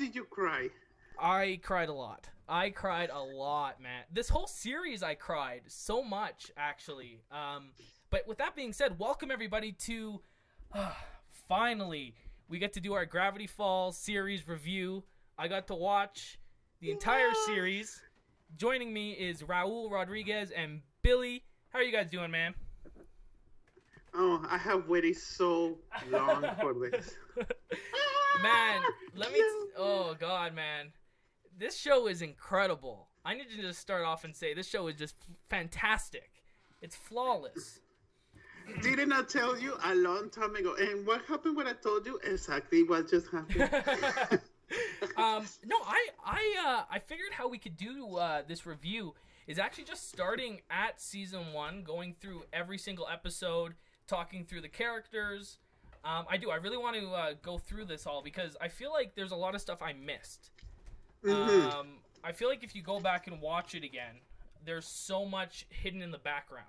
did you cry? I cried a lot. I cried a lot, man. This whole series I cried so much, actually. But with that being said, welcome everybody to... finally, we get to do our Gravity Falls series review. I got to watch the entire series. Joining me is Raul Rodriguez and Billy. How are you guys doing, man? Oh, I have waited so long for this. Man, oh, God, man. This show is incredible. I need to just start off and say this show is just fantastic. It's flawless. Didn't I tell you a long time ago? And what happened when I told you? Exactly what just happened. No, I figured how we could do this review is actually just starting at season 1, going through every single episode, talking through the characters. I really want to go through this all because I feel like there's a lot of stuff I missed. Mm-hmm. I feel like if you go back and watch it again, there's so much hidden in the background.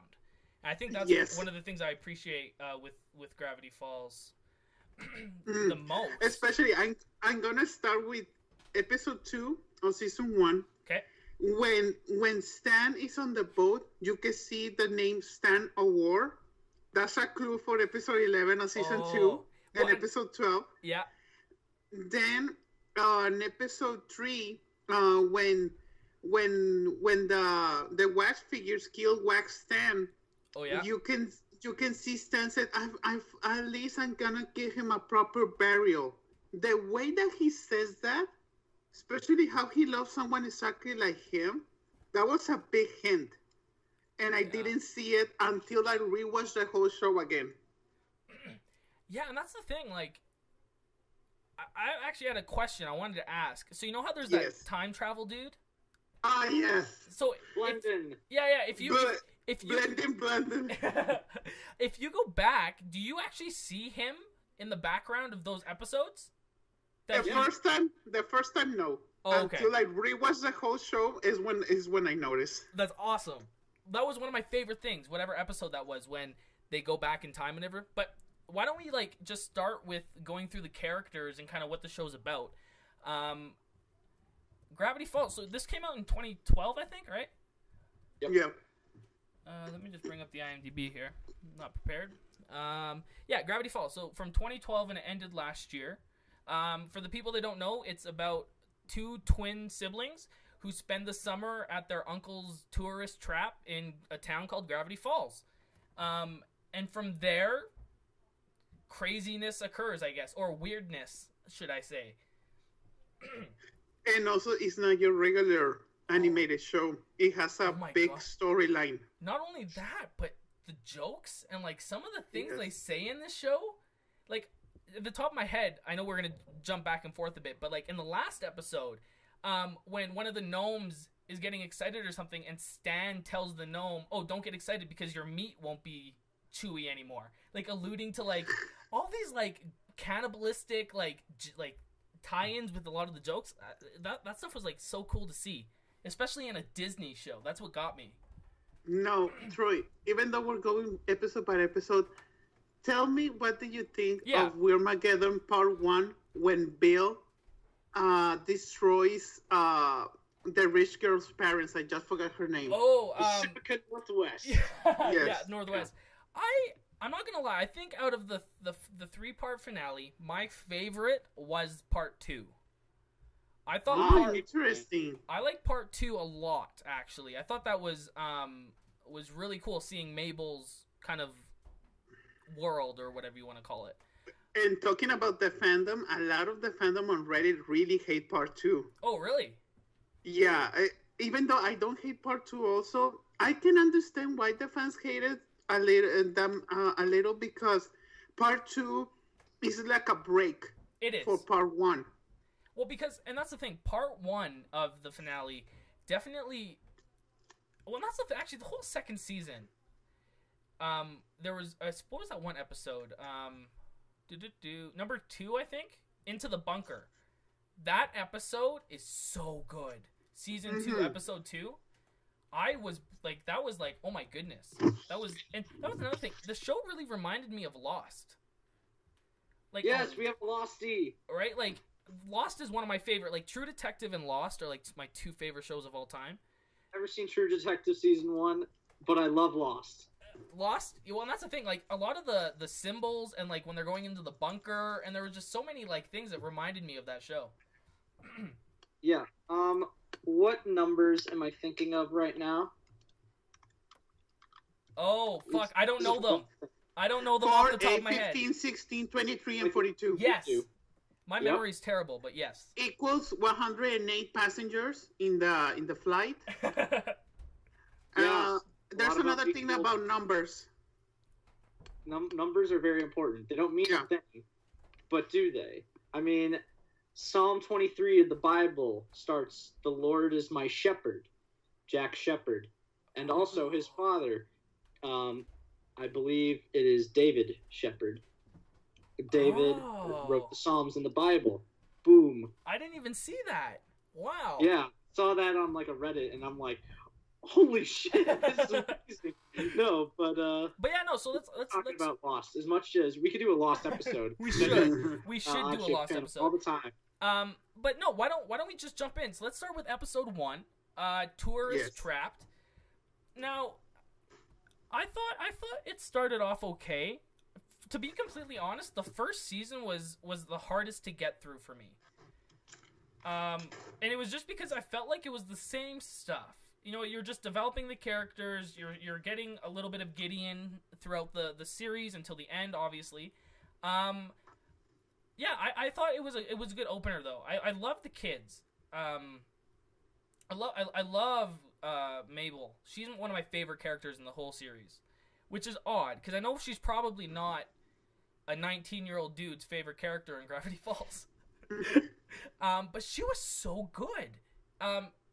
And I think that's one of the things I appreciate with Gravity Falls the most. Especially, I'm gonna start with episode 2 of season 1. Okay. When Stan is on the boat, you can see the name Stan Award. That's a clue for episode 11 of season 2 and episode 12. Yeah. Then in episode 3, when the wax figures kill Wax Stan, you can see Stan said, I've at least I'm gonna give him a proper burial. The way that he says that, especially how he loves someone exactly like him, that was a big hint. And I didn't see it until I rewatched the whole show again. Yeah, and that's the thing, like, I actually had a question I wanted to ask. So you know how there's that time travel dude? Ah, yes. So London. If you Blendon. if you go back, do you actually see him in the background of those episodes? The first time, no. Oh, okay. Until I rewatched the whole show is when I noticed. That's awesome. That was one of my favorite things, whatever episode that was, when they go back in time and whatever. But why don't we just start with going through the characters and kind of what the show's about? Gravity Falls. So this came out in 2012, I think, right? Yep. Yeah. Let me just bring up the IMDb here. I'm not prepared. Gravity Falls. So from 2012 and it ended last year. For the people that don't know, it's about 2 twin siblings who spend the summer at their uncle's tourist trap in a town called Gravity Falls. And from there, craziness occurs, I guess, or weirdness, should I say. And also, it's not your regular animated show. It has a big storyline. Not only that, but the jokes and some of the things they say in this show, at the top of my head, I know we're gonna jump back and forth a bit, but in the last episode, when one of the gnomes is getting excited or something, and Stan tells the gnome, "Oh, don't get excited because your meat won't be chewy anymore," alluding to all these cannibalistic tie-ins with a lot of the jokes. That stuff was so cool to see, especially in a Disney show. That's what got me. No, Troy, even though we're going episode by episode, tell me, what do you think of Weirmageddon Part 1 when Bill destroys the rich girl's parents? I just forgot her name. Oh, Pacific Northwest. Yes. Yeah, Yes. Northwest. I'm not gonna lie. I think out of the 3-part finale, my favorite was Part 2. I thought interesting. I like Part 2 a lot, actually. I thought that was really cool, seeing Mabel's kind of world, or whatever you want to call it. And talking about the fandom, a lot of the fandom on Reddit really hate Part 2. Oh, really? Yeah. Even though I don't hate Part 2 also, I can understand why the fans hate it a little, because Part 2 is like a break. It is. For Part 1. Well, and that's the thing, Part 1 of the finale definitely, actually the whole second season, there was, what was that one episode, number 2, I think, Into the Bunker. That episode is so good. Season 2, episode 2. That was oh my goodness. That was another thing. The show really reminded me of Lost. Yes, we have Losty. Right? Lost is one of my favorite. Like True Detective and Lost are like my 2 favorite shows of all time. Never seen True Detective season 1, but I love Lost. Lost, well, and that's the thing. Like a lot of the symbols and like when they're going into the bunker, and there were just so many like things that reminded me of that show. Yeah. What numbers am I thinking of right now? Oh fuck, I don't know them. I don't know them 4, off the top 8, of my 15, head. 16, 23, and 42. Yes. My memory's terrible, but yes. Equals 108 passengers in the flight. There's another thing about numbers. Numbers are very important. They don't mean a thing, but do they? I mean, Psalm 23 of the Bible starts, "The Lord is my shepherd," Jack Shepherd, and also his father. I believe it is David Shepherd. David wrote the Psalms in the Bible. Boom. I didn't even see that. Wow. Yeah, saw that on like a Reddit, and I'm like, holy shit, this is amazing. No, but yeah, no. So let's talk about Lost as much as we could do a Lost episode. We should do a Lost episode all the time. But no, why don't we just jump in? So let's start with episode 1. Tourist trapped. Now, I thought it started off okay. To be completely honest, the first season was the hardest to get through for me. And it was just because I felt like it was the same stuff. You know, you're just developing the characters. You're getting a little bit of Gideon throughout the series until the end, obviously. Yeah, I thought it was a good opener though. I love the kids. I love Mabel. She's one of my favorite characters in the whole series, which is odd because I know she's probably not a 19-year-old dude's favorite character in Gravity Falls. But she was so good.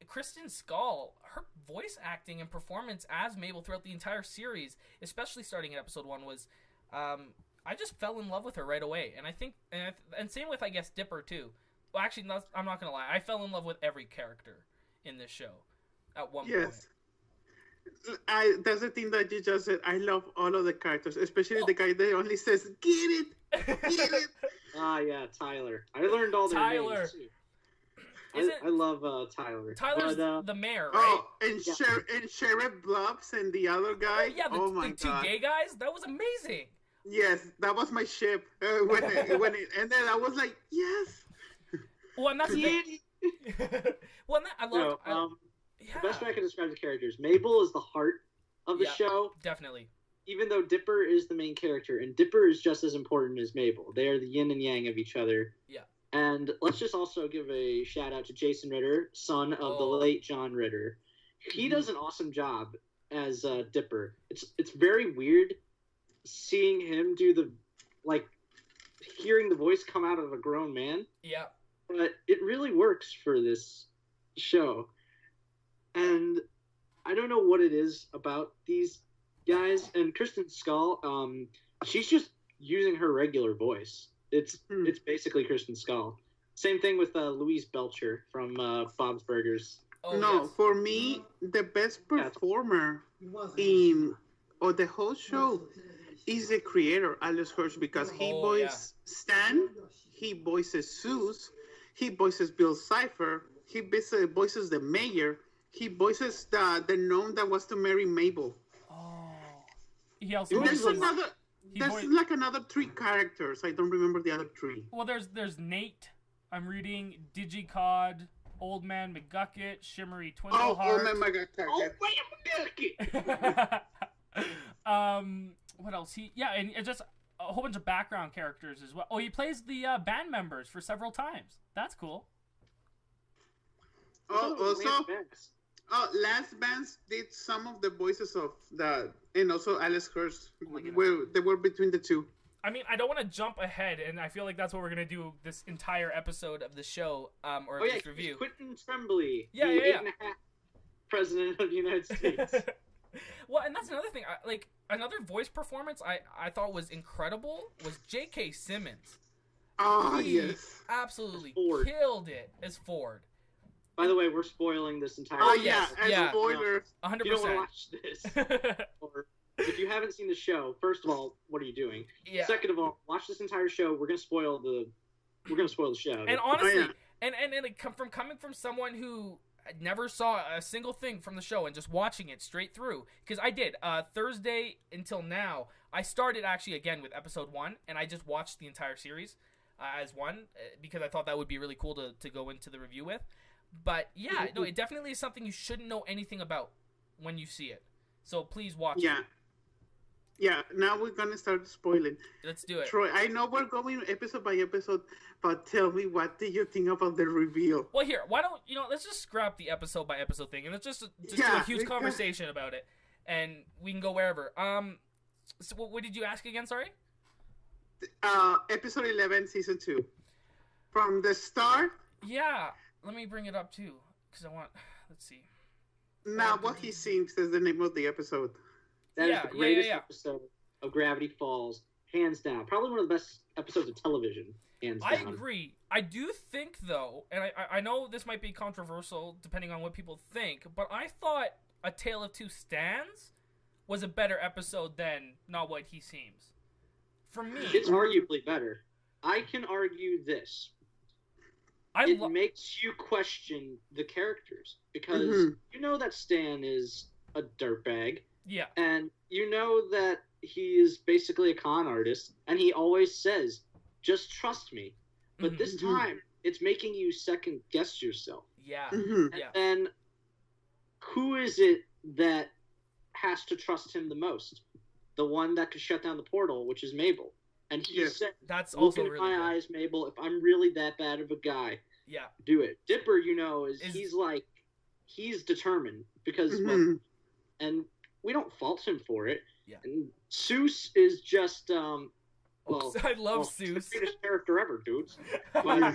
Kristen Schaal, her voice acting and performance as Mabel throughout the entire series, especially starting in episode 1, was I just fell in love with her right away. And I think, and same with, I guess, Dipper too. Well, actually, I'm not gonna lie, I fell in love with every character in this show at one point. That's the thing that you just said. I love all of the characters, especially the guy that only says, "Get it, get it." Yeah, Tyler. I learned all their names too. I love Tyler. Tyler's the mayor, right? Oh, and Sheriff Bluffs and the other guy. Oh, the two gay guys. That was amazing. Yes, that was my ship. When it ended, I was like, yes. Well, and that's well, I love. The best way I can describe the characters, Mabel is the heart of the show. Definitely. Even though Dipper is the main character, and Dipper is just as important as Mabel. They are the yin and yang of each other. Yeah. And let's just also give a shout out to Jason Ritter, son of the late John Ritter. He does an awesome job as Dipper. It's very weird seeing him do hearing the voice come out of a grown man. Yeah. But it really works for this show. And I don't know what it is about these guys. And Kristen Schaal, she's just using her regular voice. It's basically Kristen Schaal. Same thing with Louise Belcher from Bob's Burgers. For me, the best performer in the whole show is the creator, Alex Hirsch, because he voices Stan, he voices Zeus, he voices Bill Cipher, he voices the mayor, he voices the gnome that was to marry Mabel. Oh. He also There's like another 3 characters. I don't remember the other 3. Well, there's Nate. I'm reading Digicod, Old Man McGucket, Shimmery Twinkleheart. Old Man McGucket. Old Man McGucket. What else? And just a whole bunch of background characters as well. Oh, he plays the band members for several times. That's cool. Last Bands did some of the voices of and also Alex Hirsch. They were between the 2. I mean, I don't want to jump ahead, and I feel like that's what we're gonna do this entire episode of the show, or this review. Quentin Tremblay, yeah. 8.5 President of the United States. Well, and that's another thing. Another voice performance I thought was incredible was J.K. Simmons. He absolutely killed it as Ford. By the way, we're spoiling this entire. Spoilers. 100%. You don't want to watch this. Or if you haven't seen the show, first of all, what are you doing? Yeah. Second of all, watch this entire show. We're gonna spoil the we're gonna spoil the shit out of it. And honestly, and it coming from someone who never saw a single thing from the show and just watching it straight through, because I did Thursday until now. I started actually again with episode 1, and I just watched the entire series as one because I thought that would be really cool to go into the review with. But yeah, no, it definitely is something you shouldn't know anything about when you see it. So please watch it. Yeah, now we're gonna start spoiling. Let's do it. Troy, I know we're going episode by episode, but tell me, what do you think about the reveal? Well, here, why don't let's just scrap the episode by episode thing, and let's just do a huge conversation about it, and we can go wherever. So what did you ask again? Sorry. Episode 11, season 2, from the start. Yeah, let me bring it up too, because I want. Let's see. Now, what he sings is the name of the episode. That is the greatest episode of Gravity Falls, hands down. Probably one of the best episodes of television, hands down. I agree. I do think, though, and I know this might be controversial depending on what people think, but I thought A Tale of Two Stands was a better episode than Not What He Seems. For me. It's arguably better. I can argue this. It makes you question the characters, because you know that Stan is a dirtbag. Yeah. And you know that he is basically a con artist, and he always says, just trust me. But this time, it's making you second guess yourself. Yeah. And then, who is it that has to trust him the most? The one that could shut down the portal, which is Mabel. And he said, that's also look in really my eyes, Mabel, if I'm really that bad of a guy, do it. Dipper, he's determined, because, and we don't fault him for it. Yeah. And Seuss is just, I love Seuss. He's the greatest character ever, dudes. But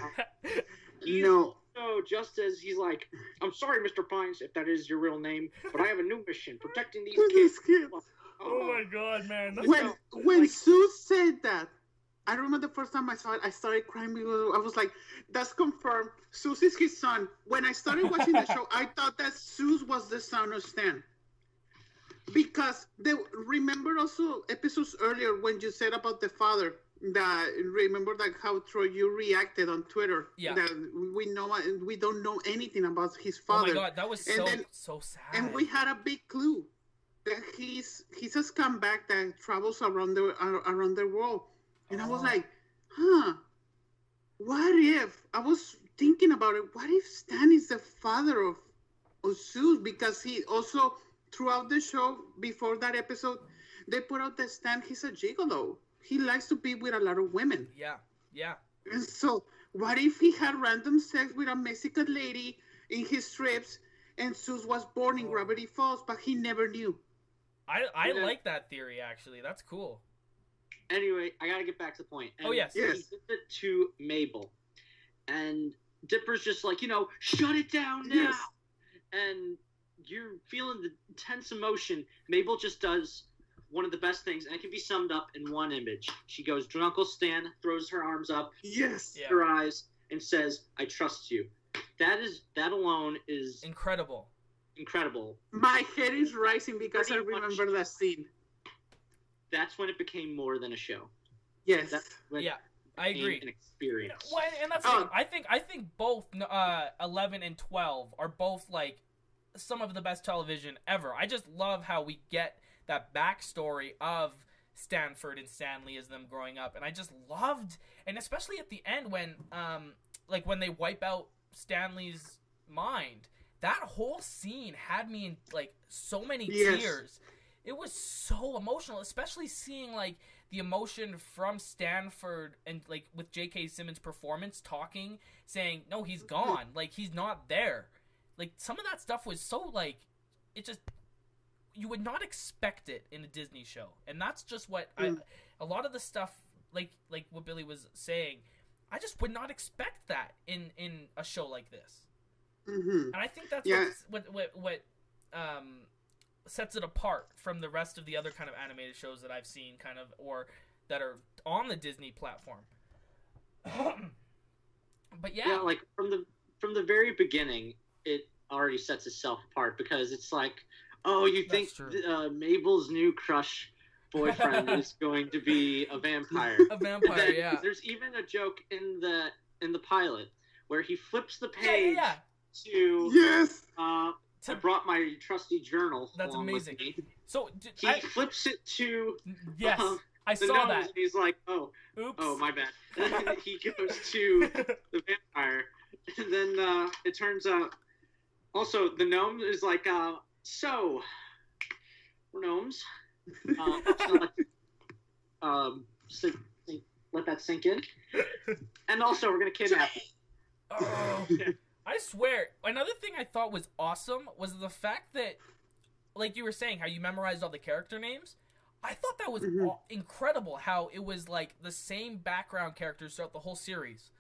just as he's like, I'm sorry, Mr. Pines, if that is your real name, but I have a new mission, protecting these kids. Oh my god, man. When Seuss said that, I remember the first time I saw it, I started crying because I was like, that's confirmed. Seuss is his son. When I started watching the show, I thought that Seuss was the son of Stan. Because remember also episodes earlier when you said about the father, that remember that how Troy, you reacted on Twitter, that we don't know anything about his father. Oh my god, that was so sad. And we had a big clue that he's a scumbag that travels around the world. And I was like, what if, I was thinking about it, what if Stan is the father of Seuss? Because he also, throughout the show, before that episode, they put out that Stan, he's a gigolo. He likes to be with a lot of women. Yeah. And so, what if he had random sex with a Mexican lady in his trips, and Seuss was born in Gravity Falls, but he never knew? I like that theory, actually. That's cool. Anyway, I gotta get back to the point. And yes. He did it to Mabel. And Dipper's just like, shut it down now. Yes. And you're feeling the intense emotion. Mabel just does one of the best things, and it can be summed up in one image. She goes, Uncle Stan, throws her arms up, her eyes, and says, I trust you. That alone is incredible. My head is rising because I remember that scene. That's when it became more than a show. Yes. I agree. An experience. Well, and that's I think both 11 and 12 are both like some of the best television ever. I just love how we get that backstory of Stanford and Stanley as them growing up, and I just loved, and especially at the end when when they wipe out Stanley's mind, that whole scene had me in like so many tears. It was so emotional, especially seeing like the emotion from Stanford and like with J.K. Simmons' performance talking, saying, no, he's gone. Like, he's not there. Like, some of that stuff was so like, it just, you would not expect it in a Disney show. And that's just what a lot of the stuff, like what Billy was saying, I just would not expect that in a show like this. And I think that's what sets it apart from the rest of the other kind of animated shows that I've seen, kind of, or that are on the Disney platform. But like from the very beginning, it already sets itself apart, because it's like, oh, you think Mabel's new crush boyfriend is going to be a vampire. A vampire, yeah. There's even a joke in the pilot where he flips the page to yes. I brought my trusty journal. That's amazing. So he flips it to yes, I saw that. And he's like, "Oh, oops. Oh, my bad." And he goes to the vampire, and then it turns out. Also, the gnome is like, "So, we're gnomes." Let that sink in. And also, we're gonna kidnap him. Oh. I swear, another thing I thought was awesome was the fact that, like you were saying, how you memorized all the character names. I thought that was incredible how it was, like, the same background characters throughout the whole series.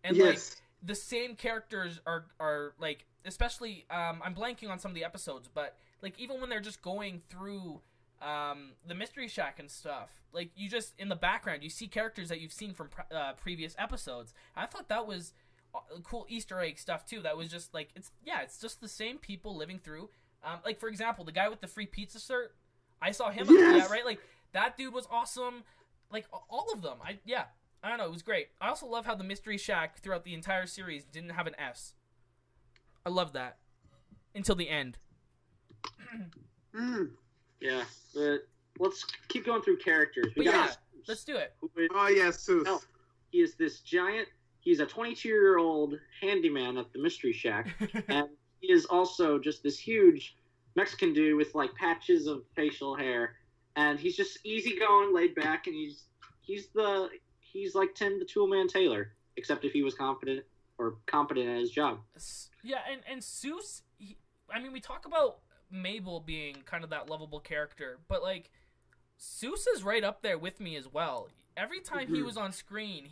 And, like, the same characters are like, especially, I'm blanking on some of the episodes, but, like, even when they're just going through the Mystery Shack and stuff, like, you just, in the background, you see characters that you've seen from previous episodes. I thought that was cool Easter egg stuff too. That was just like it's just the same people living through. Like for example, the guy with the free pizza cert, I saw him. Yeah, right. Like that dude was awesome. Like all of them. I don't know. It was great. I also love how the Mystery Shack throughout the entire series didn't have an S. I love that until the end. Yeah, but let's keep going through characters. Let's do it. Oh yeah, Seuss. Oh, he is this giant. He's a 22-year-old handyman at the Mystery Shack, and he is also just this huge Mexican dude with like patches of facial hair, and he's just easygoing, laid back, and he's like Tim the Toolman Taylor, except if he was competent at his job. Yeah, and Seuss, I mean, we talk about Mabel being kind of that lovable character, but like Seuss is right up there with me as well. Every time he was on screen,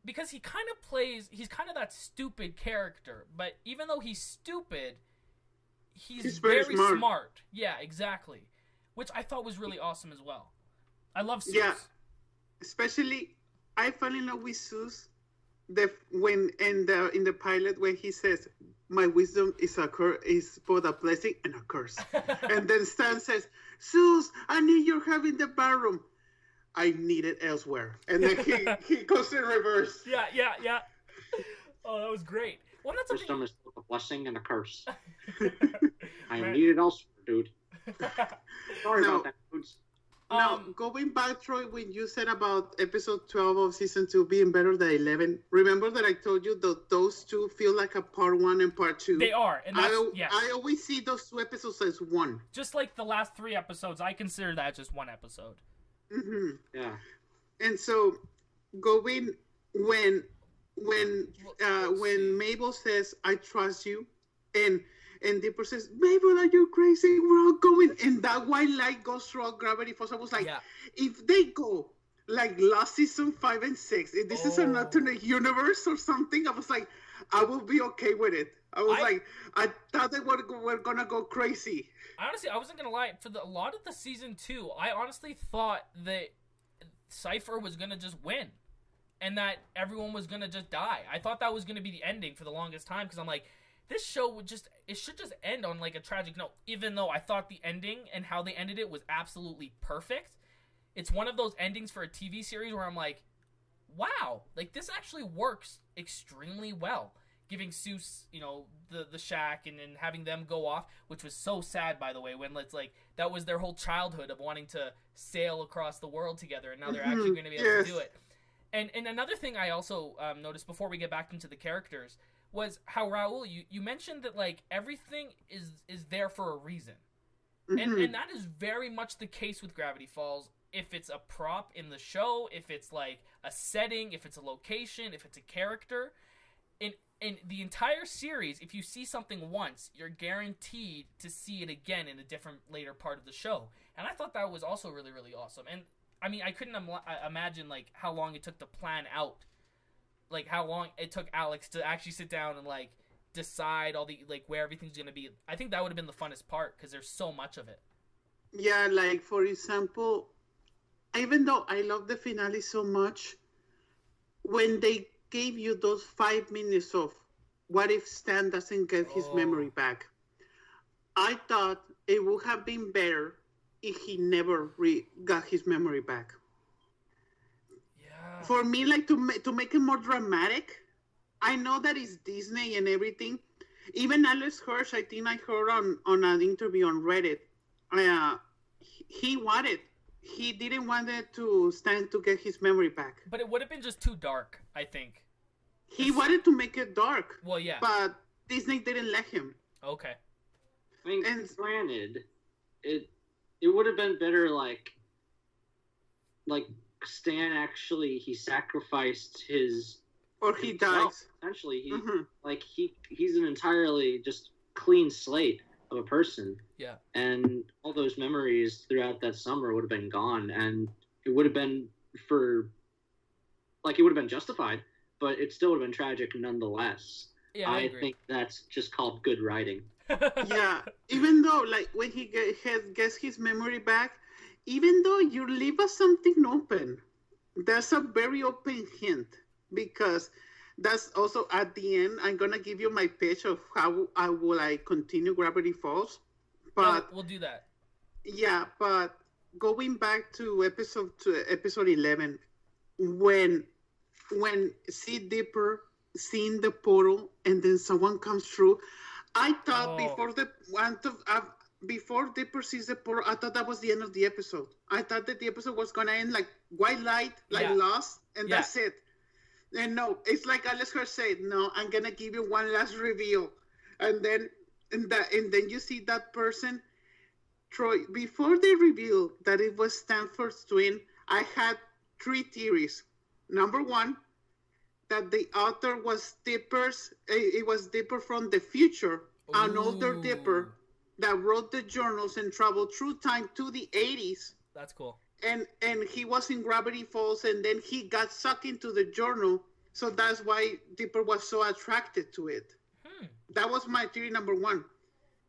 because he's kind of that stupid character, but even though he's stupid, he's very smart. Yeah, exactly. Which I thought was really awesome as well. I love Seuss. Yeah, especially I fell in love with Seuss when in the pilot when he says, "My wisdom is both a blessing and a curse," and then Stan says, "Seuss, I knew you're having the barroom. I need it elsewhere." And then he goes in reverse. Yeah. Oh, that was great. Well, that's wisdom is both a blessing and a curse. I need it elsewhere, dude. Sorry about that, dudes. Now, going back, Troy, when you said about episode 12 of season 2 being better than 11, remember that I told you that those two feel like a part 1 and part 2? They are. And I always see those 2 episodes as one. Just like the last 3 episodes, I consider that just one episode. Mm-hmm. Yeah. And so, going when Mabel says, "I trust you," and Dipper says, "Mabel, are you crazy? We're all going." And that white light goes through all Gravity Falls. I was like, if they go like last season 5 and 6, if this is an alternate universe or something, I was like, I will be okay with it. I thought they were gonna go crazy. Honestly, I wasn't gonna lie. For a lot of the season 2, I honestly thought that Cypher was gonna just win, and that everyone was gonna just die. I thought that was gonna be the ending for the longest time, because I'm like, this show should just end on like a tragic note. Even though I thought the ending and how they ended it was absolutely perfect, it's one of those endings for a TV series where I'm like, wow, like this actually works extremely well. Giving Seuss, the shack and having them go off, which was so sad, by the way, when it's like that was their whole childhood of wanting to sail across the world together, and now they're actually going to be able to do it. And another thing I also noticed before we get back into the characters was how, Raul, you mentioned that like everything is there for a reason, and that is very much the case with Gravity Falls. If it's a prop in the show, if it's like a setting, if it's a location, if it's a character. In the entire series, if you see something once, you're guaranteed to see it again in a different later part of the show. And I thought that was also really, really awesome. And, I mean, I couldn't imagine, like, how long it took to plan out. Like, how long it took Alex to actually sit down and, like, decide all the, like, where everything's going to be. I think that would have been the funnest part, because there's so much of it. Yeah, like, for example, even though I love the finale so much, when they gave you those 5 minutes of what if Stan doesn't get his memory back, I thought it would have been better if he never got his memory back. Yeah. For me, like, to make it more dramatic, I know that it's Disney and everything. Even Alex Hirsch, I think I heard on an interview on Reddit, he didn't want it to stand to get his memory back. But it would have been just too dark, I think. He wanted to make it dark. Well, yeah. But Disney didn't let him. Okay. I mean, granted, it would have been better, like Stan actually, he sacrificed his... Or he dies. Essentially, he's an entirely just clean slate of a person. Yeah. And all those memories throughout that summer would have been gone, and it would have been it would have been justified, but it still would have been tragic nonetheless. Yeah, I agree. Think that's just called good writing. Yeah, even though, like, when he gets his memory back, even though you leave us something open, there's a very open hint, because that's also at the end. I'm gonna give you my pitch of how I will continue Gravity Falls, but yeah, we'll do that. Yeah, but going back to episode 11, when Sea Dipper seeing the portal and then someone comes through, I thought before Dipper sees the portal, I thought that was the end of the episode. I thought that the episode was gonna end like white light, Lost, and that's it. And no, it's like Alex Hirsch said, no, I'm gonna give you one last reveal, and then you see that person, Troy. Before they revealed that it was Stanford's twin, I had 3 theories. Number 1, that the author was Dipper's. It was Dipper from the future, an older Dipper that wrote the journals and traveled through time to the 80s. That's cool. And he was in Gravity Falls, and then he got sucked into the journal, so that's why Dipper was so attracted to it. That was my theory number 1.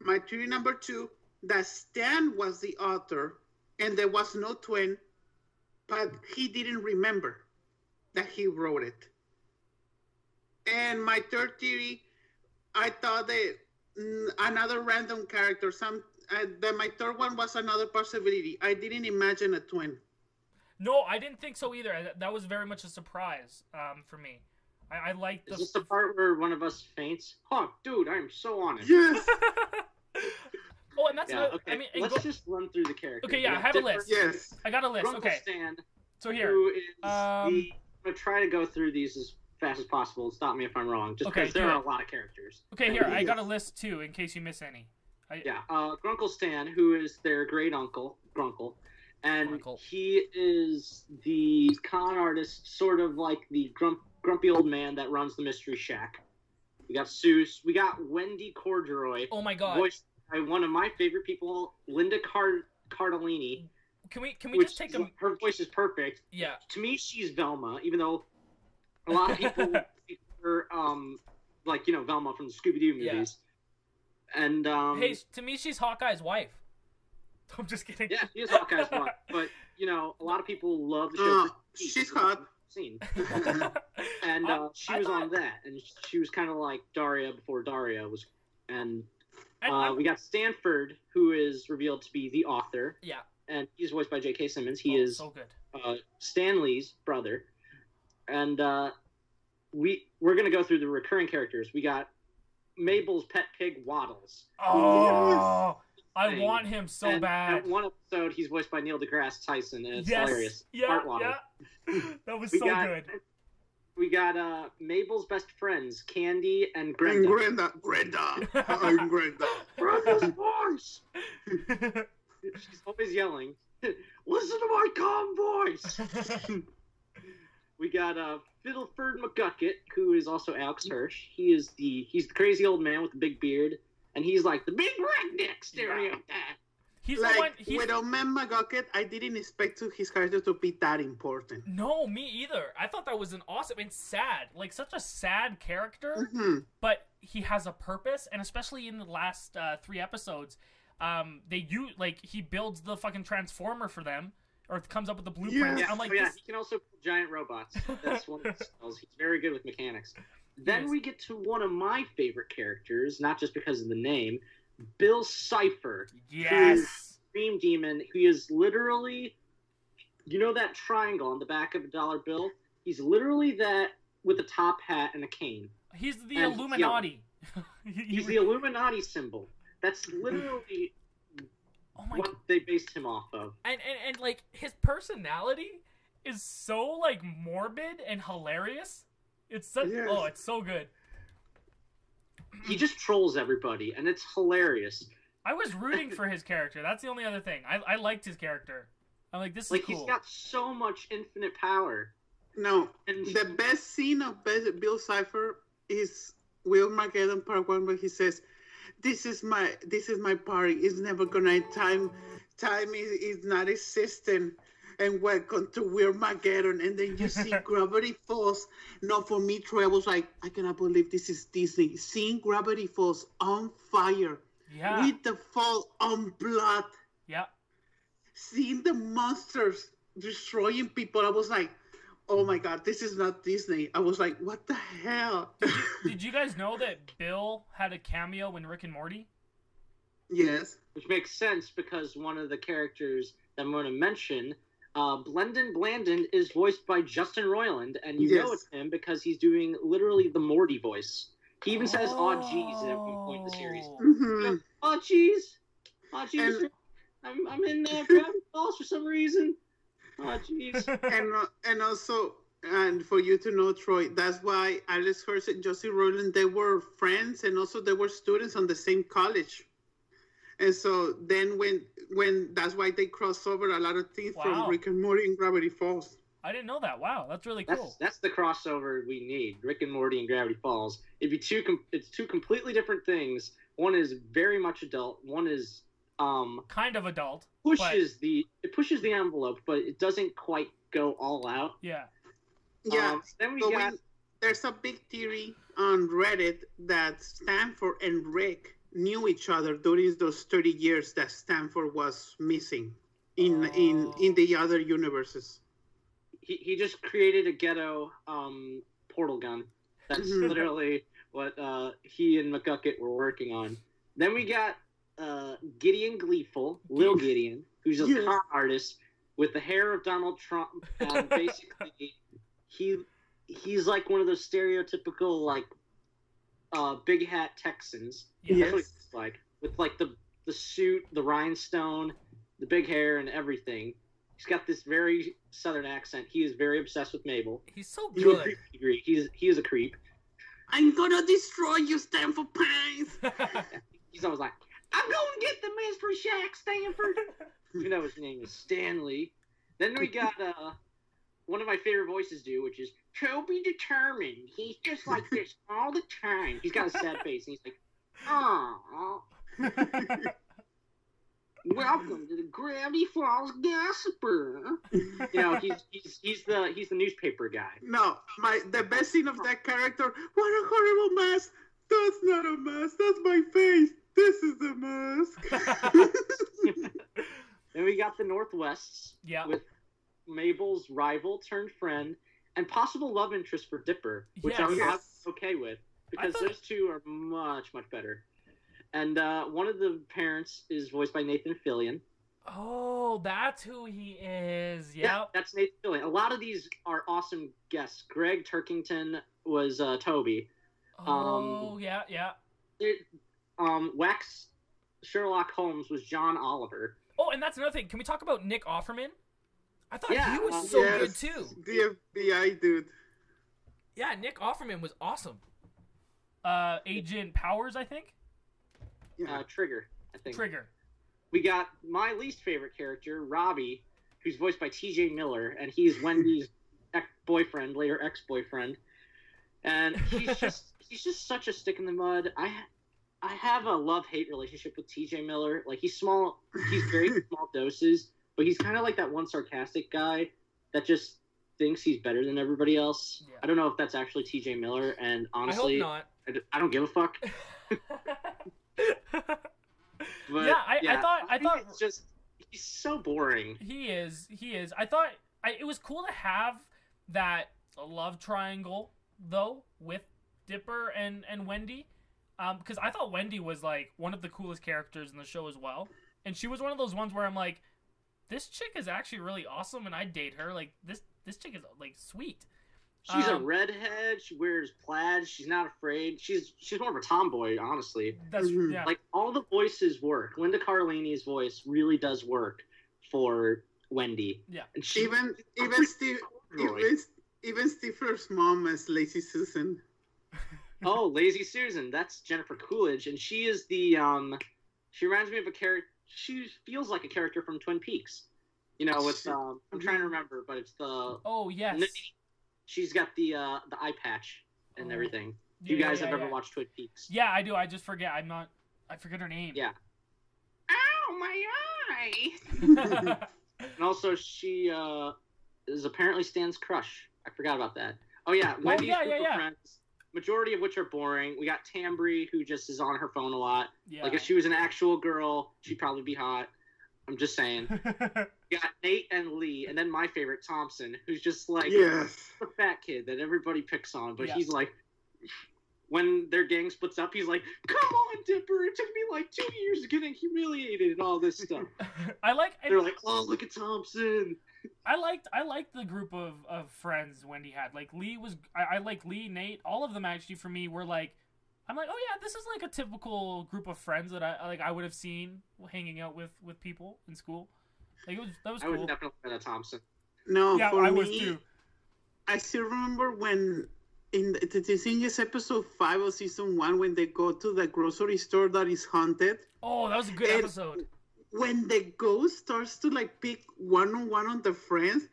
My theory number 2, that Stan was the author, and there was no twin, but he didn't remember that he wrote it. And my third theory, I thought that another random character, that my third one was another possibility. I didn't imagine a twin. No, I didn't think so either. That was very much a surprise for me. I like the... Is this the part where one of us faints? Oh, dude, I'm so on it. Yes! Oh, and that's... Okay. I mean, let's just run through the characters. Okay, yeah, I have a list. Yes. I got a list, Grunkle okay. Stan, so here. Who is I'm going to try to go through these as fast as possible. Stop me if I'm wrong, just because there are a lot of characters. Okay, here, I got a list too, in case you miss any. Grunkle Stan, who is their great uncle, Grunkle, and he is the con artist, sort of like the grumpy old man that runs the Mystery Shack. We got Seuss. We got Wendy Corduroy. Oh my god! Voiced by one of my favorite people, Linda Cardellini. Can we just take her voice is perfect. Yeah. To me, she's Velma, even though a lot of people see her, Velma from the Scooby-Doo movies. Yeah. And hey, to me, she's Hawkeye's wife. I'm just kidding. Yeah, she is Hawkeye's wife, but a lot of people love the show. She's hot. Scene. And she was on that, and she was kind of like Daria before Daria was. And we got Stanford, who is revealed to be the author. Yeah. And he's voiced by J.K. Simmons. He is so good. Stan Lee's brother. And we're gonna go through the recurring characters. We got Mabel's pet pig, Waddles. Oh, I want him so bad. At one episode, he's voiced by Neil deGrasse Tyson, and it's hilarious. Yeah, that was good. We got Mabel's best friends, Candy and Grenda. I'm Grenda. Brenda's voice! She's always yelling, listen to my calm voice! We got Fiddleford McGucket, who is also Alex Hirsch. He's the crazy old man with the big beard, and he's like the big redneck stereotype. He's like, the one. With old man McGucket, I didn't expect his character to be that important. No, me either. I thought that was an awesome and sad, like such a sad character, but he has a purpose, and especially in the last 3 episodes, he builds the fucking transformer for them. Or comes up with the blueprint. Yeah. I'm like, he can also build giant robots. That's one of his skills. He's very good with mechanics. Then we get to one of my favorite characters, not just because of the name, Bill Cipher. Yes. Dream Demon. He is literally, you know that triangle on the back of a dollar bill? He's literally that with a top hat and a cane. He's the Illuminati. He's the Illuminati symbol. That's literally what they based him off of. And like his personality is so like morbid and hilarious. It's such it's so good. He just trolls everybody, and it's hilarious. I was rooting for his character. That's the only other thing. I liked his character. I'm like, this is cool. He's got so much infinite power. No, and the best scene of Bill Cipher is Will Mageddon Part 1, where he says, "This is my party. It's never gonna end. Time is not existing. And welcome to Will Mageddon." And then you see Gravity Falls. No, for me, Troy, I was like, I cannot believe this is Disney. Seeing Gravity Falls on fire, with the fall on blood, seeing the monsters destroying people, I was like, oh my God, this is not Disney. I was like, what the hell? Did you guys know that Bill had a cameo in Rick and Morty? Yes. Which makes sense because one of the characters that I'm going to mention, Blendon Blandon, is voiced by Justin Roiland, and you know it's him because he's doing literally the Morty voice. He even says "aw geez" at one point in the series. Mm-hmm. Aw geez, aw geez. I'm in Gravity Falls for some reason. Aw geez. And also, and for you to know, Troy, that's why Alex Hurst and Justin Roiland, they were friends, and also they were students on the same college. And so then when that's why they cross over a lot of things from Rick and Morty and Gravity Falls. I didn't know that. Wow, that's really cool. That's the crossover we need. Rick and Morty and Gravity Falls. It'd be it's two completely different things. One is very much adult. One is kind of adult. It pushes the envelope, but it doesn't quite go all out. Yeah. Yeah. Then there's a big theory on Reddit that Stanford and Rick knew each other during those 30 years that Stanford was missing in the other universes. He just created a ghetto portal gun. That's literally what he and McGucket were working on. Then we got Gideon Gleeful, Lil Gideon, who's a con artist with the hair of Donald Trump. And basically, he's like one of those stereotypical like big hat Texans. Yes. That's what he's like, with like the suit, the rhinestone, the big hair, and everything. He's got this very southern accent. He is very obsessed with Mabel. He's so good. He is a creep. I'm gonna destroy you, Stanford Pines. He's always like, I'm gonna get the Mystery Shack, Stanford. You know his name is Stanley. Then we got one of my favorite voices which is Toby Determined. He's just like this all the time. He's got a sad face, and he's like, "Aww." Welcome to the Gravity Falls Gossiper. You know, he's the newspaper guy. No, the best scene of that character. What a horrible mask! That's not a mask. That's my face. This is a mask. Then we got the Northwests. Yeah. With Mabel's rival turned friend and possible love interest for Dipper, which I'm not okay with because those two are much better. And one of the parents is voiced by Nathan Fillion. Oh, that's who he is. Yep. Yeah, that's Nathan Fillion. A lot of these are awesome guests. Greg Turkington was Toby. Oh, yeah. Wax Sherlock Holmes was John Oliver. Oh, and that's another thing. Can we talk about Nick Offerman? I thought he was so good, too. The FBI dude. Yeah, Nick Offerman was awesome. Agent Powers, I think? Trigger, I think. Trigger. We got my least favorite character, Robbie, who's voiced by T.J. Miller, and he's Wendy's boyfriend, later ex-boyfriend. And he's just such a stick in the mud. I have a love-hate relationship with T.J. Miller. Like, he's very small doses, but he's kind of like that one sarcastic guy that just thinks he's better than everybody else. Yeah. I don't know if that's actually T.J. Miller, and honestly, I hope not. I don't give a fuck. But, I thought it's just he's so boring. He is. I thought it was cool to have that love triangle though with Dipper and Wendy, because I thought Wendy was like one of the coolest characters in the show as well. and she was one of those ones where I'm like, this chick is actually really awesome, and I'd date her. Like this chick is like sweet. She's a redhead. She wears plaid. She's not afraid. She's more of a tomboy, honestly. That's yeah. Like all the voices work. Linda Cardellini's voice really does work for Wendy. Yeah. And she, even Stifler's mom as Lazy Susan. Oh, Lazy Susan. That's Jennifer Coolidge, and she is the She reminds me of a character. She feels like a character from Twin Peaks. You know, with I'm trying to remember, but it's the. Oh yes. She's got the eye patch and everything. You guys have ever watched Twin Peaks? Yeah, I do. I just forget. I forget her name. Yeah. Ow, my eye! And also, she is apparently Stan's crush. I forgot about that. Oh yeah, Wendy's group of friends. Majority of which are boring. We got Tambry, who just is on her phone a lot. Yeah. Like if she was an actual girl, she'd probably be hot. I'm just saying. We got Nate and Lee, and then my favorite, Thompson, who's just like a fat kid that everybody picks on. But he's like, when their gang splits up, he's like, "Come on, Dipper! It took me like 2 years of getting humiliated and all this stuff." They're like, "Oh, look at Thompson." I liked the group of friends Wendy had. Like Lee was, I like Lee, Nate, all of them actually for me were like, I'm like, oh yeah, this is like a typical group of friends that I would have seen hanging out with people in school. Like that was cool. I was definitely a Thompson. No, yeah, for I me, was too. I still remember when in the episode 5 of season 1 when they go to the grocery store that is haunted. Oh, that was a good episode. When the ghost starts to like pick one-on-one on the friends,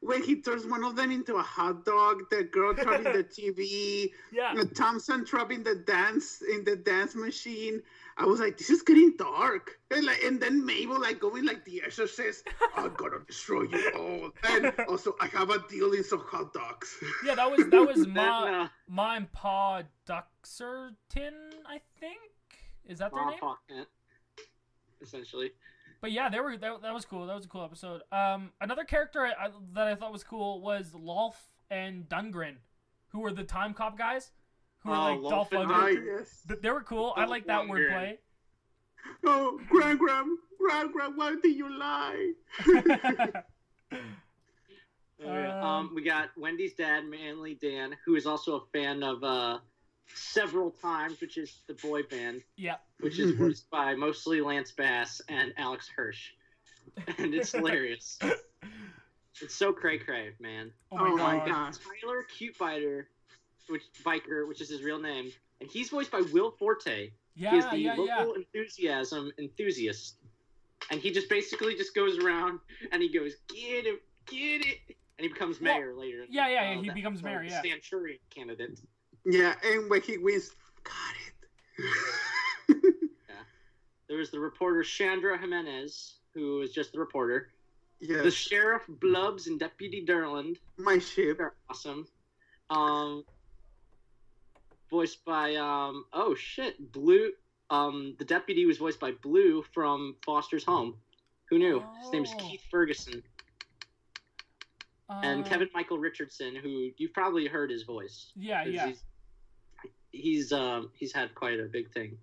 when he turns one of them into a hot dog, the girl dropping the TV, Thompson dropping the dance machine. I was like, this is getting dark. And then Mabel like going like the Exorcist, I'm gonna destroy you all. And also, I have a deal in some hot dogs. Yeah, that was Ma and Pa Duxerton, I think. Is that their name? Essentially. But yeah, that was cool. That was a cool episode. Another character that I thought was cool was Lolf and Dungren, who were the time cop guys, who were like Dolph Lundgren. Yes. They were cool. I like that wordplay. Oh, Gram, why did you lie? We got Wendy's dad, Manly Dan, who is also a fan of Several Times, which is the boy band. Yeah. Which is voiced by mostly Lance Bass and Alex Hirsch. And it's hilarious. It's so cray-cray, man. Oh my god. Tyler Cutebiter, which is his real name, and he's voiced by Will Forte. Yeah, he is the local enthusiasm enthusiast. And he just basically just goes around and he goes, get it. And he becomes mayor later. Yeah, he becomes mayor, yeah. Manchurian candidate. Yeah, and when he wins, got it. Yeah. There was the reporter Chandra Jimenez, who was just the reporter. Yes. The Sheriff Blubbs and Deputy Durland. My ship. They're awesome. Voiced by Blue. The deputy was voiced by Blue from Foster's Home. Who knew? His name's Keith Ferguson. And Kevin Michael Richardson, who you've probably heard his voice. Yeah. He's had quite a big thing.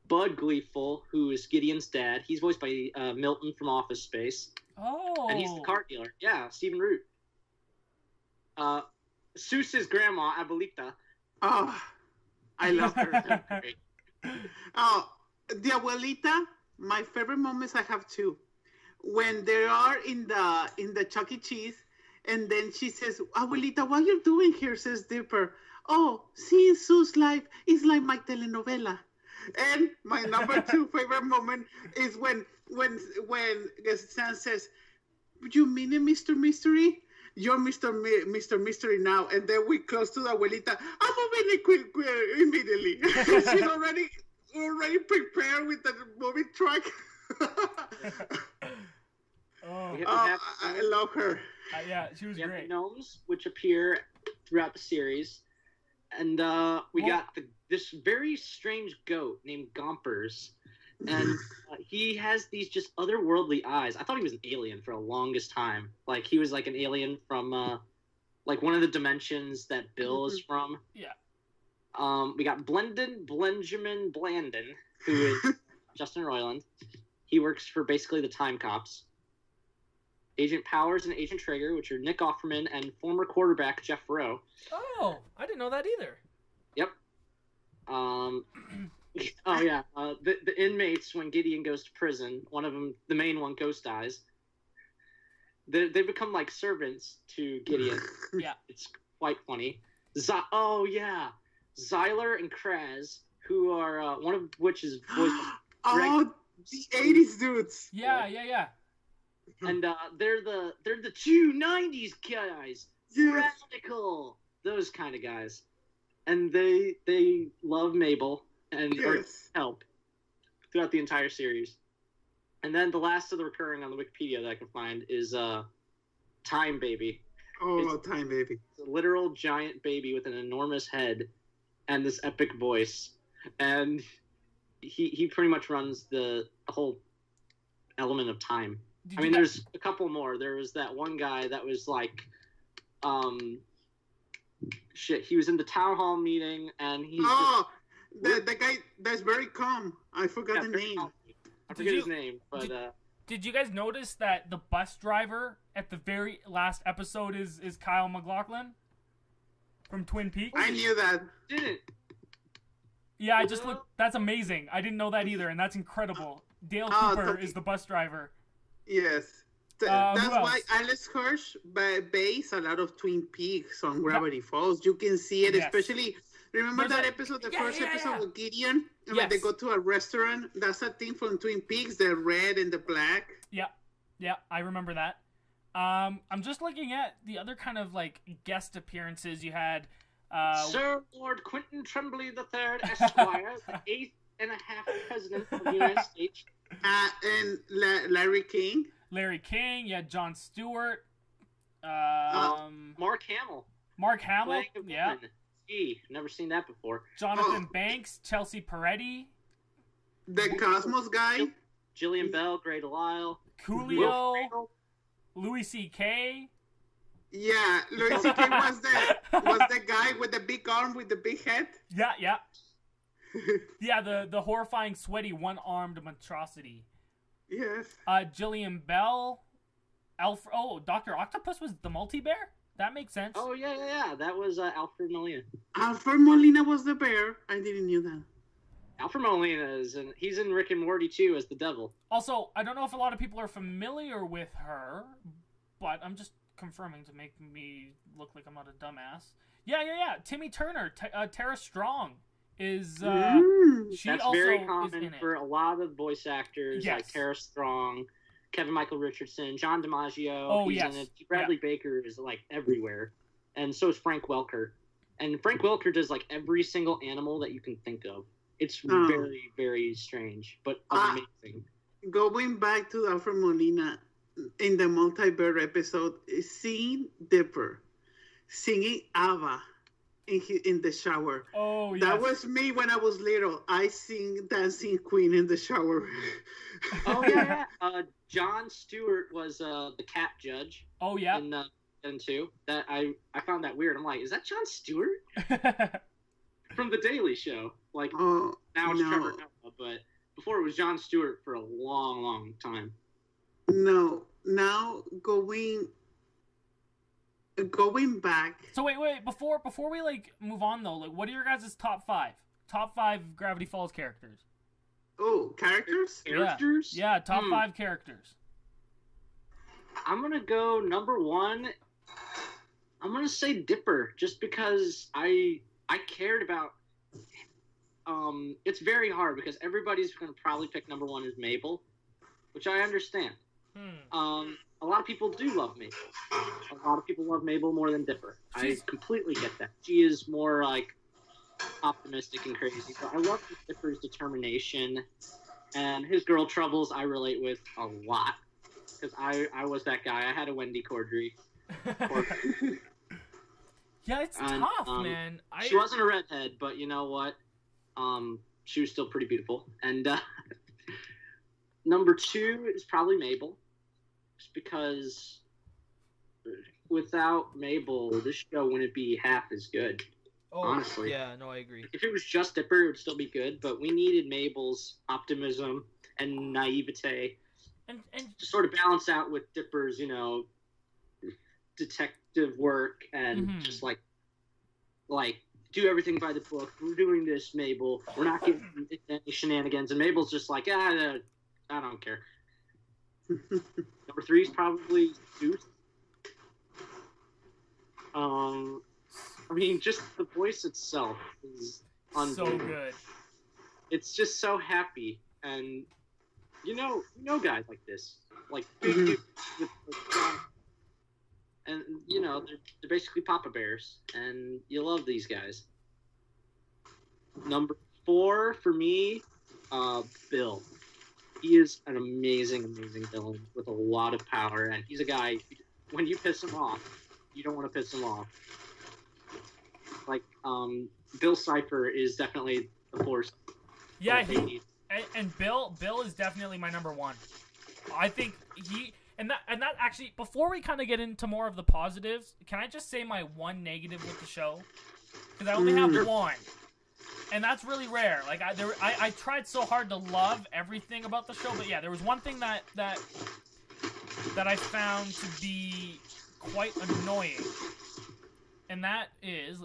Bud Gleeful, who is Gideon's dad, he's voiced by Milton from Office Space. Oh. And he's the car dealer. Yeah, Stephen Root. Seuss's grandma, Abuelita. Oh, I love her. Oh, the Abuelita, my favorite moments I have two. When they are in the Chuck E. Cheese, and then she says, Abuelita, what are you doing here? Says Dipper. Oh, seeing Sue's life is like my telenovela. And my number 2 favorite moment is when Stan says, you mean it, Mr. Mystery? You're Mr. Mystery now. And then we close to the Abuelita. I'm moving quick immediately. She's already prepared with the moving truck. I love her. Yeah, she was great. The gnomes, which appear throughout the series, and we got this very strange goat named Gompers, and he has these just otherworldly eyes. I thought he was an alien for the longest time. Like he was like an alien from like one of the dimensions that Bill is from. Yeah. We got Benjamin Blandon, who is Justin Roiland. He works for basically the Time Cops. Agent Powers and Agent Traeger, which are Nick Offerman and former quarterback Jeff Rowe. Oh, I didn't know that either. Yep. Oh yeah. The inmates, when Gideon goes to prison, one of them, the main one, Ghost Eyes. They become like servants to Gideon. Yeah. It's quite funny. Oh yeah, Zyler and Kraz, who are one of which is voiced by Greg. The 80s dudes. Yeah. And they're the two 90s guys. Yes. Radical. Those kind of guys. And they love Mabel and help throughout the entire series. And then the last of the recurring on the Wikipedia that I can find is Time Baby. Oh, Time Baby. It's a literal giant baby with an enormous head and this epic voice. And he pretty much runs the whole element of time. There's a couple more. There was that one guy that was like, he was in the town hall meeting, and he's the guy that's very calm. I forgot the name. I forget his name, but did you guys notice that the bus driver at the very last episode is Kyle MacLachlan from Twin Peaks? I knew that. Didn't. Yeah, I just looked. That's amazing. I didn't know that either, and that's incredible. Dale Cooper is the bus driver. Yes. That's why Alex Hirsch based a lot of Twin Peaks on Gravity Falls. You can see it, especially... Remember that episode, the first episode with Gideon? When they go to a restaurant? That's a thing from Twin Peaks, the red and the black. Yeah, I remember that. I'm just looking at the other kind of, like, guest appearances you had. Sir Lord Quentin Tremblay III, Esquire, the 8th and a half President of the United States. And Larry King. Larry King, Jon Stewart. Mark Hamill. Mark Hamill, yeah. Gee, never seen that before. Jonathan Banks, Chelsea Peretti. The Cosmos guy. Jillian Bell, Grey DeLisle. Coolio. Louis C.K. Yeah, Louis C.K. was the guy with the big arm with the big head. Yeah. Yeah, the horrifying, sweaty, one-armed monstrosity. Yes. Jillian Bell. Dr. Octopus was the multi-bear? That makes sense. Oh, yeah. That was Alfred Molina. Alfred Molina was the bear. I didn't know that. Alfred Molina he's in Rick and Morty, too, as the devil. Also, I don't know if a lot of people are familiar with her, but I'm just confirming to make me look like I'm not a dumbass. Yeah. Timmy Turner, Tara Strong is she That's also very common is in it. For a lot of voice actors like Tara Strong, Kevin Michael Richardson, John DiMaggio. He's in it. Bradley Baker is like everywhere, and so is Frank Welker. And Frank Welker does like every single animal that you can think of. It's very, very strange, but amazing. Going back to Alfred Molina in the multi-bear episode, seeing Dipper singing ABBA in the shower. Oh, yeah. That was me when I was little. I sing Dancing Queen in the shower. Oh, yeah. Jon Stewart was the cat judge. Oh, yeah. In 2. That I found that weird. I'm like, is that Jon Stewart? From The Daily Show. Like, now it's Trevor Noah, but before it was Jon Stewart for a long, long time. No. Now, going back. So wait. Before we like move on though, like, what are your guys' top 5? Top 5 Gravity Falls characters. Oh, characters? Characters? Yeah, top 5 characters. I'm gonna go number 1. I'm gonna say Dipper, just because I cared about. It's very hard because everybody's gonna probably pick number 1 as Mabel, which I understand. A lot of people do love Mabel. A lot of people love Mabel more than Dipper. I completely get that. She is more like optimistic and crazy. But I love Dipper's determination and his girl troubles. I relate with a lot because I was that guy. I had a Wendy Cordry. Yeah, it's tough, man. She wasn't a redhead, but you know what? She was still pretty beautiful. And number 2 is probably Mabel. Just because without Mabel, this show wouldn't be half as good. Honestly. Yeah, no, I agree. If it was just Dipper, it would still be good, but we needed Mabel's optimism and naivete. And to sort of balance out with Dipper's, detective work and just like do everything by the book. We're doing this, Mabel. We're not getting into any shenanigans. And Mabel's just like, I don't care. Number 3 is probably Zeus. I mean, just the voice itself is so good. It's just so happy, and you know guys like this, like big dudes with and they're basically Papa Bears, and you love these guys. Number 4 for me, Bill. He is an amazing villain with a lot of power, and he's a guy. When you piss him off, you don't want to piss him off. Like, Bill Cipher is definitely the force. Yeah, and Bill is definitely my number 1. I think and that actually, before we kind of get into more of the positives, can I just say my one negative with the show? Because I only have one, and that's really rare. Like I tried so hard to love everything about the show, but yeah, there was one thing that I found to be quite annoying. And that is,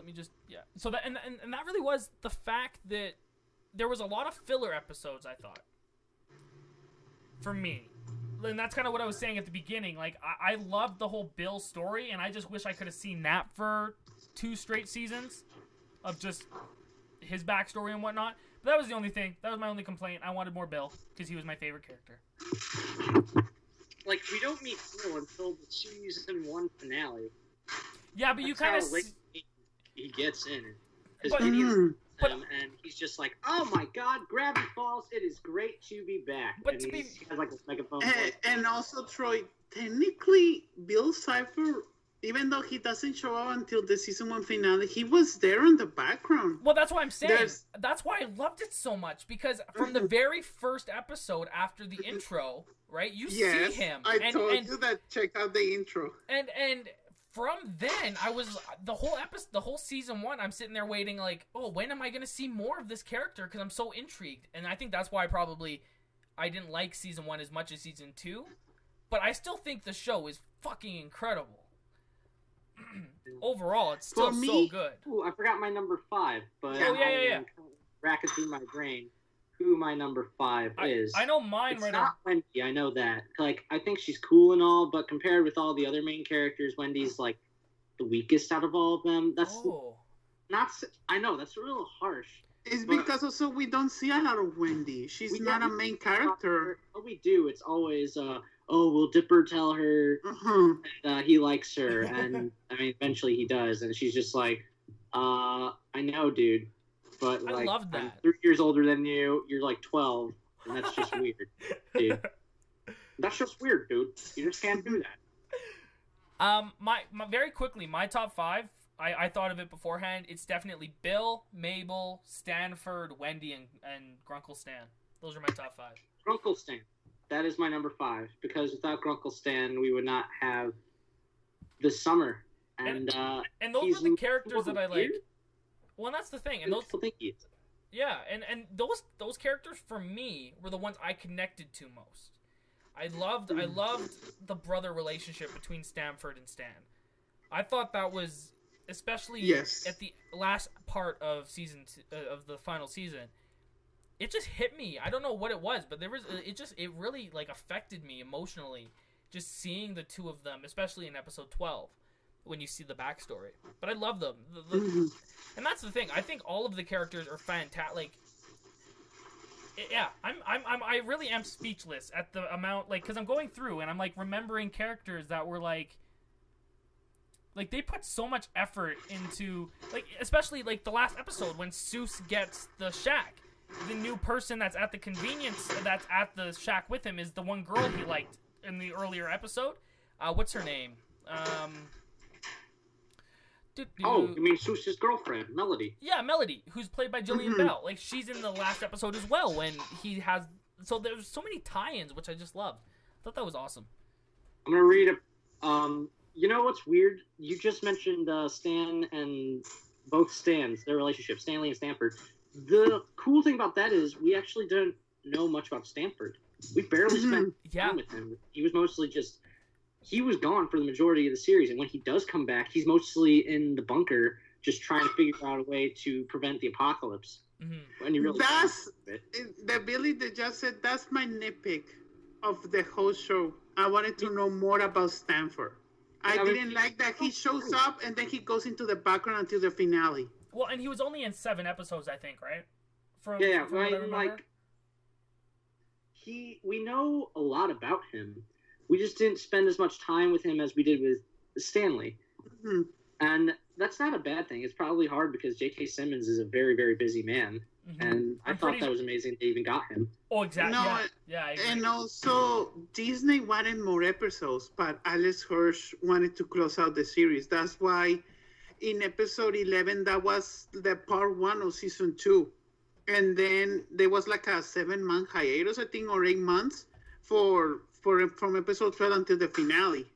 so that, and that really was the fact that there was a lot of filler episodes, I thought. For me. And that's kind of what I was saying at the beginning. Like, I loved the whole Bill story, and I just wish I could have seen that for 2 straight seasons of just his backstory and whatnot. But that was the only thing. That was my only complaint. I wanted more Bill, because he was my favorite character. Like, we don't meet Bill until the season 1 finale. Yeah, but you kind of he gets in his videos, and he's just like, "Oh my God, Gravity Falls! It is great to be back." But and he has like a megaphone. And also, Troy, technically, Bill Cipher, even though he doesn't show up until the season 1 finale, he was there in the background. Well, that's what I'm saying. That's why I loved it so much, because from the very first episode after the intro, right, you see him. I told you that. Check out the intro. And from then, I was the whole season 1. I'm sitting there waiting, like, oh, when am I gonna see more of this character? Because I'm so intrigued, and I think that's why I didn't like season 1 as much as season 2. But I still think the show is fucking incredible. Overall, it's still so good. Ooh, I forgot my number 5, but I'm racking through my brain who my number 5 is. I know mine it's not Wendy, I know that. Like, I think she's cool and all, but compared with all the other main characters, Wendy's like the weakest out of all of them. That's not. I know that's a little harsh. It's because also we don't see a lot of Wendy. She's not a main character. What we do, it's always will Dipper tell her he likes her, and I mean eventually he does, and she's just like, I know, dude. But like, I love that. I'm 3 years older than you. You're like 12, and that's just weird, dude. That's just weird, dude. You just can't do that. My very quickly, my top 5. I thought of it beforehand. It's definitely Bill, Mabel, Stanford, Wendy, and Grunkle Stan. Those are my top 5. Grunkle Stan. That is my number 5, because without Grunkle Stan, we would not have this summer. And those are the characters that I like. Well, that's the thing, and those. Yeah, and those characters for me were the ones I connected to most. I loved the brother relationship between Stanford and Stan. I thought that was, especially at the last part of of the final season, it just hit me. I don't know what it was, but it really like affected me emotionally, just seeing the two of them, especially in episode 12. When you see the backstory, but I love them, and that's the thing. I think all of the characters are fantastic. Like, yeah, I really am speechless at the amount, like, because I'm going through and I'm like remembering characters that were like they put so much effort into, like, especially like the last episode when Seuss gets the shack. The new person that's at the convenience that's at the shack with him is the one girl he liked in the earlier episode. What's her name? Oh, you mean Seuss's girlfriend, Melody? Yeah, Melody, who's played by Jillian Bell. Like, she's in the last episode as well when he has... So there's so many tie-ins, which I just loved. I thought that was awesome. I'm going to read you know what's weird? You just mentioned Stan and both Stans, their relationship, Stanley and Stanford. The cool thing about that is we actually know much about Stanford. We barely spent time with him. He was mostly he was gone for the majority of the series, and when he does come back, he's mostly in the bunker, just trying to figure out a way to prevent the apocalypse. Mm-hmm. And you really the Billy that just said that's my nitpick of the whole show. I wanted to know more about Stanford. I didn't like that he shows up and then he goes into the background until the finale. Well, and he was only in 7 episodes, I think, right? From we know a lot about him. We just didn't spend as much time with him as we did with Stanley. Mm-hmm. And that's not a bad thing. It's probably hard because J.K. Simmons is a very, very busy man. Mm-hmm. And I thought that was amazing they even got him. Oh, exactly. No, yeah, I agree. And also, Disney wanted more episodes, but Alex Hirsch wanted to close out the series. That's why in episode 11, that was the part 1 of season 2. And then there was like a 7-month hiatus, I think, or 8 months from episode 12 until the finale.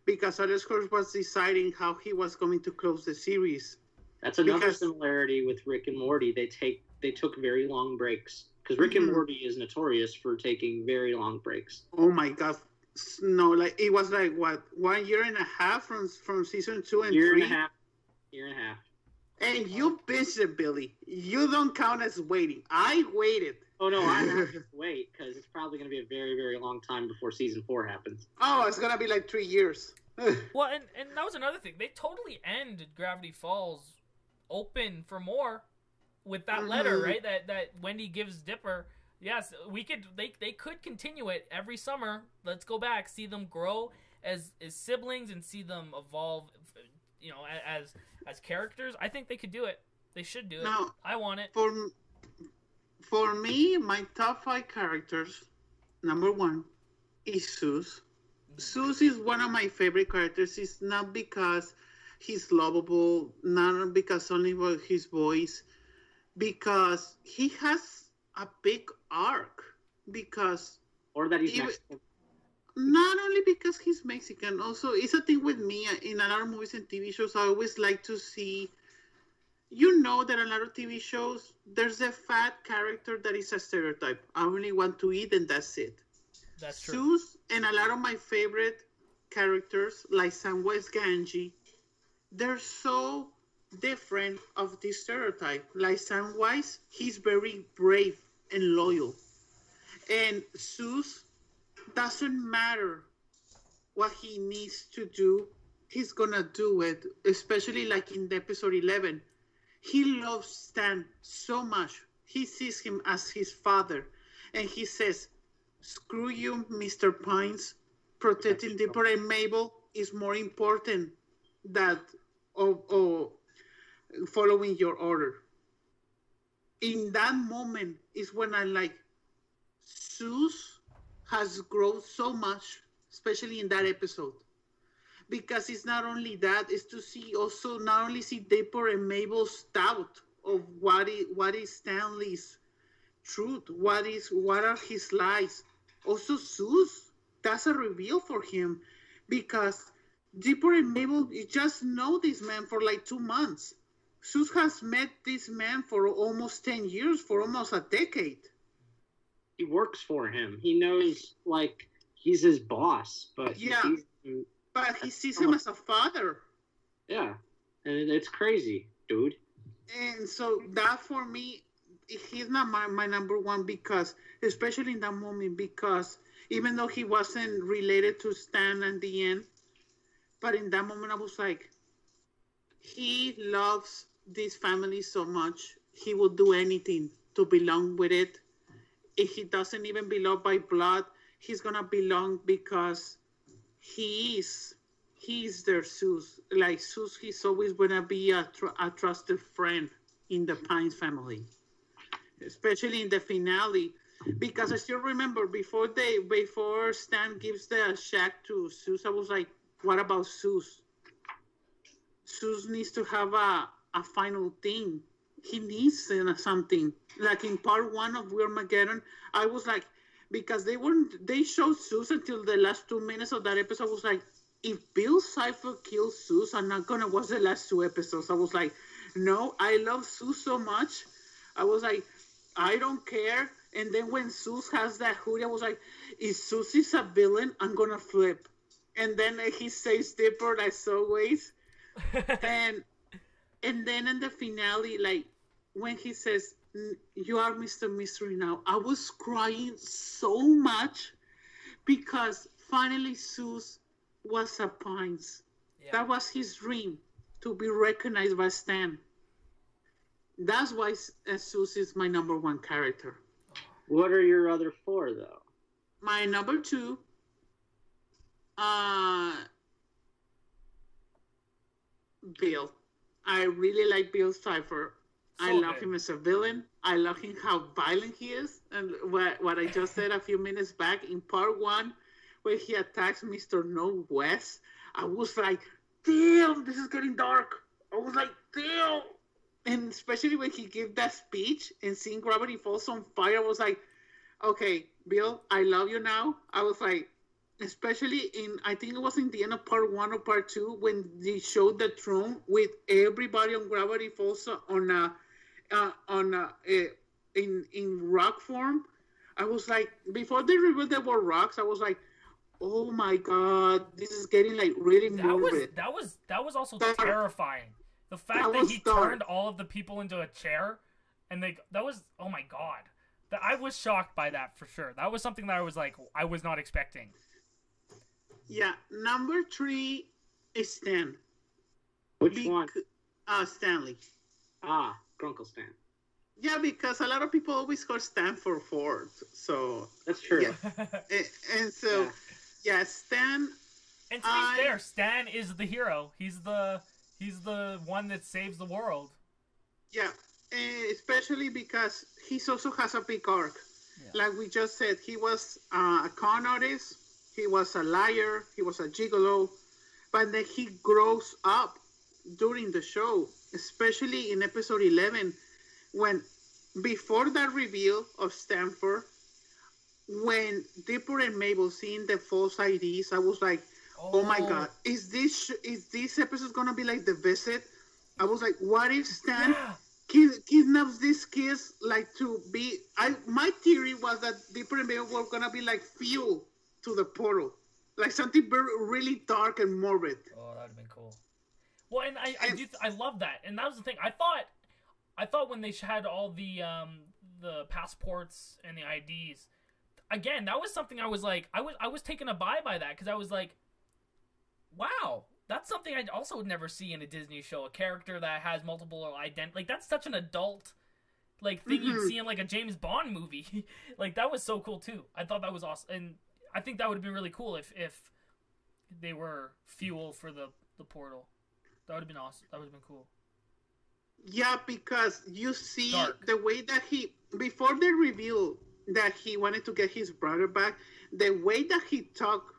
Because Alex Hirsch was deciding how he was going to close the series. That's another similarity with Rick and Morty. They took very long breaks. Because Rick and Morty is notorious for taking very long breaks. Oh my God. No, like it was like what, 1 year and a half from season 2 and 3? Year and a half. And you binged it, Billy. You don't count as waiting. I waited. Oh, no, I have to wait because it's probably going to be a very, very long time before season 4 happens. Oh, it's going to be like 3 years. Well, and that was another thing. They totally end Gravity Falls open for more with that letter, right? That Wendy gives Dipper. Yes, they could continue it every summer. Let's go back, see them grow as siblings and see them evolve, you know, as characters. I think they could do it. They should do it. Now, I want it. For me, my top 5 characters, number 1 is Zeus. Zeus is one of my favorite characters. It's not because he's lovable, not because only with his voice, because he has a big arc. Or that he's Mexican. Not only because he's Mexican, also it's a thing with me in a lot of movies and TV shows. I always like to see, you know, that a lot of TV shows, there's a fat character that is a stereotype. I only want to eat and that's it. That's true. Zeus and a lot of my favorite characters, like Samwise Gamgee, they're so different of this stereotype. Like Samwise, he's very brave and loyal. And Zeus, doesn't matter what he needs to do, he's gonna do it. Especially like in episode 11. He loves Stan so much. He sees him as his father. And he says, screw you, Mr. Pines. Protecting Dipper and Mabel is more important than following your order. In that moment is when I like, Zeus has grown so much, especially in that episode. Because it's not only that, it's to see also not only see Dipper and Mabel's doubt of what is Stanley's truth, what are his lies. Also Zeus, that's a reveal for him because Dipper and Mabel just know this man for like 2 months. Zeus has met this man for almost 10 years, for almost a decade. He works for him. He knows, like, he's his boss, but but he sees him as a father. Yeah, and it's crazy, dude. And so that for me, he's not my number 1 because, especially in that moment, because even though he wasn't related to Stan at the end, but in that moment I was like, he loves this family so much, he will do anything to belong with it. If he doesn't even belong by blood, he's gonna belong because he's their Zeus. Like Zeus, he's always gonna be a trusted friend in the Pines family, especially in the finale. Because I still remember before Stan gives the shack to Zeus, I was like, what about Zeus? Zeus needs to have a final thing. He needs something. Like in part 1 of Armageddon, I was like, because they showed Zeus until the last 2 minutes of that episode. I was like, if Bill Cipher kills Zeus, I'm not gonna watch the last 2 episodes. I was like, no, I love Zeus so much. I was like, I don't care. And then when Zeus has that hoodie, I was like, if Zeus is a villain, I'm going to flip. And then he says Dipper as always. and then in the finale, like, when he says, you are Mr. Mystery now, I was crying so much because finally Zeus was a Pines. Yeah. That was his dream, to be recognized by Stan. That's why Zeus is my number one character. What are your other four, though? My number two, Bill. I really like Bill Cipher. I love him as a villain. I love him how violent he is. And what I just said a few minutes back in part one, where he attacks Mr. No West, I was like, damn, this is getting dark. I was like, damn. And especially when he gave that speech and seeing Gravity Falls on fire, I was like, okay, Bill, I love you now. I was like, especially I think it was in the end of part one or part two, when they showed the throne with everybody on Gravity Falls in rock form. I was like, before they revealed there were rocks, I was like, oh my God, this is getting like really morbid. That was also terrifying. The fact that he turned all of the people into a chair, and that was, oh my God. I was shocked by that for sure. That was something that I was like, I was not expecting. Yeah, number 3 is Stan. Which one? Stanley. Grunkle Stan. Yeah, because a lot of people always call Stan for Ford, so... That's true. Yeah. and so, yeah, Stan... And to be fair, Stan is the hero. He's the one that saves the world. Yeah, especially because he also has a big arc. Yeah. Like we just said, he was a con artist, he was a liar, he was a gigolo, but then he grows up during the show, especially in episode 11, when before that reveal of Stanford, when Dipper and Mabel seeing the false IDs, I was like, oh my God, is this episode gonna be like The Visit? I was like, what if Stan kidnaps these kids, like, to be... my theory was that Dipper and Mabel were gonna be like fuel to the portal, like something very, really dark and morbid. Oh, that would have been cool. Well, and I love that, and that was the thing. I thought when they had all the passports and the IDs, again, that was something I was like, I was taken aback by that, because I was like, wow, that's something I also would never see in a Disney show. A character that has multiple identities. Like, that's such an adult, like, thing you'd see in, like, a James Bond movie. Like, that was so cool, too. I thought that was awesome. And I think that would have been really cool if they were fuel for the portal. That would have been awesome. That would have been cool. Yeah, because you see the way that before the reveal that he wanted to get his brother back, the way that he talked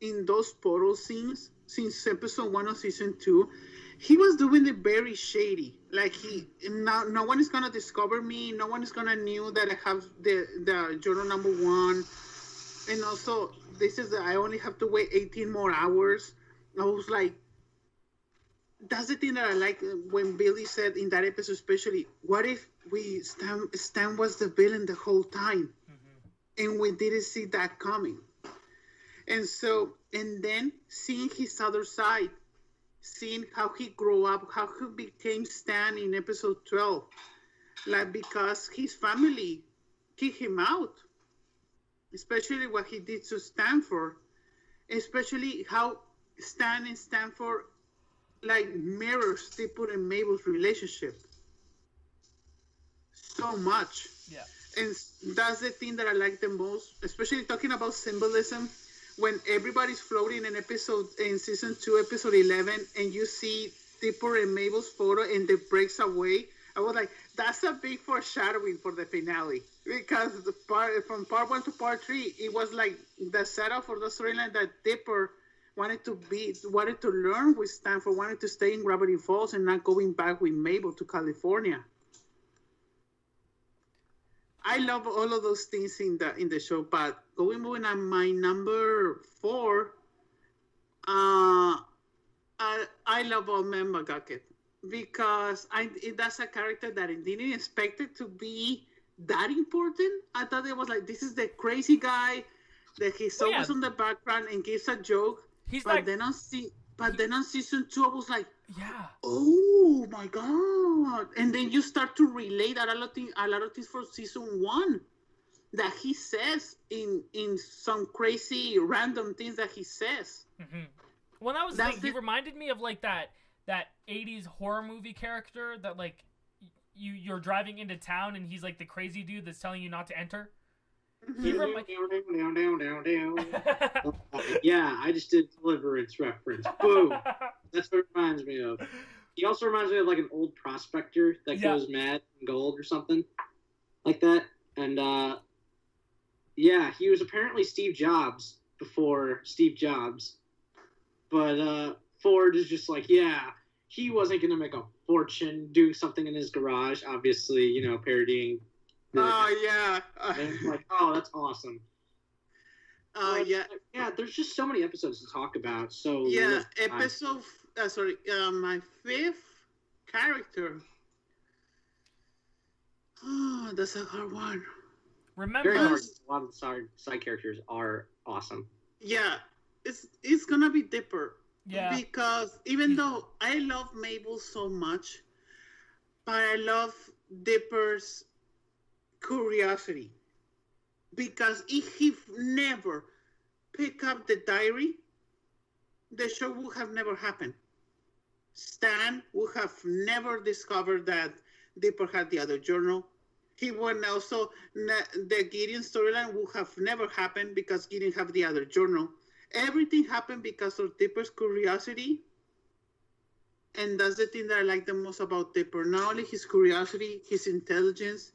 in those portal scenes, since episode 1 of season 2, he was doing it very shady. Like, no one is gonna discover me. No one is gonna know that I have the journal number 1. And also, this is I only have to wait 18 more hours. I was like, that's the thing that I like when Billy said in that episode, especially, what if Stan was the villain the whole time, and we didn't see that coming? And so, and then seeing his other side, seeing how he grew up, how he became Stan in episode 12, like, because his family kicked him out, especially what he did to Stanford, especially how Stan and Stanford, like, mirrors Dipper and Mabel's relationship so much. Yeah. And that's the thing that I like the most, especially talking about symbolism. When everybody's floating in season 2, episode 11, and you see Dipper and Mabel's photo and it breaks away, I was like, that's a big foreshadowing for the finale. Because from part 1 to part 3, it was like the setup for the storyline that Dipper wanted to learn with Stanford, wanted to stay in Gravity Falls and not going back with Mabel to California. I love all of those things in the show, but moving on my number 4, I love Old Man McGucket, because that's a character that I didn't expect it to be that important. I thought it was like, this is the crazy guy that he's always on the background and gives a joke. Then on season 2, I was like, yeah, oh my god! And then you start to relate a lot of things from season 1 that he says in some crazy random things that he says. Mm-hmm. Well, that was the thing. He reminded me of like that 80s horror movie character that like you're driving into town and he's like the crazy dude that's telling you not to enter. Yeah, I just did Deliverance reference. Boom. That's what it reminds me of. He also reminds me of like an old prospector that goes mad in gold or something like that. And he was apparently Steve Jobs before Steve Jobs. But Ford is just like, he wasn't going to make a fortune doing something in his garage, obviously, parodying. And like, oh, that's awesome. There's just so many episodes to talk about. So my 5th character. Oh, that's a hard one. Remember, a lot of the side characters are awesome. Yeah, it's gonna be Dipper. Yeah. Because even though I love Mabel so much, but I love Dipper's curiosity. Because if he never picked up the diary, the show would have never happened. Stan would have never discovered that Dipper had the other journal. He would also, the Gideon storyline would have never happened because Gideon had the other journal. Everything happened because of Dipper's curiosity. And that's the thing that I like the most about Dipper. Not only his curiosity, his intelligence,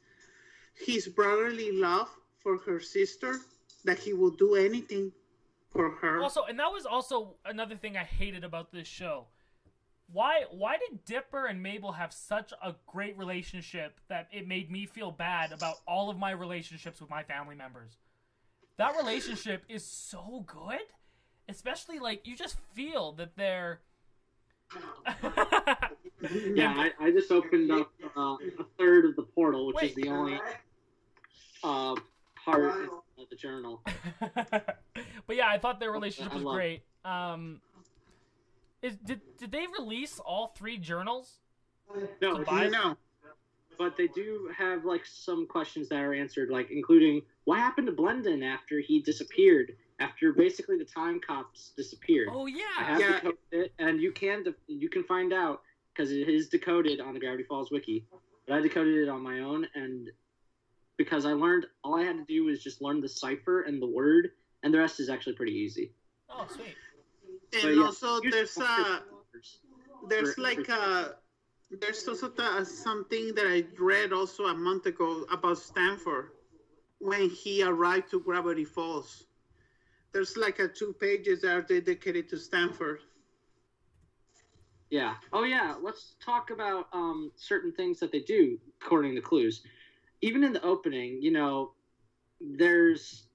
his brotherly love for her sister, that he will do anything for her. Also, and that was also another thing I hated about this show. Why did Dipper and Mabel have such a great relationship that it made me feel bad about all of my relationships with my family members? That relationship is so good. Especially, like, you just feel that they're... I just opened up a third of the portal, which is the only part of the journal. But yeah, I thought their relationship was great. Did they release all 3 journals? No. But they do have, like, some questions that are answered, like, including, what happened to Blendon after he disappeared? After basically the time cops disappeared. Oh yeah, I have decoded it, and you can find out because it is decoded on the Gravity Falls wiki. But I decoded it on my own, and because I learned all I had to do was just learn the cipher and the word, and the rest is actually pretty easy. Oh sweet. And also there's also something that I read also a month ago about Stanford when he arrived to Gravity Falls. There's like 2 pages that are dedicated to Stanford. Yeah. Oh, yeah. Let's talk about certain things that they do, according to clues. Even in the opening, there's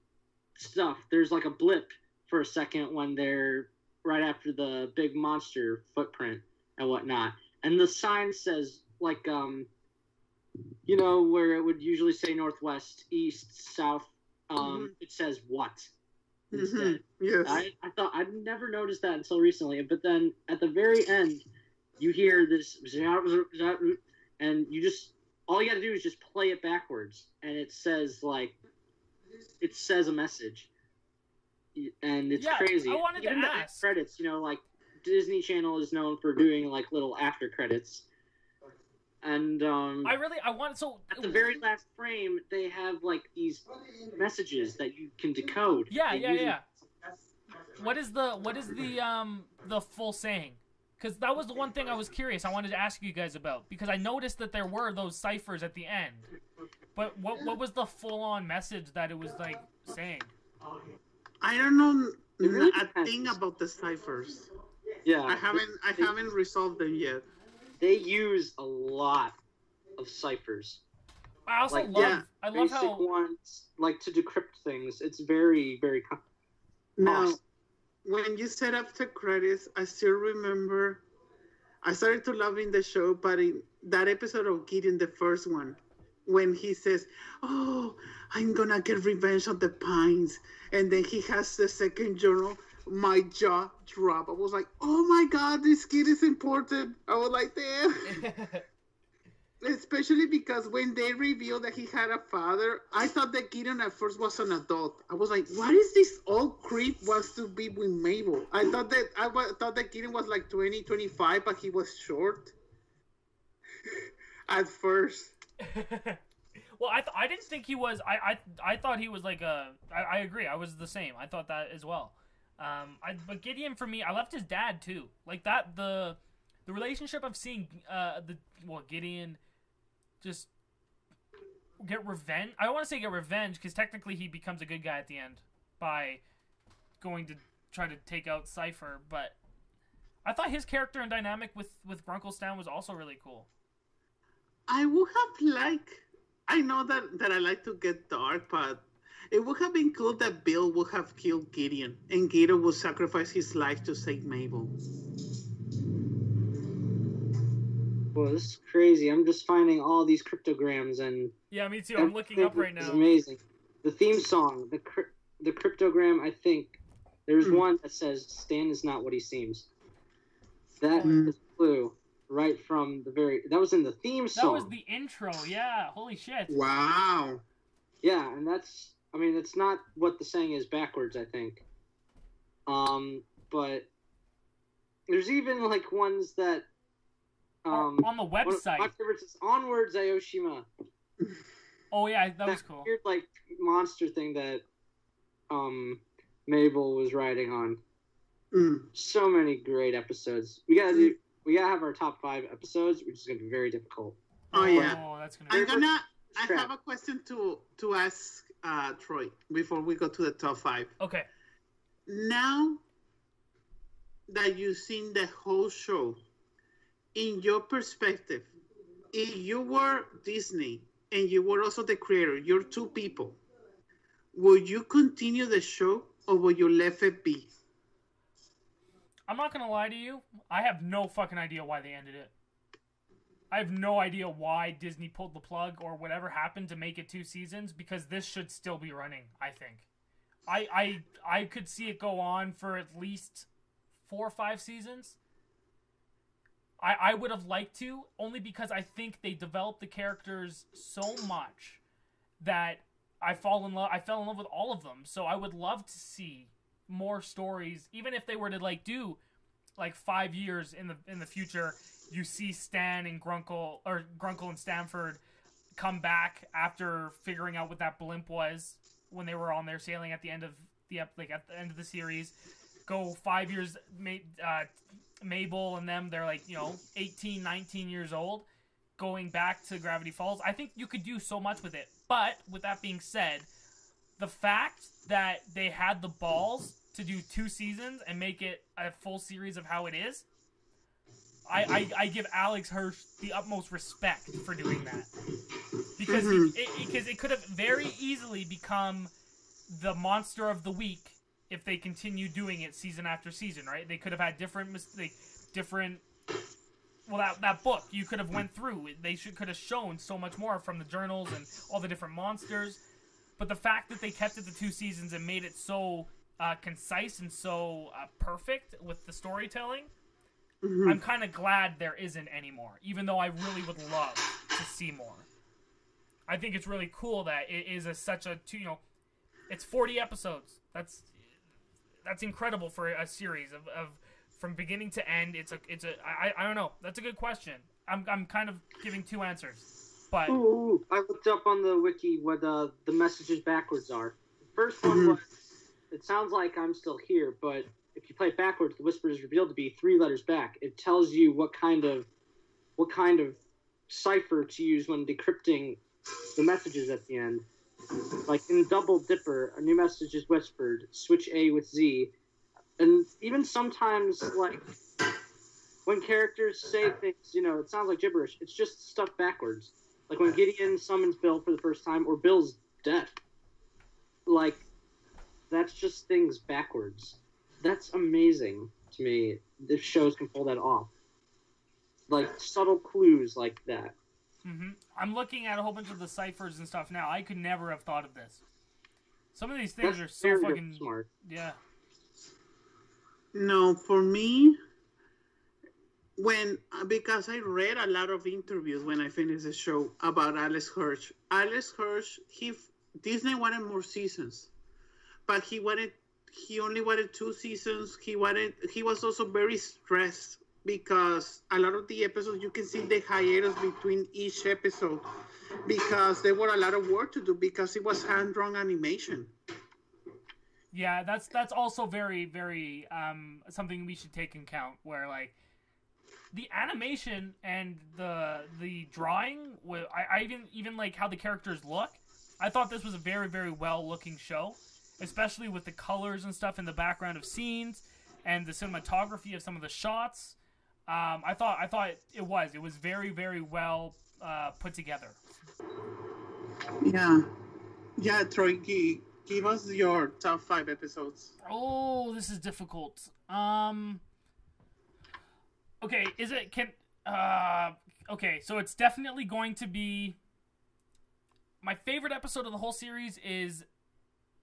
stuff. There's like a blip for a second when they're right after the big monster footprint and whatnot. And the sign says, like, where it would usually say northwest, east, south, it says what? Instead. Yes. I thought I'd never noticed that until recently, but then at the very end, you hear this, and you just all you got to do is just play it backwards, and it says a message, and it's crazy. I wanted Even to the ask. credits, like Disney Channel is known for doing like little after credits. And I wanted at the very last frame they have like these messages that you can decode. Yeah. What is the full saying? Because that was the one thing I was curious. I wanted to ask you guys about because I noticed that there were those ciphers at the end. But what was the full on message that it was like saying? I don't know a thing about the ciphers. Yeah, I haven't resolved them yet. They use a lot of ciphers. I also love how ones like to decrypt things. It's very, very now, when you set up the credits, I still remember I started to loving the show, but in that episode of Gideon, the first one, when he says, "Oh, I'm gonna get revenge on the Pines," and then he has the second journal, my jaw dropped. I was like, "Oh my god, this kid is important." I was like, "Damn." Especially because when they revealed that he had a father, I thought that Gideon at first was an adult. I was like, "What is this old creep wants to be with Mabel?" I thought that Gideon was like 20, 25, but he was short at first. Well, I didn't think he was. I thought he was like a. I agree. I was the same. I thought that as well. But Gideon for me, I left his dad too. Like that the relationship of seeing Gideon just get revenge. I don't want to say get revenge because technically he becomes a good guy at the end by going to try to take out Cypher. But I thought his character and dynamic with Grunkle Stan was also really cool. I would have liked. I know that I like to get dark, but it would have been cool that Bill would have killed Gideon, and Gideon would sacrifice his life to save Mabel. Well, this is crazy. I'm just finding all these cryptograms and... Yeah, me too. I'm looking up right now. It's amazing. The theme song, the cryptogram, I think, there's one that says, Stan is not what he seems. That is a clue right from the very... That was in the theme song. That was the intro, yeah. Holy shit. Wow. Yeah, and that's... I mean, it's not what the saying is backwards, I think. But there's even, like, ones that... on the website. My favorite is Onwards, Aoshima. Oh yeah, that was cool. Weird like monster thing that Mabel was riding on. So many great episodes. We gotta have our top 5 episodes, which is gonna be very difficult. Oh yeah. Oh, that's gonna be I have a question to ask Troy before we go to the top 5. Okay. Now that you've seen the whole show, in your perspective, if you were Disney and you were also the creator, you're 2 people, would you continue the show or would you let it be? I'm not gonna lie to you. I have no fucking idea why they ended it. I have no idea why Disney pulled the plug or whatever happened to make it 2 seasons, because this should still be running, I think. I could see it go on for at least 4 or 5 seasons. I would have liked to, only because I think they developed the characters so much that I fell in love with all of them. So I would love to see more stories, even if they were to like do like 5 years in the future. You see Stan and Grunkle and Stanford come back after figuring out what that blimp was when they were on there sailing at the end of the series. Go 5 years, Mabel and them, they're like, 18, 19 years old, going back to Gravity Falls. I think you could do so much with it. But with that being said, the fact that they had the balls to do 2 seasons and make it a full series of how it is, I give Alex Hirsch the utmost respect for doing that. Because it could have very easily become the monster of the week if they continue doing it season after season, right? They could have had different. Well, that book you could have went through. They could have shown so much more from the journals and all the different monsters. But the fact that they kept it to 2 seasons and made it so concise and so perfect with the storytelling, I'm kind of glad there isn't anymore. Even though I really would love to see more. I think it's really cool that it is it's 40 episodes. That's incredible for a series of from beginning to end. I don't know. That's a good question. I'm kind of giving 2 answers, but I looked up on the wiki what the messages backwards are. The first one was, it sounds like I'm still here, but if you play it backwards, the whisper is revealed to be 3 letters back. It tells you what kind of cipher to use when decrypting the messages at the end. Like in Double Dipper, a new message is whispered, switch A with Z. And even sometimes, like, when characters say things, it sounds like gibberish. It's just stuff backwards. Like when Gideon summons Bill for the first time, or Bill's dead. Like, that's just things backwards. That's amazing to me, if shows can pull that off. Like, subtle clues like that. Mm-hmm. I'm looking at a whole bunch of the ciphers and stuff now. I could never have thought of this. Some of these things are so fucking smart. Yeah. No, for me, because I read a lot of interviews when I finished the show about Alex Hirsch. Alex Hirsch, Disney wanted more seasons, but he only wanted 2 seasons. He was also very stressed because a lot of the episodes you can see the hiatus between each episode because there were a lot of work to do because it was hand-drawn animation. Yeah, that's also very, very something we should take in count. Where like the animation and the drawing, I even like how the characters look. I thought this was a very, very well looking show, especially with the colors and stuff in the background of scenes and the cinematography of some of the shots. I thought it was very, very well put together. Yeah, Troy. Give us your top 5 episodes. Oh, this is difficult. Okay, okay, so it's definitely going to be my favorite episode of the whole series is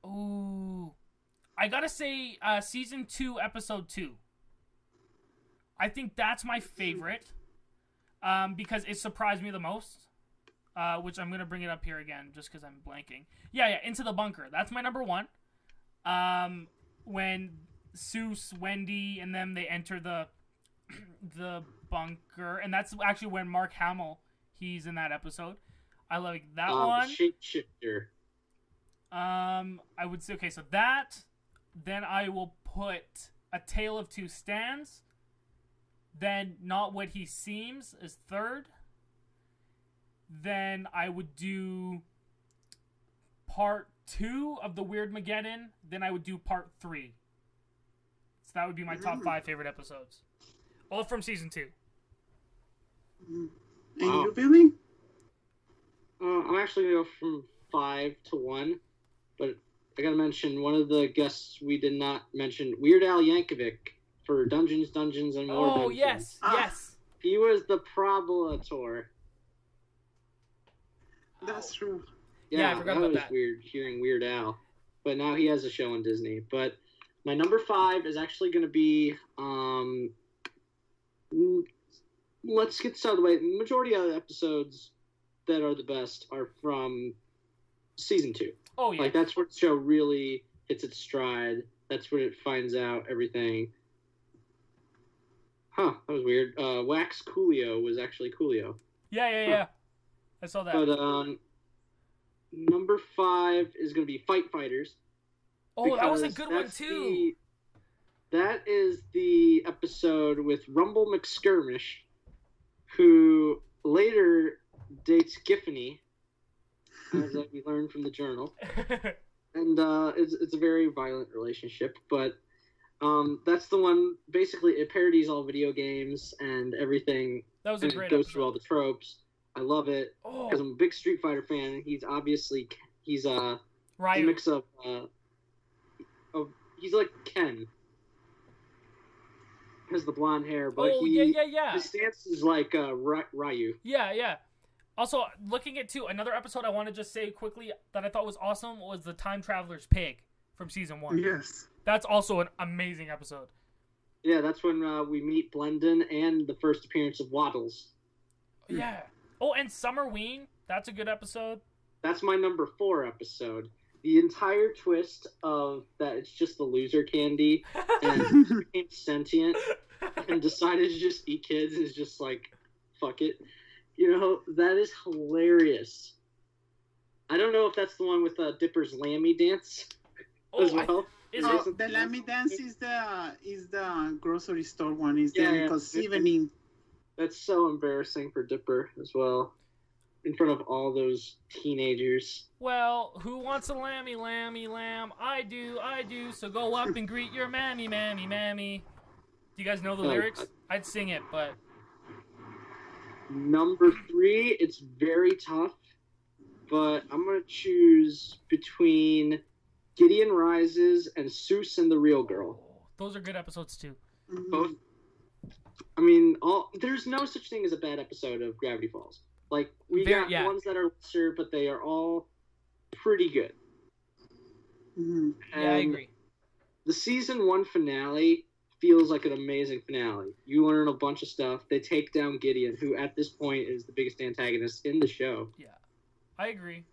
I gotta say season 2, episode 2. I think that's my favorite because it surprised me the most. Which I'm going to bring it up here again just because I'm blanking. Yeah, Into the Bunker. That's my number 1. When Seuss, Wendy, and them, they enter the bunker. And that's actually when Mark Hamill, he's in that episode. I like that one. Shapeshifter. I would say, okay, so that. Then I will put A Tale of Two Stands. Then Not What He Seems is 3rd. Then I would do part 2 of the Weirdmageddon. Then I would do part 3. So that would be my top 5 favorite episodes. All from season 2. And you, Billy? I'm actually going to go from 5 to 1. But I got to mention one of the guests we did not mention, Weird Al Yankovic for Dungeons, and More Dungeons. Oh, yes, yes. He was the Probulator. That's true. Yeah, I forgot about that. That was weird hearing Weird Al. But now he has a show on Disney. But my number 5 is actually going to be, let's get this out of the way. The majority of the episodes that are the best are from season 2. Oh, yeah. Like, that's where the show really hits its stride. That's when it finds out everything. Huh, that was weird. Wax Coolio was actually Coolio. Yeah. I saw that. But number 5 is going to be Fight Fighters. Oh, that was a good one too. That is the episode with Rumble McSkirmish, who later dates Giffany, as we learned from the journal. And it's a very violent relationship, but that's the one. Basically, it parodies all video games and everything. That was a great episode. It goes episode. through all the tropes. I love it because I'm a big Street Fighter fan. He's a mix of he's like Ken. Has the blonde hair, but his stance is like Ryu. Yeah. Also, looking at another episode I want to just say quickly that I thought was awesome was the Time Traveler's Pig from season 1. Yes. That's also an amazing episode. Yeah, that's when we meet Blendon and the first appearance of Waddles. Yeah. Oh, and Summerween. That's a good episode. That's my number 4 episode. The entire twist of that it's just the loser candy and became sentient and decided to just eat kids is just like, fuck it. You know, that is hilarious. I don't know if that's the one with Dipper's Lammy dance as well. The Lammy dance is the grocery store one. Is the Nichols evening. That's so embarrassing for Dipper as well. In front of all those teenagers. Well, who wants a lammy, lamb? I do. So go up and greet your mammy. Do you guys know the lyrics? I'd sing it, but... Number 3, it's very tough, but I'm going to choose between Gideon Rises and Seuss and the Real Girl. Those are good episodes, too. Both. I mean, there's no such thing as a bad episode of Gravity Falls. Like, we got ones that are lesser, but they are all pretty good. Mm-hmm. Yeah, I agree. The season 1 finale feels like an amazing finale. You learn a bunch of stuff. They take down Gideon, who at this point is the biggest antagonist in the show. Yeah, I agree.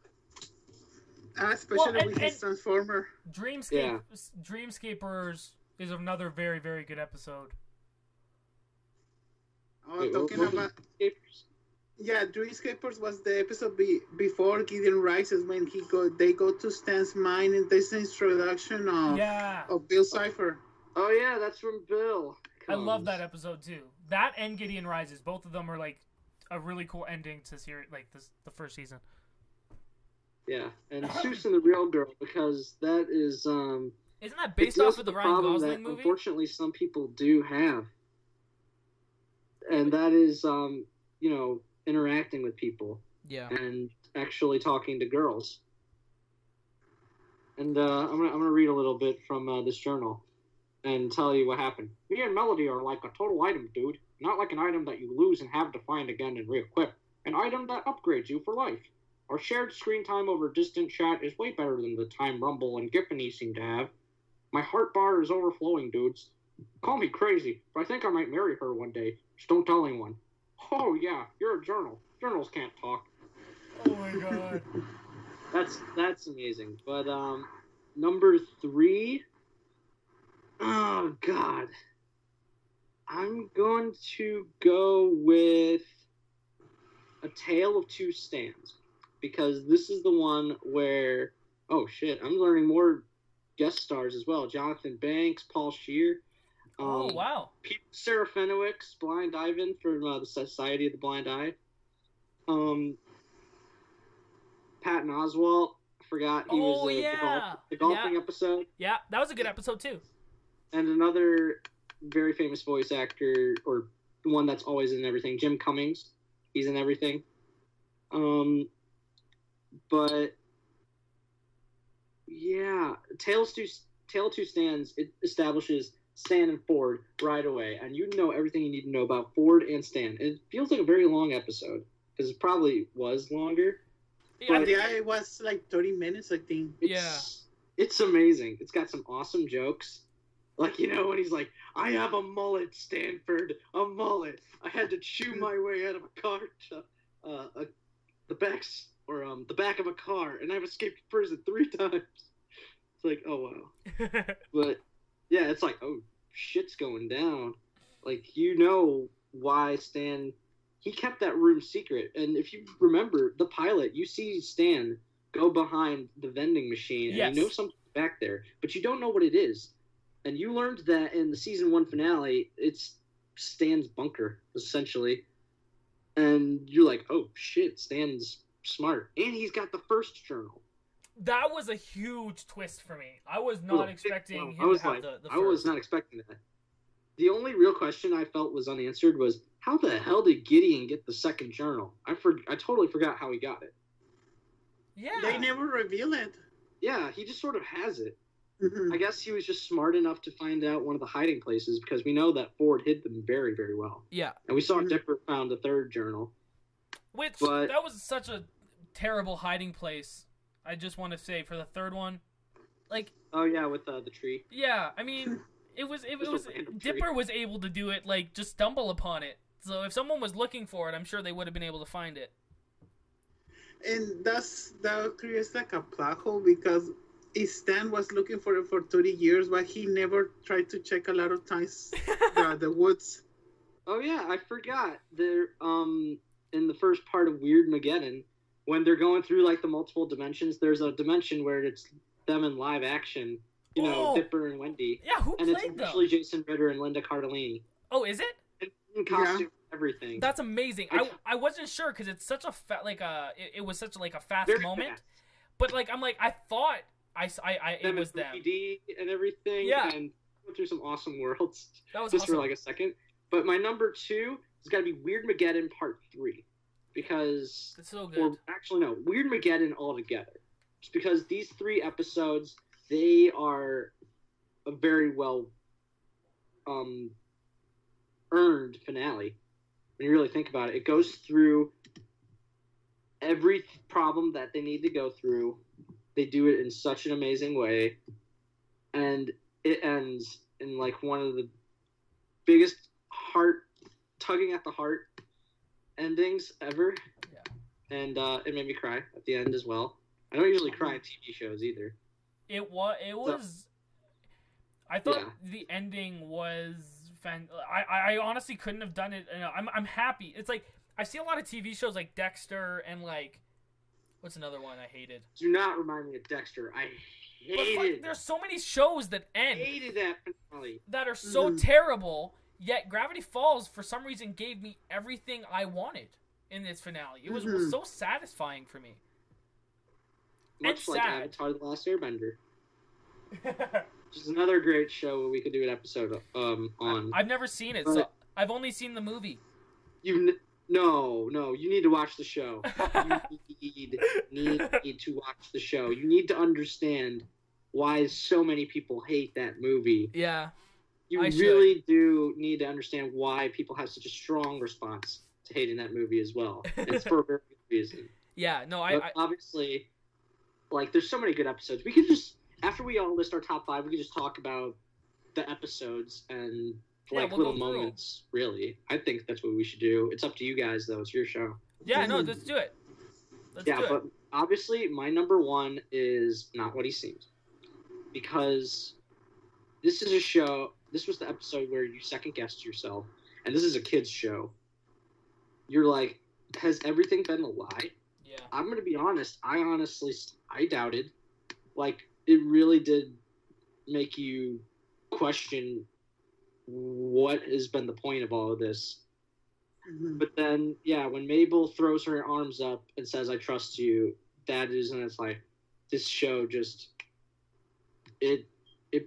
Especially with his Transformer. Dreamscapers is another very, very good episode. Oh, talking about... Yeah, Dreamscapers was the episode before Gideon Rises, when they go to Stan's mind, and there's an introduction of Bill Cipher. Oh yeah, that's from Bill. I love that episode too. That and Gideon Rises, both of them are like a really cool ending to the first season. Yeah, and Seuss and the Real Girl, because that is isn't that based off of the Ryan Gosling movie? Unfortunately, some people do have, and that is interacting with people. Yeah. And actually talking to girls. And I'm gonna read a little bit from this journal and tell you what happened. Me and Melody are like a total item, dude. Not like an item that you lose and have to find again and re-equip. An item that upgrades you for life. Our shared screen time over distant chat is way better than the time Rumble and Giffany seem to have. My heart bar is overflowing, dudes. Call me crazy, but I think I might marry her one day. Just don't tell anyone. Oh yeah, you're a journal. Journals can't talk. Oh my god. That's amazing. But number 3. Oh god. I'm going to go with A Tale of Two Stands, because this is the one where I'm learning more guest stars as well. Jonathan Banks, Paul Scheer. Oh, wow. Sarah Fenwick's Blind Ivan from the Society of the Blind Eye. Patton Oswalt. I forgot he was the golfing episode. Yeah, that was a good episode too. And another very famous voice actor, or one that's always in everything, Jim Cummings. He's in everything. But yeah, Tale of Two Stands, it establishes Stan and Ford right away, and you know everything you need to know about Ford and Stan. It feels like a very long episode, because it probably was longer. Yeah, it was like 30 minutes, I think. It's amazing. It's got some awesome jokes. Like, when he's like, I have a mullet, Stanford, a mullet. I had to chew my way out of a car to the back of a car, and I've escaped prison 3 times. It's like, oh, wow. But, yeah, it's like, oh, shit's going down. Like, why Stan... He kept that room secret. And if you remember, the pilot, you see Stan go behind the vending machine, and you know something's back there, but you don't know what it is. And you learned that in the season 1 finale, it's Stan's bunker, essentially. And you're like, oh, shit, Stan's smart. And he's got the first journal. That was a huge twist for me. I was not expecting him to have the first. I was not expecting that. The only real question I felt was unanswered was, how the hell did Gideon get the second journal? I totally forgot how he got it. Yeah. They never reveal it. Yeah, he just sort of has it. Mm-hmm. I guess he was just smart enough to find out one of the hiding places, because we know that Ford hid them very, very well. Yeah. And we saw Dipper found the third journal. That was such a terrible hiding place. I just want to say, for the third one. Like... Oh, yeah, with the tree. Yeah, I mean... It was Dipper was able to do it, like, just stumble upon it. So if someone was looking for it, I'm sure they would have been able to find it. And that creates like a plot hole, because Stan was looking for it for 30 years, but he never tried to check a lot of times the woods. Oh yeah, I forgot. They're in the first part of Weirdmageddon, when they're going through like the multiple dimensions, there's a dimension where it's them in live action. Dipper and Wendy. Yeah, who played them? And it's actually Jason Ritter and Linda Cardellini. Oh, is it? In costume, everything. That's amazing. I wasn't sure, because it's such a it was such like a fast moment. Fast. But like I thought it was them. DVD and everything. Yeah. And went through some awesome worlds. That was just awesome. For like a second. But my number 2 has got to be Weirdmageddon Part 3, because it's so good. Or actually no, Weirdmageddon altogether. Just because these 3 episodes, they are a very well earned finale. When you really think about it, it goes through every problem that they need to go through, they do it in such an amazing way, and it ends in like one of the biggest tugging at the heart endings ever. Yeah. And it made me cry at the end as well. I don't usually cry in TV shows either. It was. I thought the ending was I honestly couldn't have done it. I'm happy. It's like I see a lot of TV shows like Dexter and like what's another one I hated. Do not remind me of Dexter. I hated. There's so many shows that end. Hated that finale. That are so terrible. Yet Gravity Falls for some reason gave me everything I wanted in its finale. It was so satisfying for me. Much like Avatar: The Last Airbender. Which is another great show we could do an episode on. I've never seen it, so I've only seen the movie. No, you need to watch the show. You need to watch the show. You need to understand why so many people hate that movie. Yeah. You really do need to understand why people have such a strong response to hating that movie as well. It's for a very good reason. Yeah, no, obviously, like, there's so many good episodes. We could just, after we all list our top 5, we could just talk about the episodes and, like, little moments, really. I think that's what we should do. It's up to you guys, though. It's your show. Yeah, no, let's do it. But obviously, my number 1 is Not What He Seems. Because this is a show, this was the episode where you second-guessed yourself, and this is a kid's show. You're like, has everything been a lie? Yeah. I'm going to be honest. I doubted. Like, it really did make you question what has been the point of all of this. But then, yeah, when Mabel throws her arms up and says, I trust you, and it's like, this show just, it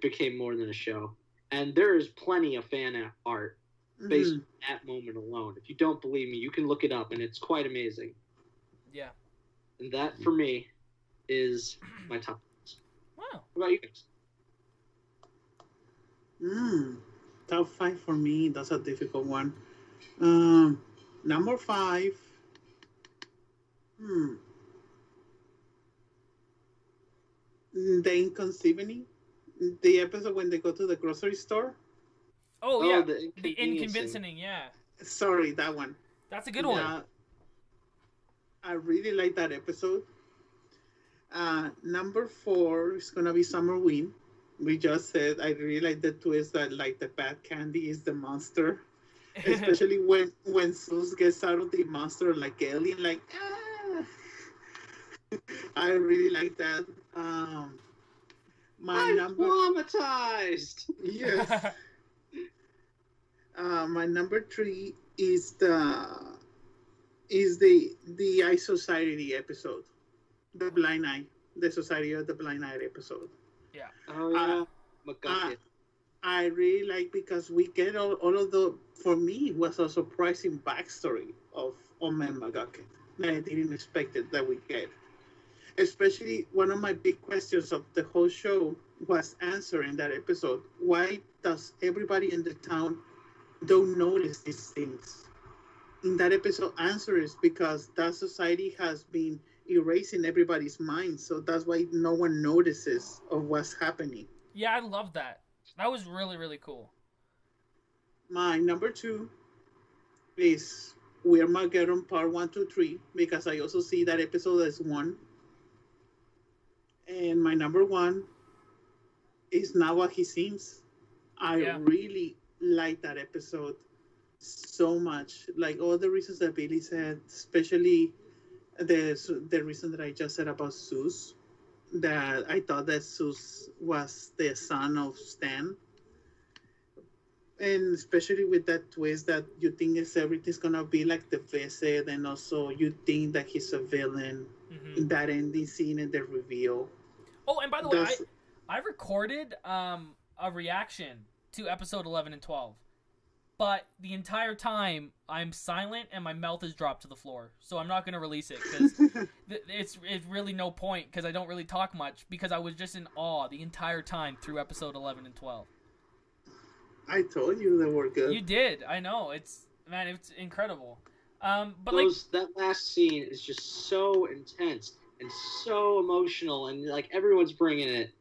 became more than a show. And there is plenty of fan art based on that moment alone. If you don't believe me, you can look it up, and it's quite amazing. Yeah. And that, for me, is my top. Wow. What about you guys? Top 5 for me, that's a difficult one. Number 5. The Inconceivable. The episode when they go to the grocery store. Oh yeah, the Inconveniencing, yeah. Sorry, that one. That's a good one. I really like that episode. Number 4 is gonna be Summer Wind. We just said I really like the twist that like the bad candy is the monster, especially when Sus gets out of the monster like alien, like I really like that. I'm traumatized. Yes. My number 3 is the Eye Society episode, the Blind Eye, the Society of the Blind Eye episode. Yeah. Oh yeah. I really like because we get all of the. For me, it was a surprising backstory of Omen McGucket that I didn't expect it that we get. Especially one of my big questions of the whole show was answered in that episode. Why does everybody in the town don't notice these things? In that episode, answer is because that society has been erasing everybody's mind, so that's why no one notices of what's happening. Yeah, I love that. That was really, really cool. My number 2 is We're Armageddon Part 1, 2, 3, because I also see that episode as 1. And my number 1 is Not What He Seems. I really like that episode so much. Like all the reasons that Billy said, especially the reason that I just said about Sus, that I thought that Sus was the son of Stan. And especially with that twist that you think everything's gonna be like the visit, and also you think that he's a villain in that ending scene and the reveal. Oh, and by the way, I recorded a reaction to episode 11 and 12, but the entire time I'm silent and my mouth is dropped to the floor, so I'm not gonna release it because it's really no point because I don't really talk much because I was just in awe the entire time through episode 11 and 12. I told you they were good. You did. I know. It's incredible. But that last scene is just so intense and so emotional, and like everyone's bringing it.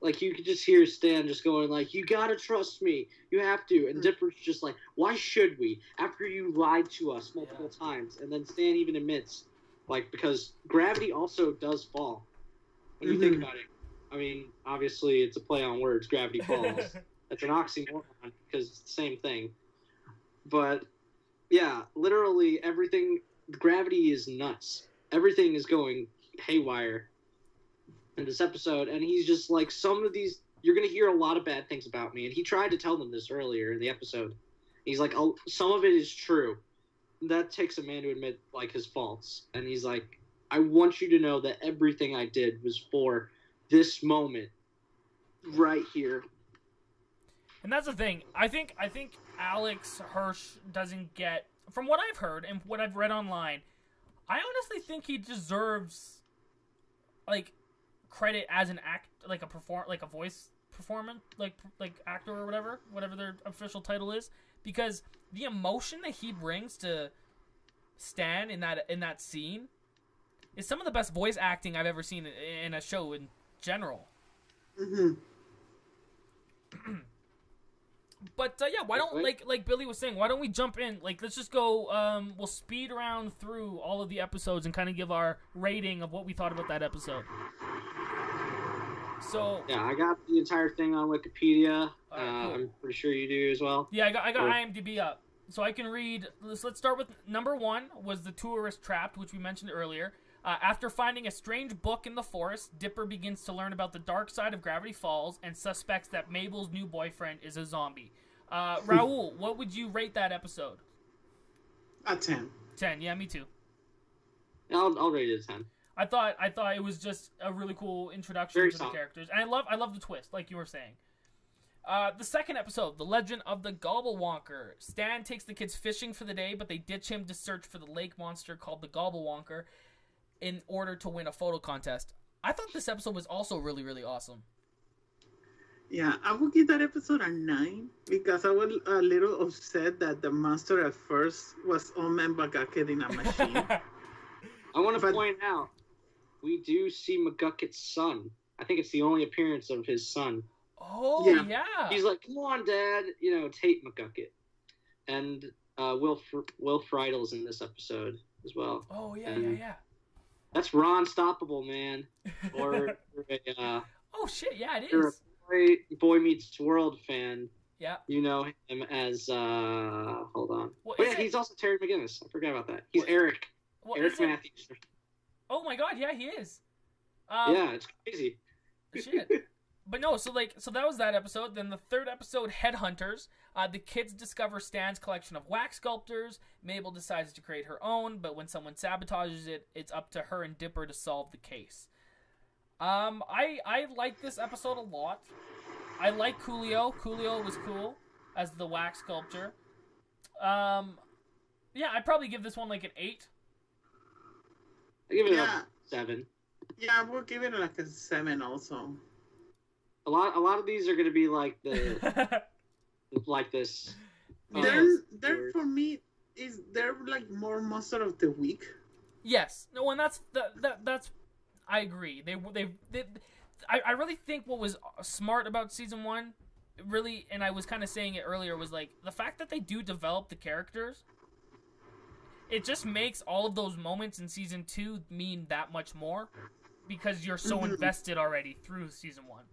Like you could just hear Stan just going like, "You gotta trust me, you have to," and Dipper's just like, "Why should we? After you lied to us multiple times," and then Stan even admits, like, because gravity also does fall. When you think about it, I mean, obviously it's a play on words. Gravity falls. That's an oxymoron because it's the same thing. But yeah, literally everything. Gravity is nuts. Everything is going haywire in this episode, and he's just like, some of these, you're going to hear a lot of bad things about me, and he tried to tell them this earlier in the episode. He's like, oh, some of it is true. That takes a man to admit, like, his faults, and he's like, I want you to know that everything I did was for this moment right here. And that's the thing. I think Alex Hirsch doesn't get, from what I've heard and what I've read online, I honestly think he deserves, like, credit as an a voice performance, like actor or whatever their official title is, because the emotion that he brings to Stan in that scene is some of the best voice acting I've ever seen in a show in general. But yeah, why don't, like Billy was saying, why don't we jump in? Like, let's just go. We'll speed around through all of the episodes and kind of give our rating of what we thought about that episode. So yeah, I got the entire thing on Wikipedia. Cool. I'm pretty sure you do as well. Yeah, I got IMDb up, so I can read. Let's start with number 1 was the tourist trapped, which we mentioned earlier. After finding a strange book in the forest, Dipper begins to learn about the dark side of Gravity Falls and suspects that Mabel's new boyfriend is a zombie. Raul, what would you rate that episode? A 10. 10, yeah, me too. I'll rate it a 10. I thought it was just a really cool introduction to the characters, and I love the twist, like you were saying. The second episode, The Legend of the Gobblewonker. Stan takes the kids fishing for the day, but they ditch him to search for the lake monster called the Gobblewonker in order to win a photo contest. I thought this episode was also really, really awesome. Yeah, I would give that episode a 9 because I was a little upset that the monster at first was Omen McGucket in a machine. I want to point out, we do see McGucket's son. I think it's the only appearance of his son. Oh, yeah. He's like, come on, Dad. You know, Tate McGucket. And Will Friedel's in this episode as well. Oh, yeah. That's Ron Stoppable, man. Or oh, shit, yeah, it is. You're a Boy Meets World fan. Yeah. You know him as, hold on. He's also Terry McGinnis. I forgot about that. He's Eric. Eric Matthews. Oh my god, yeah, he is. Yeah, it's crazy. Shit. But no, so that was that episode. Then the third episode, Headhunters. The kids discover Stan's collection of wax sculptors. Mabel decides to create her own, but when someone sabotages it, it's up to her and Dipper to solve the case. I like this episode a lot. I like Coolio. Coolio was cool as the wax sculptor. Yeah, I'd probably give this one like an 8. I give it a 7. Yeah, we'll give it like a 7 also. A lot of these are going to be like the like this. They're for me they're like more monster of the week. Yes, no, and that's I agree. I really think what was smart about season 1, really, and I was kind of saying it earlier, was like the fact that they do develop the characters. It just makes all of those moments in season 2 mean that much more because you're so invested already through season 1.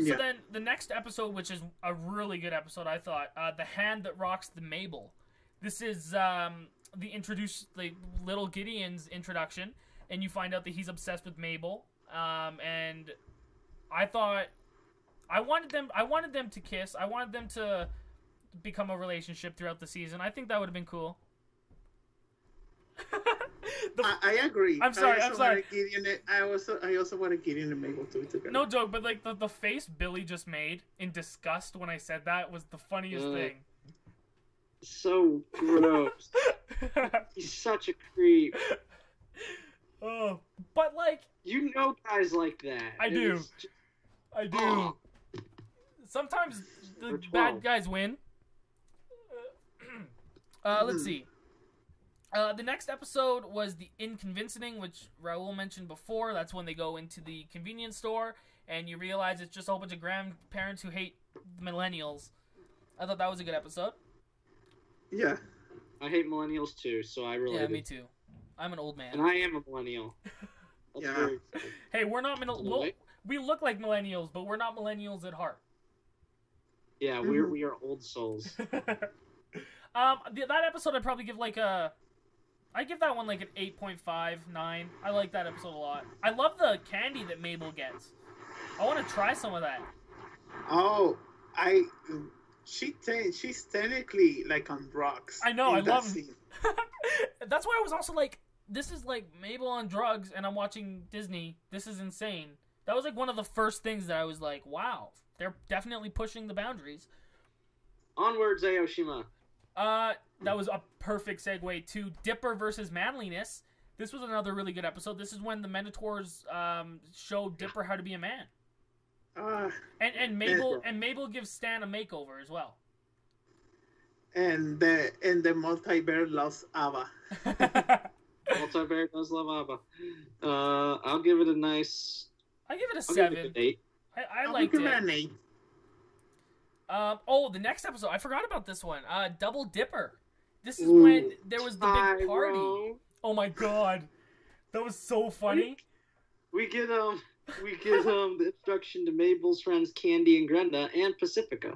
So then the next episode, which is a really good episode, I thought, The Hand That Rocks the Mabel. This is the little Gideon's introduction, and you find out that he's obsessed with Mabel. And I thought I wanted them to kiss. I wanted them to become a relationship throughout the season. I think that would have been cool. I agree. I'm sorry. I also want Gideon and Mabel to be together. No joke, but like the face Billy just made in disgust when I said that was the funniest thing. So gross. He's such a creep. Oh, but like you know guys like that. I do. Sometimes the bad guys win. Let's see. The next episode was the Inconveniencing, which Raul mentioned before. That's when they go into the convenience store, and you realize it's just a whole bunch of grandparents who hate millennials. I thought that was a good episode. Yeah. I hate millennials too, so I related. Yeah, me too. I'm an old man. And I am a millennial. That's Yeah. very exciting. Hey, we're not we look like millennials, but we're not millennials at heart. Yeah, we are old souls. That episode I'd probably give like I give that one like an 8.5, 9. I like that episode a lot. I love the candy that Mabel gets. I want to try some of that. Oh, she's technically like on drugs. I know, I love scene. That's why I was also like, this is like Mabel on drugs and I'm watching Disney. This is insane. That was like one of the first things that I was like, wow, they're definitely pushing the boundaries. Onwards, Aoshima. That was a perfect segue to Dipper versus Manliness. This was another really good episode. This is when the Minotaurs showed Dipper how to be a man. And Mabel gives Stan a makeover as well. And the multiverse loves Ava. Multiverse does love Ava. I'll give it a nice. I give it a 7. Give it an 8. I liked it. An 8. The next episode. I forgot about this one. Double Dipper. This is when there was the big party. Oh my god, that was so funny. We get the introduction to Mabel's friends Candy and Grenda and Pacifica.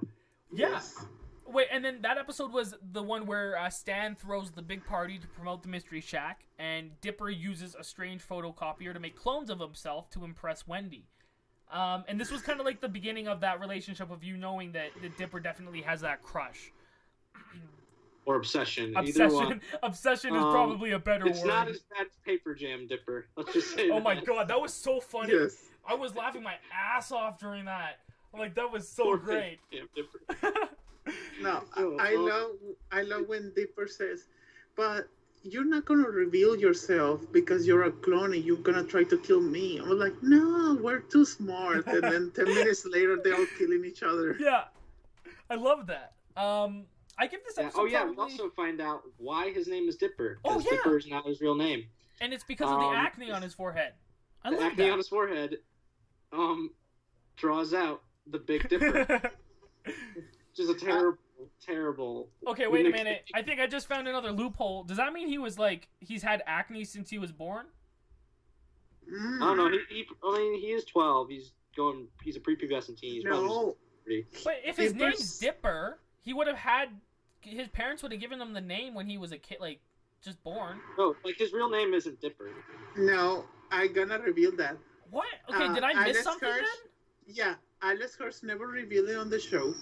Yeah. Yes. Wait, and then that episode was the one where Stan throws the big party to promote the Mystery Shack, and Dipper uses a strange photocopier to make clones of himself to impress Wendy. And this was kind of like the beginning of that relationship of you knowing that Dipper definitely has that crush. Or obsession. Obsession is probably a better word. It's not as bad as Paper Jam Dipper. Let's just say Oh my god, that was so funny. Yes. I was laughing my ass off during that. Like, that was so great. Paper Jam Dipper. No, I love when Dipper says, but you're not going to reveal yourself because you're a clone and you're going to try to kill me. I was like, no, we're too smart. And then 10 minutes later, they're all killing each other. Yeah. I love that. I give this episode we also find out why his name is Dipper. Oh, yeah. Dipper is not his real name. And it's because of the acne on his forehead. I love acne that. on his forehead draws out the Big Dipper. Which is a terrible... Okay, wait a minute. I think I just found another loophole. Does that mean he's had acne since he was born? I don't know. He is 12. He's a prepubescent teen. But if his name's Dipper, he would have had... His parents would have given him the name when he was a kid, like, just born. No, like, his real name isn't Dipper. No, I'm gonna reveal that. What? Okay, did I miss something then? Yeah, Alex Hurst never revealed it on the show.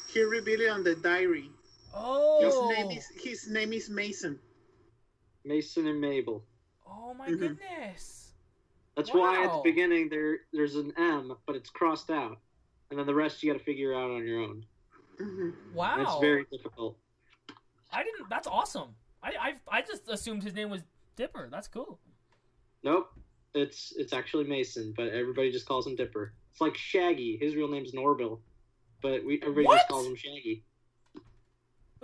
He revealed it on the diary. Oh. His name is Mason. Mason and Mabel. Oh my goodness. That's why at the beginning there's an M, but it's crossed out. And then the rest you gotta figure out on your own. Mm-hmm. Wow. And it's very difficult. That's awesome. I just assumed his name was Dipper. That's cool. Nope. It's actually Mason, but everybody just calls him Dipper. It's like Shaggy. His real name's Norville. But everybody just calls him Shaggy.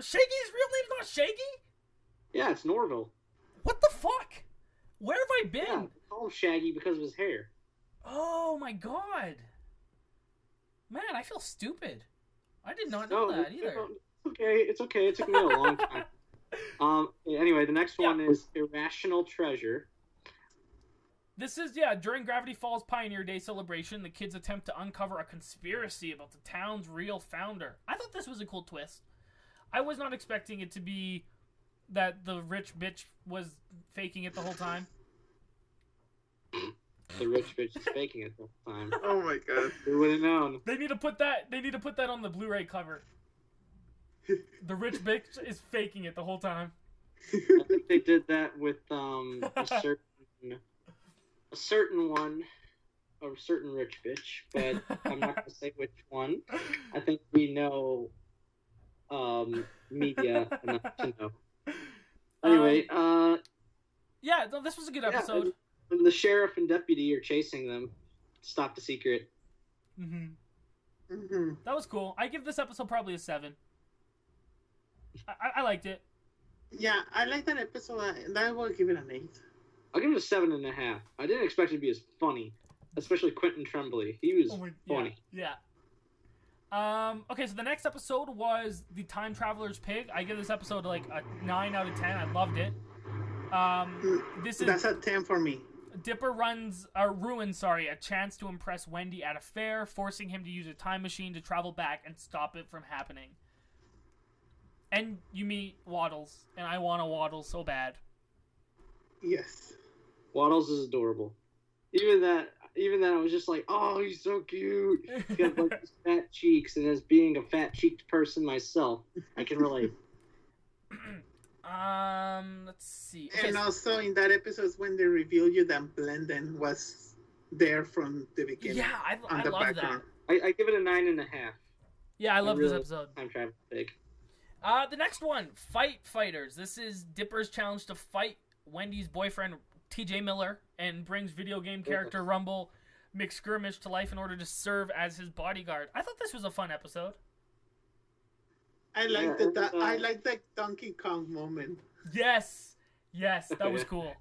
Shaggy's real name's not Shaggy? Yeah, it's Norville. What the fuck? Where have I been? Yeah, they call him Shaggy because of his hair. Oh my god. Man, I feel stupid. I did not know that either. It's okay. It took me a long time. Anyway, the next one is Irrational Treasure. This is, during Gravity Falls Pioneer Day celebration, the kids attempt to uncover a conspiracy about the town's real founder. I thought this was a cool twist. I was not expecting it to be that the rich bitch was faking it the whole time. The rich bitch is faking it the whole time. Oh my god. Who would have known? They need to put that on the Blu-ray cover. The rich bitch is faking it the whole time. I think they did that with a certain one, a certain rich bitch, but I'm not going to say which one. I think we know media enough to know. Anyway, this was a good episode. When the sheriff and deputy are chasing them, stop the secret. That was cool. I give this episode probably a 7. I liked it. Yeah, I like that episode. I will give it an 8. I'll give it a 7.5. I didn't expect it to be as funny, especially Quentin Tremblay. He was funny. Yeah. Okay, so the next episode was the Time Traveler's Pig. I give this episode like a 9 out of 10. I loved it. That's a 10 for me. Dipper ruins a chance to impress Wendy at a fair, forcing him to use a time machine to travel back and stop it from happening. And you meet Waddles, and I want a Waddles so bad. Yes. Waddles is adorable. Even that, I was just like, oh, he's so cute. He got like these fat cheeks, and as being a fat-cheeked person myself, I can relate. Let's see. Okay, and also in that episode when they reveal you that Blendon was there from the beginning. Yeah, I love that. I give it a 9.5. Yeah, I love this episode. Time travel big. The next one, Fight Fighters. This is Dipper's challenge to fight Wendy's boyfriend, T.J. Miller, and brings video game character Rumble McSkirmish to life in order to serve as his bodyguard. I thought this was a fun episode. I like the Donkey Kong moment. Yes, that was cool.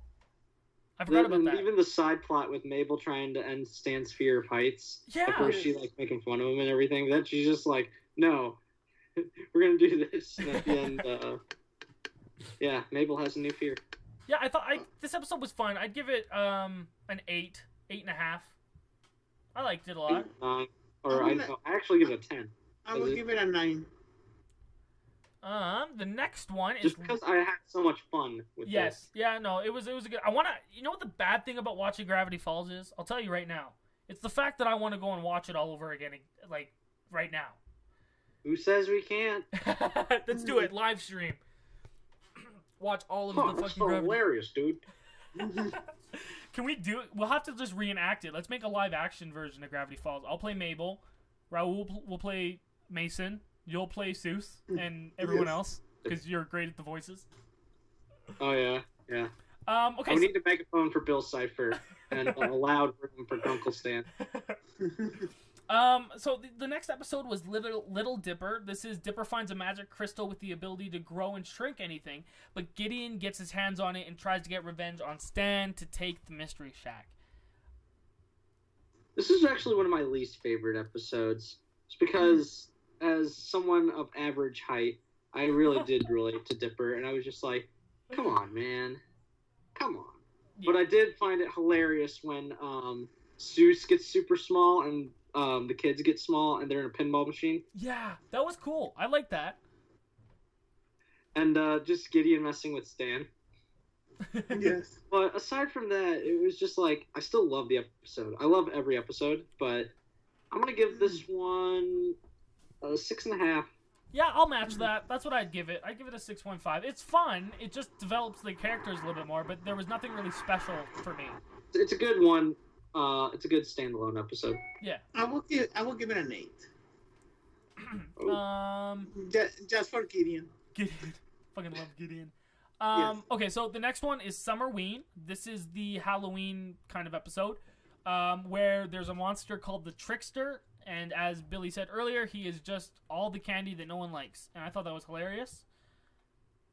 I forgot about that. Even the side plot with Mabel trying to end Stan's fear of heights. Yeah. Of course, she like making fun of him and everything. That she's just like, no, we're gonna do this. And at the end, yeah, Mabel has a new fear. Yeah, I thought this episode was fun. I'd give it an 8.5. I liked it a lot. 9, I actually give it a 10. I will give it a 9. The next one is just because I had so much fun with this. Yeah, no, it was a good. I want to. You know what the bad thing about watching Gravity Falls is? I'll tell you right now. It's the fact that I want to go and watch it all over again, like right now. Who says we can't? Let's do it live stream. Watch all of the fucking that's so Gravity. Hilarious, dude. Can we do it? We'll have to just reenact it. Let's make a live action version of Gravity Falls. I'll play Mabel. Raul will play Mason. You'll play Seuss and everyone else because you're great at the voices. Oh yeah. Okay. We need a megaphone for Bill Cipher and a loud room for Uncle Stan. So the next episode was Little Dipper. This is Dipper finds a magic crystal with the ability to grow and shrink anything, but Gideon gets his hands on it and tries to get revenge on Stan to take the Mystery Shack. This is actually one of my least favorite episodes. It's because as someone of average height, I really did relate to Dipper, and I was just like, come on, man. Come on. Yeah. But I did find it hilarious when Seuss gets super small and the kids get small and they're in a pinball machine. Yeah, that was cool. I like that. And just Gideon messing with Stan. Yes. But aside from that, it was just like, I still love the episode. I love every episode, but I'm going to give this one a 6.5. Yeah, I'll match that. That's what I'd give it. I'd give it a 6.5. It's fun. It just develops the characters a little bit more, but there was nothing really special for me. It's a good one. It's a good standalone episode. Yeah. I will give it an 8. Just for Gideon. Gideon. Fucking love Gideon. Yes. Okay, so the next one is Summerween. This is the Halloween kind of episode where there's a monster called the Trickster, and as Billy said earlier, he is just all the candy that no one likes, and I thought that was hilarious.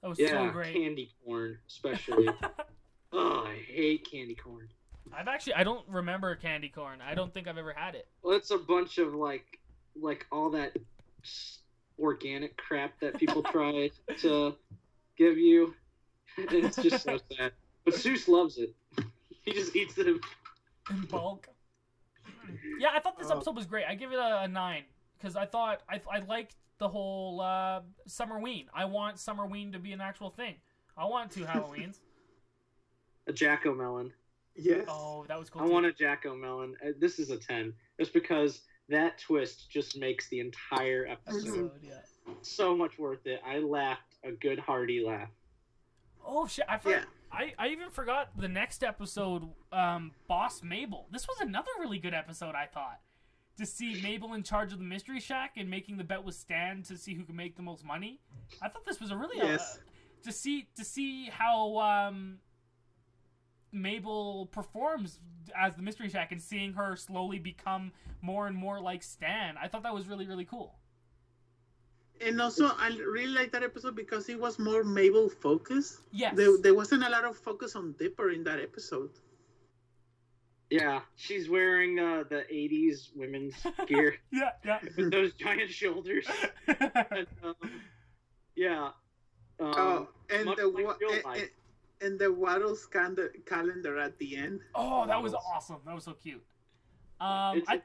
That was so great. Candy corn, especially. Oh, I hate candy corn. I don't remember candy corn. I don't think I've ever had it. Well, it's a bunch of like all that organic crap that people try to give you. It's just so sad. But Seuss loves it. He just eats them in bulk. Yeah, I thought this episode was great. I give it a 9 because I thought I liked the whole Summerween. I want Summerween to be an actual thing. I want 2 Halloweens. A Jack-O-Melon. Yes. Oh, that was cool. I want a Jack-O-Melon. This is a 10. Just because that twist just makes the entire episode so much worth it. I laughed a good hearty laugh. Oh shit! I even forgot the next episode, Boss Mabel. This was another really good episode, I thought. To see Mabel in charge of the Mystery Shack and making the bet with Stan to see who can make the most money. I thought this was a really to see how Mabel performs as the Mystery Shack and seeing her slowly become more and more like Stan. I thought that was really, really cool. And also, I really like that episode because it was more Mabel focused. Yes. There wasn't a lot of focus on Dipper in that episode. Yeah, she's wearing the 80s women's gear. Yeah. With those giant shoulders. And, yeah. And the Waddles calendar at the end. Oh, that was awesome. That was so cute. I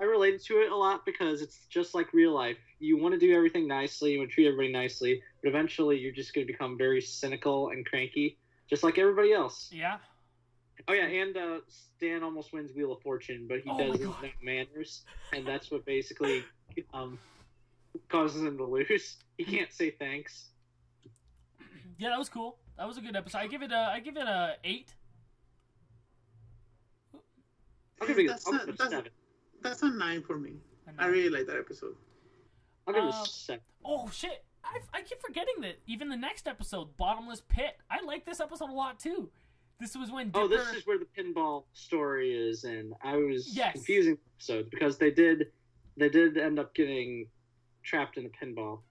related to it a lot because it's just like real life. You want to do everything nicely, you want to treat everybody nicely, but eventually you're just going to become very cynical and cranky, just like everybody else. Yeah. Oh yeah, and Stan almost wins Wheel of Fortune, but he doesn't know manners, and that's what basically causes him to lose. He can't say thanks. Yeah, that was cool. That was a good episode. I give it a 8. I'll give it a 7. That's a 9 for me. I really like that episode. I'll give it a 7. Oh shit! I keep forgetting that even the next episode, Bottomless Pit. I like this episode a lot too. This was when Dipper... Oh, this is where the pinball story is, and I was confusing episodes because they did end up getting trapped in the pinball.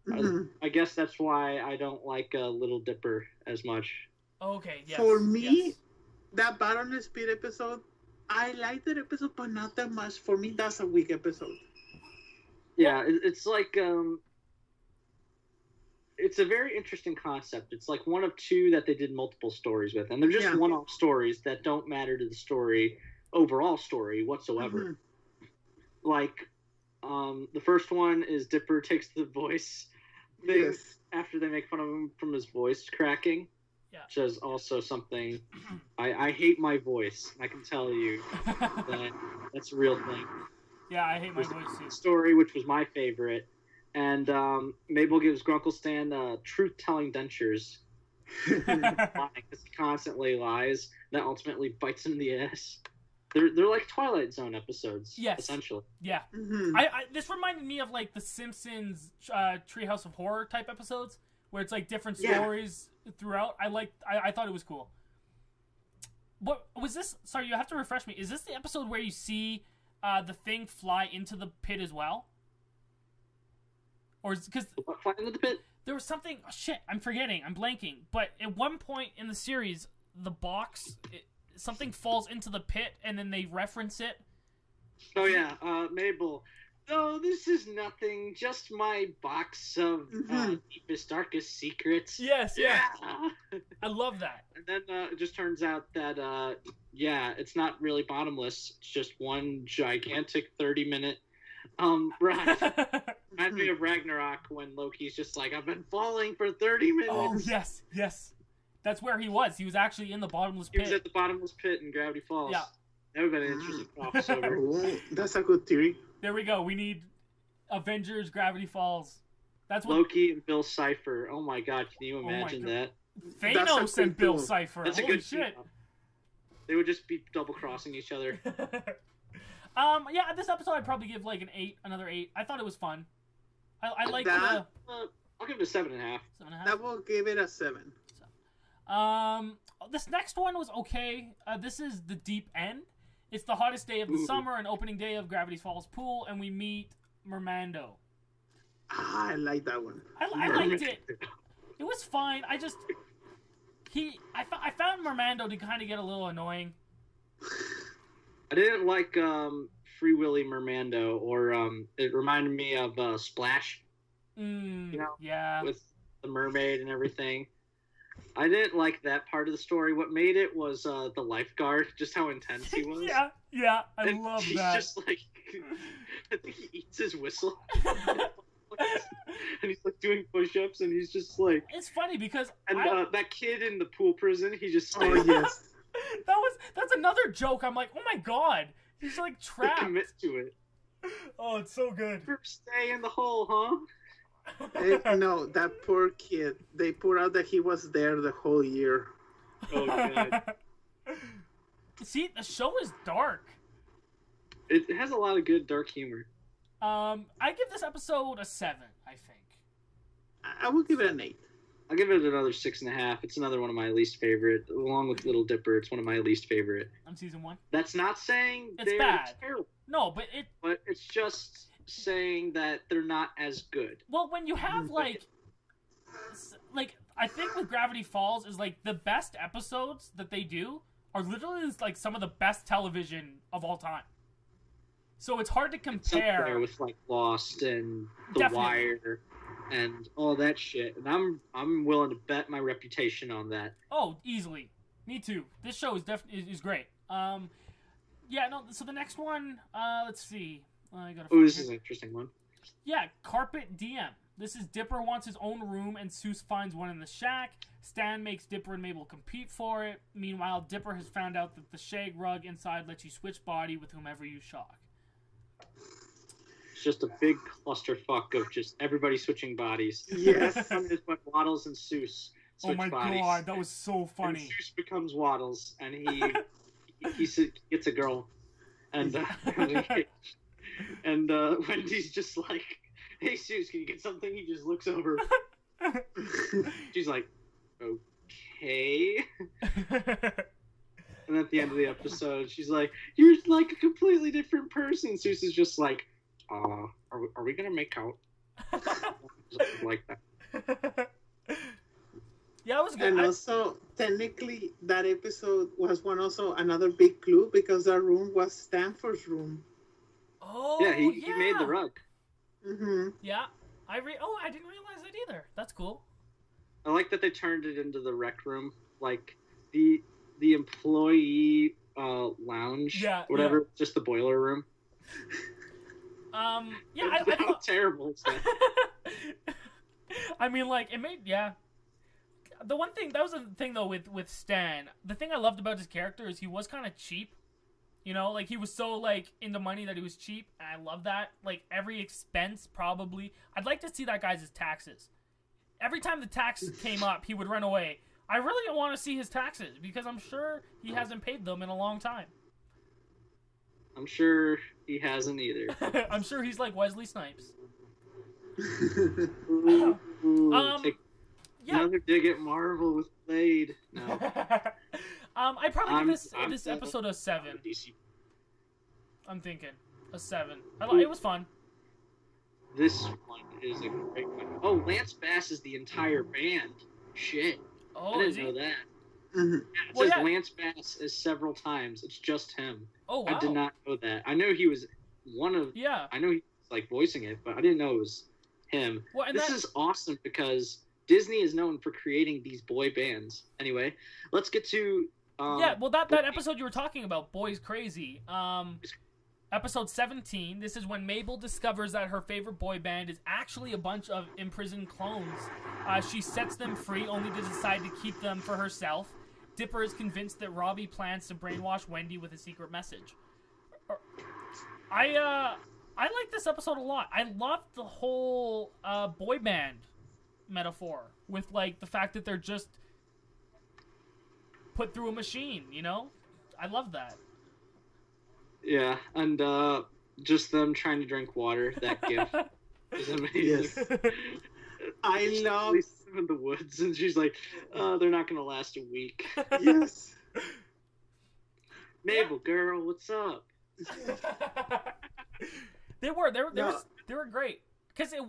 Mm-hmm. I guess that's why I don't like Little Dipper as much. Okay, yes. For me, that Bottomless Pit episode, I like that episode, but not that much. For me, that's a weak episode. Yeah, it's like... It's a very interesting concept. It's like one of two that they did multiple stories with, and they're just one-off stories that don't matter to the overall story whatsoever. Mm-hmm. Like, the first one is Dipper takes the voice thing after they make fun of him from his voice cracking, which is also something I hate my voice. I can tell you that's a real thing. Yeah, I hate my voice too. Story, which was my favorite. And Mabel gives Grunkle Stan truth-telling dentures. Because he constantly lies. That ultimately bites him in the ass. They're like Twilight Zone episodes, essentially. Yeah. Mm-hmm. This reminded me of like the Simpsons Treehouse of Horror type episodes, where it's like different stories throughout. I thought it was cool. What was this? Sorry, you have to refresh me. Is this the episode where you see the thing fly into the pit as well? Or because fly into the pit? There was something. Oh, shit, I'm forgetting. I'm blanking. But at one point in the series, the box, something falls into the pit, and then they reference it. Oh yeah, Mabel. Oh, this is nothing. Just my box of deepest, darkest secrets. Yes, yeah. I love that. And then it just turns out that it's not really bottomless. It's just one gigantic 30-minute. Right. Reminds me of Ragnarok when Loki's just like, I've been falling for 30 minutes. Oh, yes. That's where he was. He was actually in the bottomless pit. He was at the bottomless pit in Gravity Falls. Yeah. That would have been an interesting crossover. That's a good theory. There we go. We need Avengers Gravity Falls. That's what... Loki and Bill Cipher. Oh my god, can you imagine that? Thanos and Bill Cipher. That's Holy shit. They would just be double-crossing each other. This episode I'd probably give like an 8, another 8. I thought it was fun. I like that. I'll give it a 7.5. 7.5. That will give it a 7. This next one was okay. This is the Deep End. It's the hottest day of the summer and opening day of Gravity Falls Pool, and we meet Mermando. I like that one. I liked it. It was fine. I found Mermando to kind of get a little annoying. I didn't like Free Willy Mermando, or it reminded me of Splash. With the mermaid and everything. I didn't like that part of the story. What made it was the lifeguard, just how intense he was. yeah, I love that. He's just like, I think he eats his whistle. And he's like doing push-ups, and he's just like... It's funny because... And that kid in the pool prison, he just... Oh, yes. That's another joke. I'm like, oh my god. He's like trapped. He commits to it. Oh, it's so good. Stay in the hole, huh? No, that poor kid. They put out that he was there the whole year. Oh, God. See, the show is dark. It has a lot of good dark humor. I give this episode a 7, I think. I will give it an 8. I'll give it another 6.5. It's another one of my least favorite. Along with Little Dipper, it's one of my least favorite. On season 1? That's not saying it's bad. Terrible. No, but it's just... saying that they're not as good. Well, when you have like I think with Gravity Falls is like the best episodes that they do are literally like some of the best television of all time. So it's hard to compare with like Lost and The Wire and all that shit. And I'm willing to bet my reputation on that. Oh, easily. Me too. This show is is great. So the next one, let's see. This is an interesting one. Yeah, Carpet DM. This is Dipper wants his own room and Seuss finds one in the shack. Stan makes Dipper and Mabel compete for it. Meanwhile, Dipper has found out that the shag rug inside lets you switch body with whomever you shock. It's just a big clusterfuck of just everybody switching bodies. Yes. Is when Waddles and Seuss switch bodies. God, that was so funny. And Seuss becomes Waddles, and he gets a girl. And Wendy's just like, hey, Seuss, can you get something? He just looks over. She's like, okay. And at the end of the episode, she's like, you're like a completely different person. Seuss is just like, are we going to make out? Like that. Yeah, it was good. And also, technically, that episode was another big clue because that room was Stanford's room. Oh, yeah, he made the rug. Mm-hmm. Yeah, I didn't realize that either. That's cool. I like that they turned it into the rec room, like the employee lounge, whatever, just the boiler room. I How terrible is that? I mean, like, it made, the one thing, that was the thing, though, with Stan. The thing I loved about his character is he was kind of cheap. You know, like, he was so, like, into money that he was cheap, and I love that. Like, every expense, probably. I'd like to see that guy's taxes. Every time the tax came up, he would run away. I really don't want to see his taxes, because I'm sure he hasn't paid them in a long time. I'm sure he hasn't either. I'm sure he's like Wesley Snipes. Another dig at Marvel with Blade. No. I probably give this episode a 7. I'm thinking a 7. It was fun. This one is a great one. Oh, Lance Bass is the entire band. Shit. Oh, I didn't know that. Mm-hmm. Yeah, it says Lance Bass is several times. It's just him. Oh, wow. I did not know that. I know he was one of. Yeah. I know he was like voicing it, but I didn't know it was him. Well, this is awesome because Disney is known for creating these boy bands. Anyway, let's get to. That episode you were talking about, Boys Crazy. Episode 17. This is when Mabel discovers that her favorite boy band is actually a bunch of imprisoned clones. She sets them free, only to decide to keep them for herself. Dipper is convinced that Robbie plans to brainwash Wendy with a secret message. I like this episode a lot. I love the whole boy band metaphor with like the fact that they're just put through a machine, you know? I love that. Yeah, and just them trying to drink water, that gift is amazing. Yes. I love them in the woods, and she's like, they're not going to last a week. Yes. Mabel, girl, what's up? They were great. Because it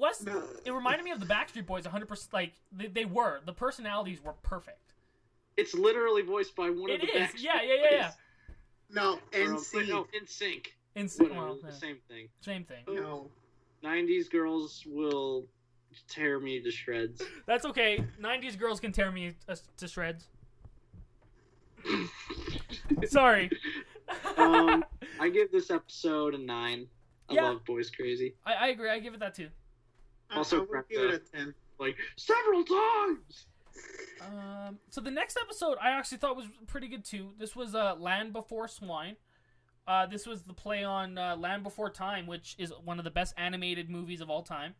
reminded me of the Backstreet Boys 100%. Like, they were. The personalities were perfect. It's literally voiced by one of the Backstreet Boys. Yeah. No, NSYNC. No, NSYNC. NSYNC. Well, the same thing. Same thing. No. 90s girls will tear me to shreds. That's okay. 90s girls can tear me to shreds. Sorry. I give this episode a 9. I love Boys Crazy. I agree. I give it that too. Also, I would give it a 10. Like, several times! So the next episode I actually thought was pretty good too. This was Land Before Swine. This was the play on Land Before Time, which is one of the best animated movies of all time.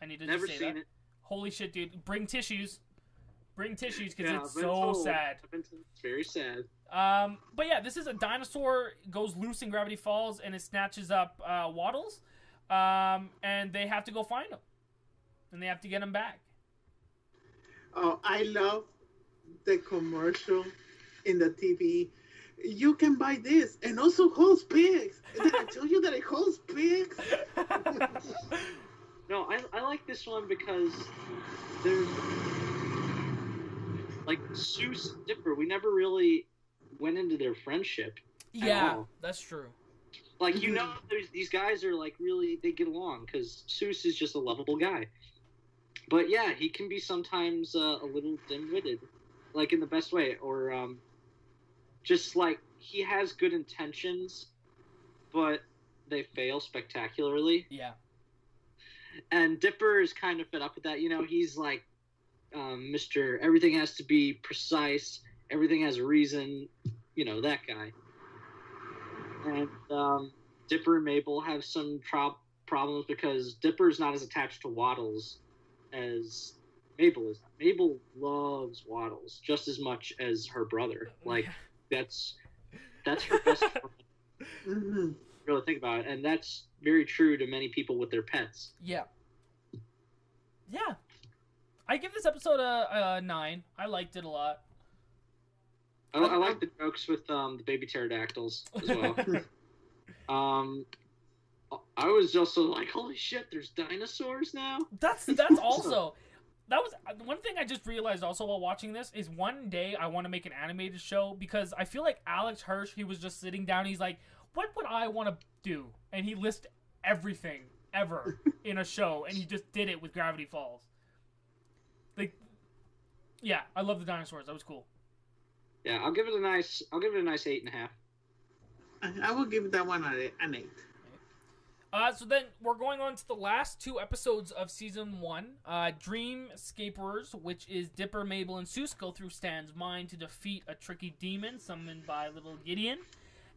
I need to Never say seen that. It. Holy shit, dude! Bring tissues because it's so sad. It's very sad. But yeah, this is a dinosaur goes loose in Gravity Falls and it snatches up Waddles, and they have to go find him, and they have to get him back. Oh, I love the commercial in the TV. you can buy this, and also holds pigs. Did I tell you that it holds pigs? No, I like this one because there's like Seuss and Dipper. We never really went into their friendship. Yeah, that's true. Like, you know, these guys are like really, they get along because Seuss is just a lovable guy. But yeah, he can be sometimes a little dim-witted, like in the best way, or just like he has good intentions, but they fail spectacularly. Yeah. And Dipper is kind of fed up with that. You know, he's like, Mr. Everything has to be precise, everything has a reason, you know, that guy. And Dipper and Mabel have some problems because Dipper's not as attached to Waddles as Mabel is. Mabel loves Waddles just as much as her brother. Like, that's her best friend. Mm-hmm. Really think about it, and that's very true to many people with their pets. Yeah. Yeah. I give this episode a 9. I liked it a lot. I like the jokes with the baby pterodactyls as well. I was also like, holy shit, there's dinosaurs now? That's also... That was one thing I just realized also while watching this is one day I want to make an animated show because I feel like Alex Hirsch, he was just sitting down, he's like, what would I want to do? And he lists everything ever in a show, and he just did it with Gravity Falls. Like, yeah, I love the dinosaurs. That was cool. Yeah, I'll give it a nice 8.5. I will give that one an 8. So then we're going on to the last 2 episodes of season 1. Dreamscapers, which is Dipper, Mabel, and Seuss go through Stan's mind to defeat a tricky demon summoned by little Gideon.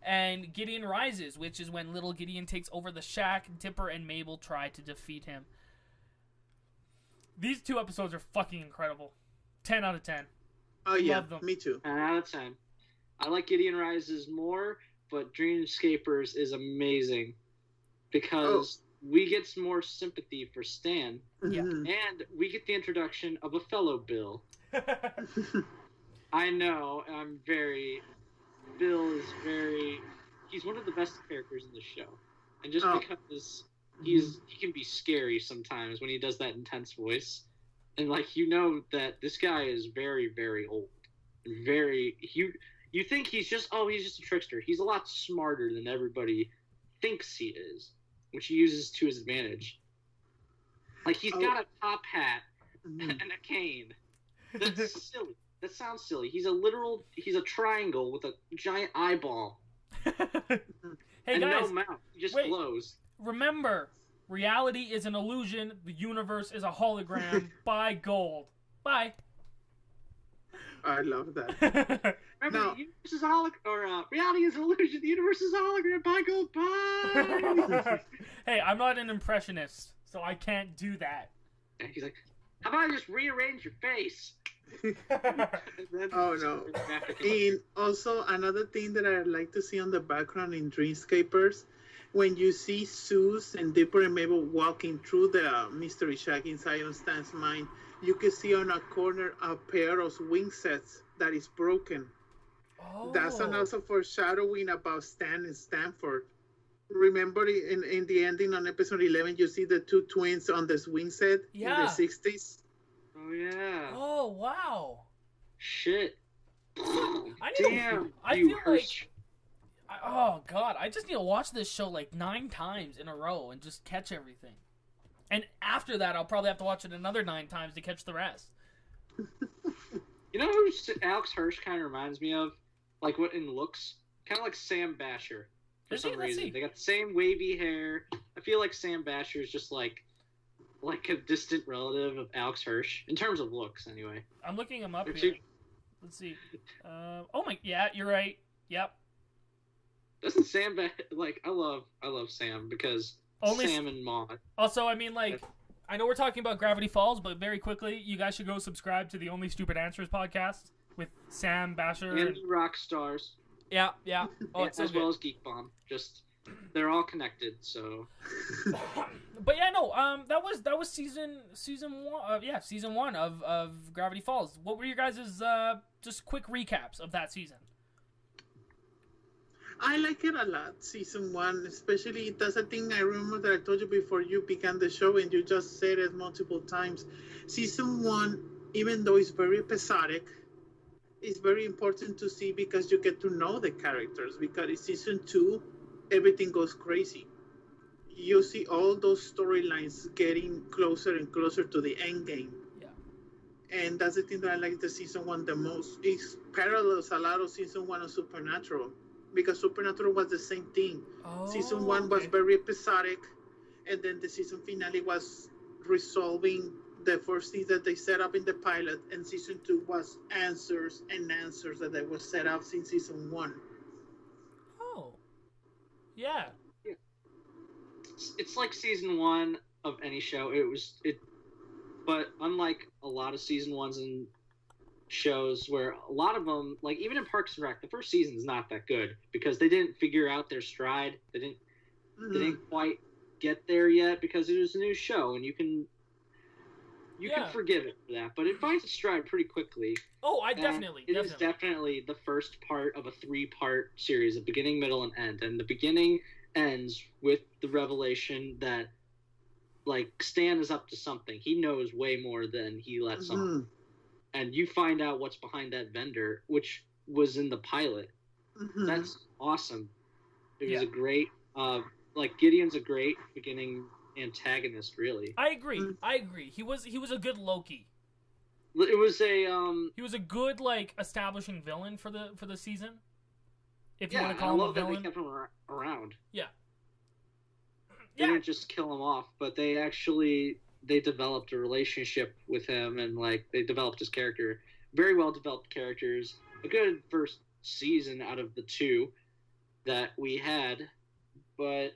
And Gideon Rises, which is when little Gideon takes over the shack. Dipper and Mabel try to defeat him. These 2 episodes are fucking incredible. 10 out of 10. Oh yeah, me too. 10 out of 10. I like Gideon Rises more, but Dreamscapers is amazing. Because we get some more sympathy for Stan. Yeah. And we get the introduction of a fellow Bill. I know, Bill is he's one of the best characters in the show. And just because he can be scary sometimes when he does that intense voice. And like, you know that this guy is very, very old. You think he's just a trickster. He's a lot smarter than everybody thinks he is, which he uses to his advantage. Like, he's got a top hat and a cane. That's silly. That sounds silly. He's a triangle with a giant eyeball. Hey and guys, no mouth. He just glows. Remember, reality is an illusion. The universe is a hologram. Buy gold. Bye. I love that. Remember, the universe is a hologram. Reality is an illusion. The universe is a hologram. Buy gold. Bye. Hey, I'm not an impressionist, so I can't do that. And he's like, how about I just rearrange your face? Oh no. And also another thing that I like to see on the background in Dreamscapers, when you see Seuss and Dipper and Mabel walking through the mystery shack inside of Stan's mind, you can see on a corner a pair of wing sets that is broken. Oh. That's also foreshadowing about Stan and Stanford. Remember in the ending on episode 11, you see the 2 twins on the swing set in the 60s? Oh, yeah. Oh, wow. Shit. I feel like... Oh, God. I just need to watch this show like 9 times in a row and just catch everything. And after that, I'll probably have to watch it another 9 times to catch the rest. You know who Alex Hirsch kind of reminds me of? Like, what in looks? Kind of like Sam Basher. For some reason. They got the same wavy hair. I feel like Sam Basher is just like a distant relative of Alex Hirsch. In terms of looks, anyway. I'm looking him up here. Let's see. Yeah, you're right. Yep. Doesn't Sam I love Sam because Sam and Maude. Also, I mean, like, I know we're talking about Gravity Falls, but very quickly, you guys should go subscribe to the Only Stupid Answers podcast with Sam Basher and Rock Stars. Yeah. Oh, it's as well as Geek Bomb. Just they're all connected. So. But yeah, no. That was season 1. Season 1 of Gravity Falls. What were your guys' just quick recaps of that season? I like it a lot, season 1, especially. That's a thing I remember that I told you before you began the show, and you just said it multiple times. Season 1, even though it's very episodic, it's very important to see because you get to know the characters. Because in season 2, everything goes crazy. You see all those storylines getting closer and closer to the end game. Yeah. And that's the thing that I like the season 1 the most. It parallels a lot of season 1 of Supernatural. Because Supernatural was the same thing. Season 1 was very episodic, and then the season finale was resolving the first things that they set up in the pilot, and season 2 was answers and answers that they were set up since season 1. Oh. Yeah. It's like season 1 of any show. But unlike a lot of season 1s and shows where a lot of them, like even in Parks and Rec, the first season is not that good because they didn't figure out their stride. They didn't quite get there yet because it was a new show, and you can forgive it for that. But it finds its stride pretty quickly. Oh, definitely. It is definitely the first part of a 3-part series, a beginning, middle, and end. And the beginning ends with the revelation that, like, Stan is up to something. He knows way more than he lets on. And you find out what's behind that vendor, which was in the pilot. That's awesome. It was a great, Gideon's a great beginning antagonist, really. I agree. He was a good Loki. It was he was a good, like, establishing villain for the season. If you want to call him a villain. They kept him around. Yeah. They didn't just kill him off, but they developed a relationship with him, and like they developed his character. Very well developed characters. A good first season out of the 2 that we had, but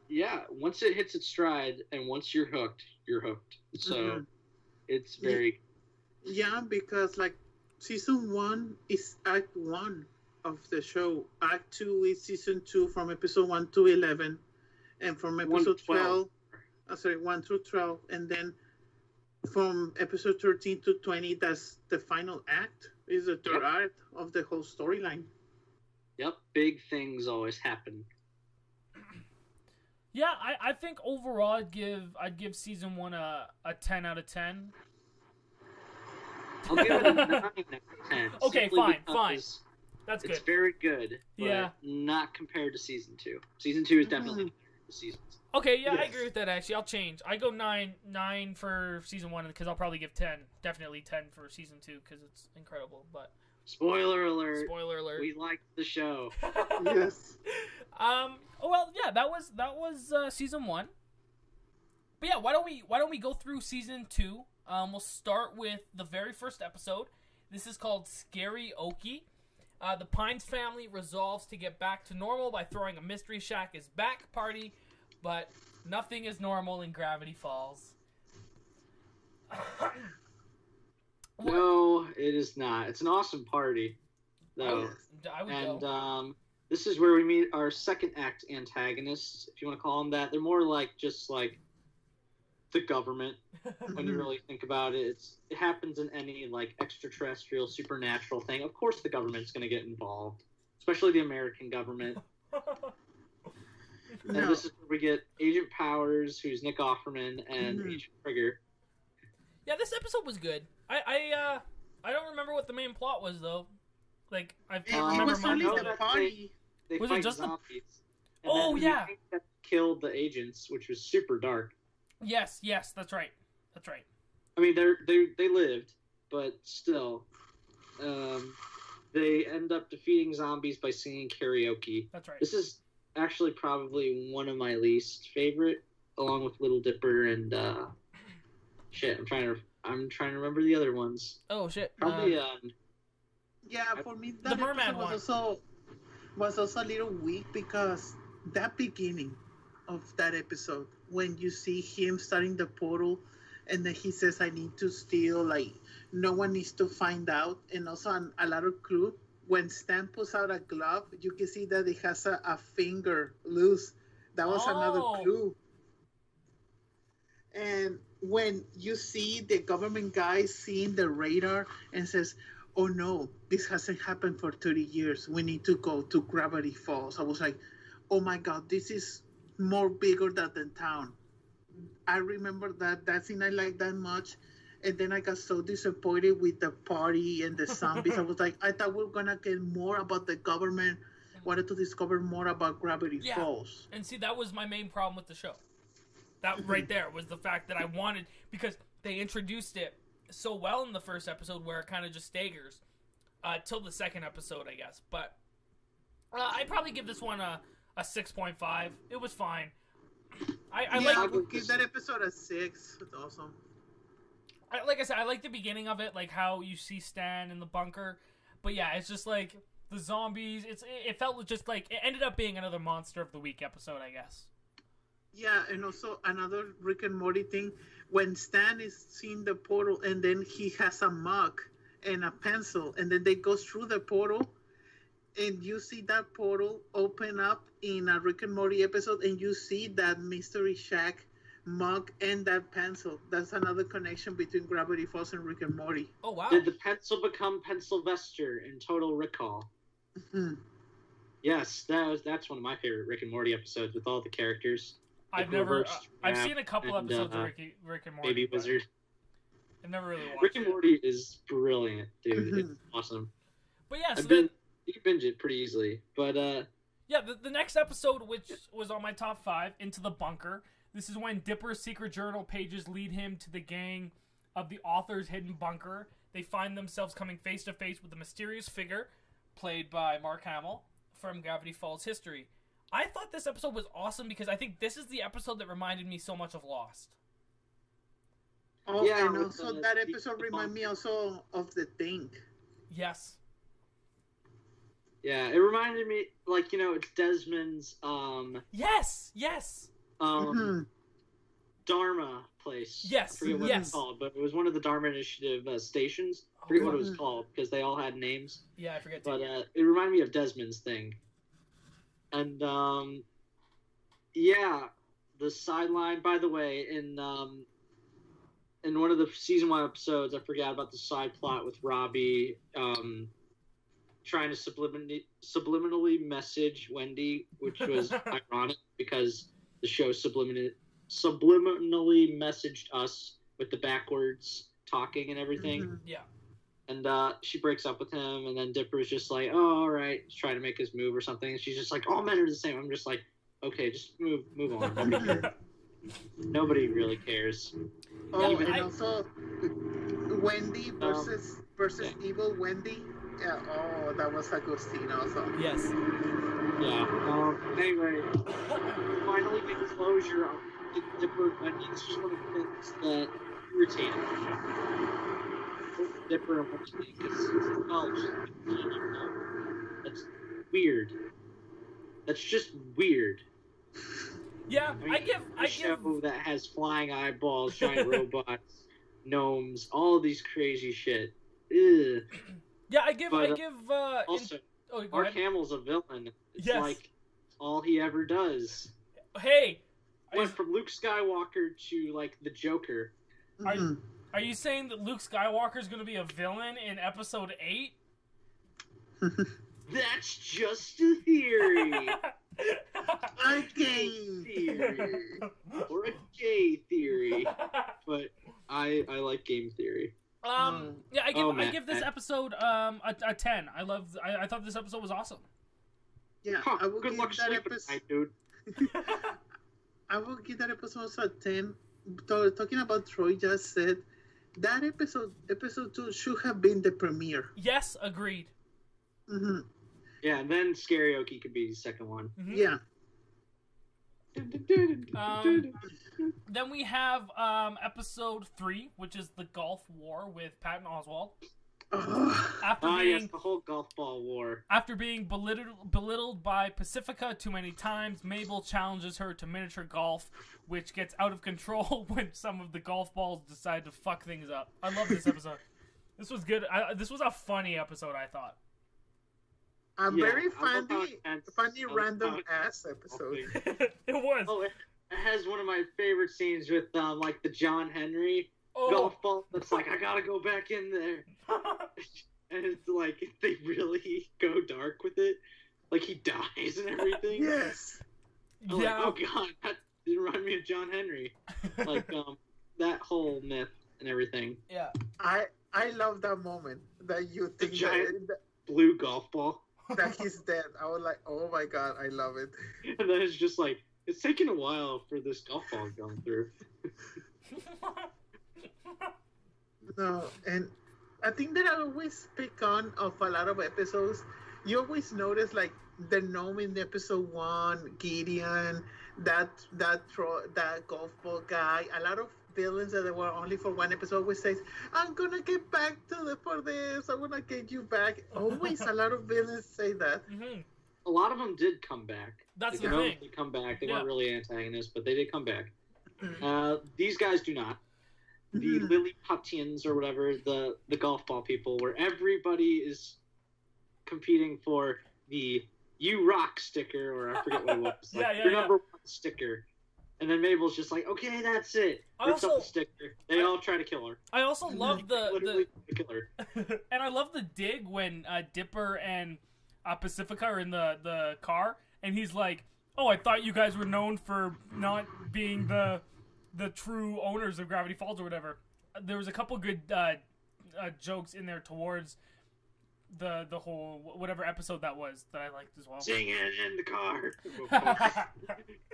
yeah, once it hits its stride and once you're hooked, you're hooked. So it's very because like season 1 is act 1 of the show. Act 2 is season 2 from episode 1 to 11, and from episode 12. 1 through 12, and then from episode 13 to 20, that's the final act, is the third act of the whole storyline. Yep, big things always happen. Yeah, I think overall I'd give season 1 a 10 out of 10. I'll give it a 9 out of 10. Okay, fine. That's good. It's very good, but not compared to season 2. Season 2 is definitely the seasons. Okay, I agree with that, actually. I'll change. I go 9 for season 1 because I'll probably give 10. Definitely 10 for season 2 because it's incredible. But spoiler alert! We liked the show. Yes. That was season 1. But yeah, why don't we go through season 2? We'll start with the very first episode. This is called Scary Okie. The Pines family resolves to get back to normal by throwing a Mystery Shack is back party. But nothing is normal in Gravity Falls. No, it is not. It's an awesome party, though. I would go. This is where we meet our second act antagonists, if you want to call them that. They're more like just like the government when you really think about it. It happens in any like extraterrestrial, supernatural thing. Of course, the government's going to get involved, especially the American government. And this is where we get Agent Powers, who's Nick Offerman, and Agent Trigger. Yeah, this episode was good. I don't remember what the main plot was though. Like I remember the party. They was fight it just zombies. That killed the agents, which was super dark. Yes, that's right. I mean, they lived, but still, they end up defeating zombies by singing karaoke. That's right. This is actually probably one of my least favorite, along with Little Dipper and shit. I'm trying to remember the other ones. Oh shit. Probably for me that the merman one was also a little weak because that beginning of that episode when you see him starting the portal and then he says I need to steal, like no one needs to find out, and also a lot of clue. When Stan pulls out a glove, you can see that it has a finger loose. That was another clue. And when you see the government guy seeing the radar and says, oh no, this hasn't happened for 30 years. We need to go to Gravity Falls. I was like, oh my God, this is more bigger than the town. I remember that scene I liked that much. And then I got so disappointed with the party and the zombies. I was like, I thought we were going to get more about the government. Wanted to discover more about Gravity Falls. And see, that was my main problem with the show. That right there was the fact that I wanted, because they introduced it so well in the first episode where it kind of just staggers till the second episode, I guess. But I'd probably give this one a 6.5. It was fine. I would give that episode a 6. It's awesome. Like I said, I like the beginning of it, like how you see Stan in the bunker. But yeah, it's just like the zombies. It felt just like it ended up being another Monster of the Week episode, I guess. Yeah, and also another Rick and Morty thing, when Stan is seeing the portal and then he has a mug and a pencil, and then they go through the portal, and you see that portal open up in a Rick and Morty episode, and you see that Mystery Shack mug and that pencil. That's another connection between Gravity Falls and Rick and Morty. Oh, wow. Did the pencil become Pencilvester in Total Recall? Mm-hmm. Yes, that's one of my favorite Rick and Morty episodes with all the characters. I've seen a couple episodes of Rick and Morty. Baby Wizard. I've never really watched Rick and Morty is brilliant, dude. Mm-hmm. It's awesome. But yeah, so you can binge it pretty easily. But yeah, the next episode, which was on my top 5, Into the Bunker. This is when Dipper's secret journal pages lead him to the gang of the author's hidden bunker. They find themselves coming face to face with a mysterious figure, played by Mark Hamill, from Gravity Falls history. I thought this episode was awesome because I think this is the episode that reminded me so much of Lost. Oh, yeah, and also that episode reminded me also of The Thing. Yes. Yeah, it reminded me, like, it's Desmond's, Yes! Dharma place. Yes, I forget what it's called, but it was one of the Dharma Initiative stations. I forget what it was called, because they all had names. Yeah, I forget. But it reminded me of Desmond's thing. And, yeah, the sideline, by the way, in one of the season 1 episodes, I forgot about the side plot with Robbie, trying to subliminally message Wendy, which was ironic because the show subliminally messaged us with the backwards talking and everything. Mm-hmm. Yeah. And she breaks up with him, and then Dipper's just like, oh, all right, he's trying to make his move or something. And she's just like, all men are the same. I'm just like, okay, just move on. Nobody cares. Nobody really cares. Oh, and also Wendy versus evil Wendy. Yeah, oh, that was a good scene also. Yes. Yeah. Anyway, finally get closure on Dipper. I mean, this was one of the things that irritated me. Dipper and Wendy, because that's weird. That's just weird. Yeah, I give a show that has flying eyeballs, giant robots, gnomes, all these crazy shit. Ugh. Yeah, I give also, Mark Hamill's a villain. It's like all he ever does. Hey, went from Luke Skywalker to like the Joker. Are you saying that Luke Skywalker is going to be a villain in Episode 8? That's just a theory. A gay theory. Or a gay theory. But I like game theory. Yeah, I give this episode a 10. I thought this episode was awesome. Yeah, I will give that episode, dude. I will give that episode a 10. Talking about Troy just said that episode 2 should have been the premiere. Yes, agreed. Mm-hmm. Yeah, and then Karaoke could be the second one. Mm-hmm. Yeah. Then we have episode 3, which is the Gulf War with Patton Oswalt. Yes, the whole golf ball war. After being belittled by Pacifica too many times, Mabel challenges her to miniature golf, which gets out of control when some of the golf balls decide to fuck things up. I love this episode. This was good. This was a funny episode, I thought. Very funny random ass episode. It was. Oh, it has one of my favorite scenes with like the John Henry golf ball. That's like, I gotta go back in there. and it's like they really go dark with it. Like he dies and everything. Yes. I'm like, oh god, that reminded me of John Henry. Like that whole myth and everything. Yeah. I love that moment that you think the giant blue golf ball. That he's dead. I was like, oh my god, I love it. And then it's just like, it's taking a while for this golf ball going through. No, and I think that I always pick on of a lot of episodes. You always notice like the gnome in episode 1, Gideon, that golf ball guy, a lot of villains that were only for one episode always says, I'm gonna get back for this, I'm gonna get you back. Always a lot of villains say that. Mm-hmm. A lot of them did come back. That's the thing. They come back. They weren't really antagonists, but they did come back. These guys do not. The Lilliputians or whatever, the golf ball people, where everybody is competing for the "You Rock" sticker, or I forget what it was. Like, your number 1 sticker. And then Mabel's just like, okay, that's it. Rips up the sticker. They all try to kill her. I also love the kill her. And I love the dig when Dipper and Pacifica are in the car, and he's like, oh, I thought you guys were known for not being the true owners of Gravity Falls or whatever. There was a couple good jokes in there towards the whole whatever episode that was that I liked as well. Sing it in the car.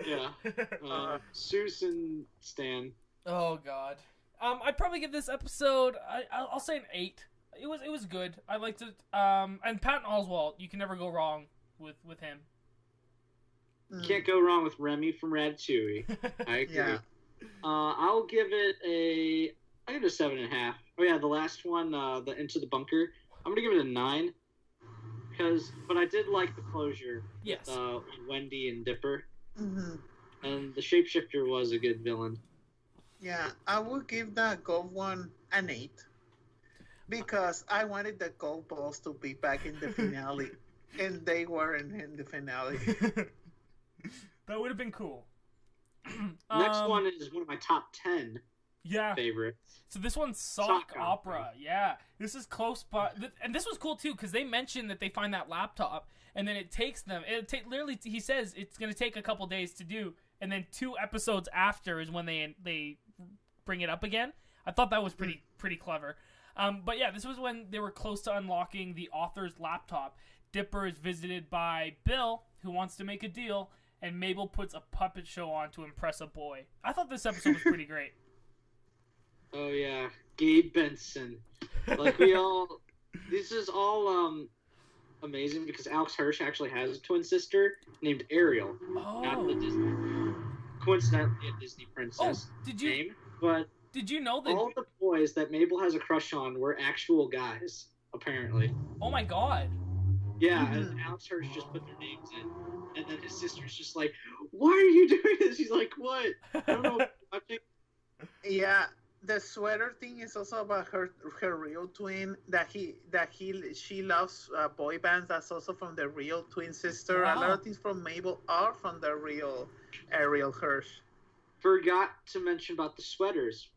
Yeah. Susan Stan. Oh god. I'd probably give this episode I'll say an 8. It was good. I liked it. And Patton Oswalt, you can never go wrong with him. Can't go wrong with Remy from Ratatouille. I agree. Yeah. I'll give it a 7.5. Oh yeah, the last one, the Into the Bunker. I'm gonna give it a 9 but I did like the closure. Yes. With Wendy and Dipper. Mm-hmm. And the shapeshifter was a good villain. Yeah, I would give the golf one an 8 because I wanted the golf balls to be back in the finale, and they weren't in the finale. That would have been cool. Next one is one of my top 10 favorites. So this one's Sock Opera. Yeah, this is close by, and this was cool too because they mentioned that they find that laptop, and then it takes them. Literally, he says it's going to take a couple days to do, and then 2 episodes after is when they bring it up again. I thought that was pretty clever. But yeah, this was when they were close to unlocking the author's laptop. Dipper is visited by Bill, who wants to make a deal, and Mabel puts a puppet show on to impress a boy. I thought this episode was pretty great. Oh yeah, Gabe Benson. Like this is all amazing because Alex Hirsch actually has a twin sister named Ariel. Oh. Not the Disney. Coincidentally, a Disney princess name. But did you know that all the boys that Mabel has a crush on were actual guys, apparently? Oh my god. Yeah, and Alex Hirsch just put their names in. And then his sister's just like, why are you doing this? He's like, what? I don't know. Yeah, the sweater thing is also about her real twin she loves boy bands. That's also from the real twin sister. Wow. A lot of things from Mabel are from the real Ariel Hirsch. Forgot to mention about the sweaters.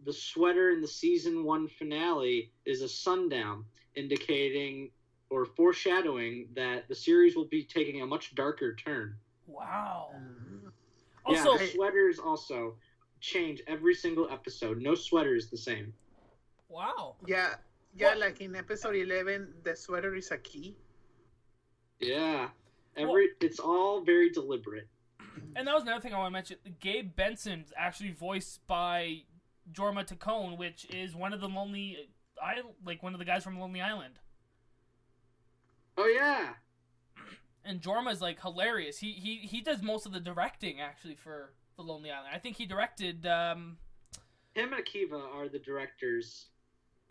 The sweater in the season 1 finale is a sundown, indicating or foreshadowing that the series will be taking a much darker turn. Wow. Also, the sweaters also change every single episode. No sweater is the same. Wow. Yeah, what? Like in episode 11, the sweater is a key. Yeah. It's all very deliberate. And that was another thing I want to mention. Gabe Benson's actually voiced by Jorma Taccone, which is one of the one of the guys from Lonely Island. Oh yeah. And Jorma's like hilarious. He does most of the directing actually for the Lonely Island. I think he directed him and Akiva are the directors.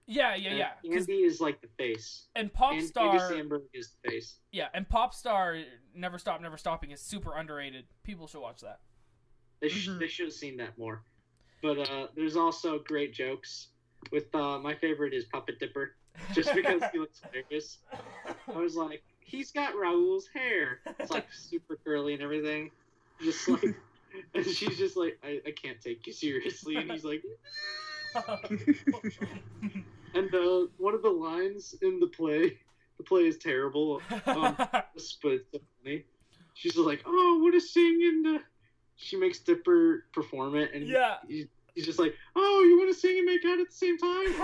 Yeah. Andy is like the face. And Popstar Andy Samberg is the face. Yeah, and Popstar Never Stop Never Stopping is super underrated. People should watch that. They should have seen that more. But there's also great jokes. With my favorite is Puppet Dipper, just because he looks hilarious. I was like, he's got Raul's hair. It's like super curly and everything. Just like, and she's just like, I can't take you seriously. And he's like, And one of the lines in the play is terrible, but it's so funny. She's like, "Oh, I want to sing," and she makes Dipper perform it, and he's just like, "Oh, you want to sing and make out at the same time?"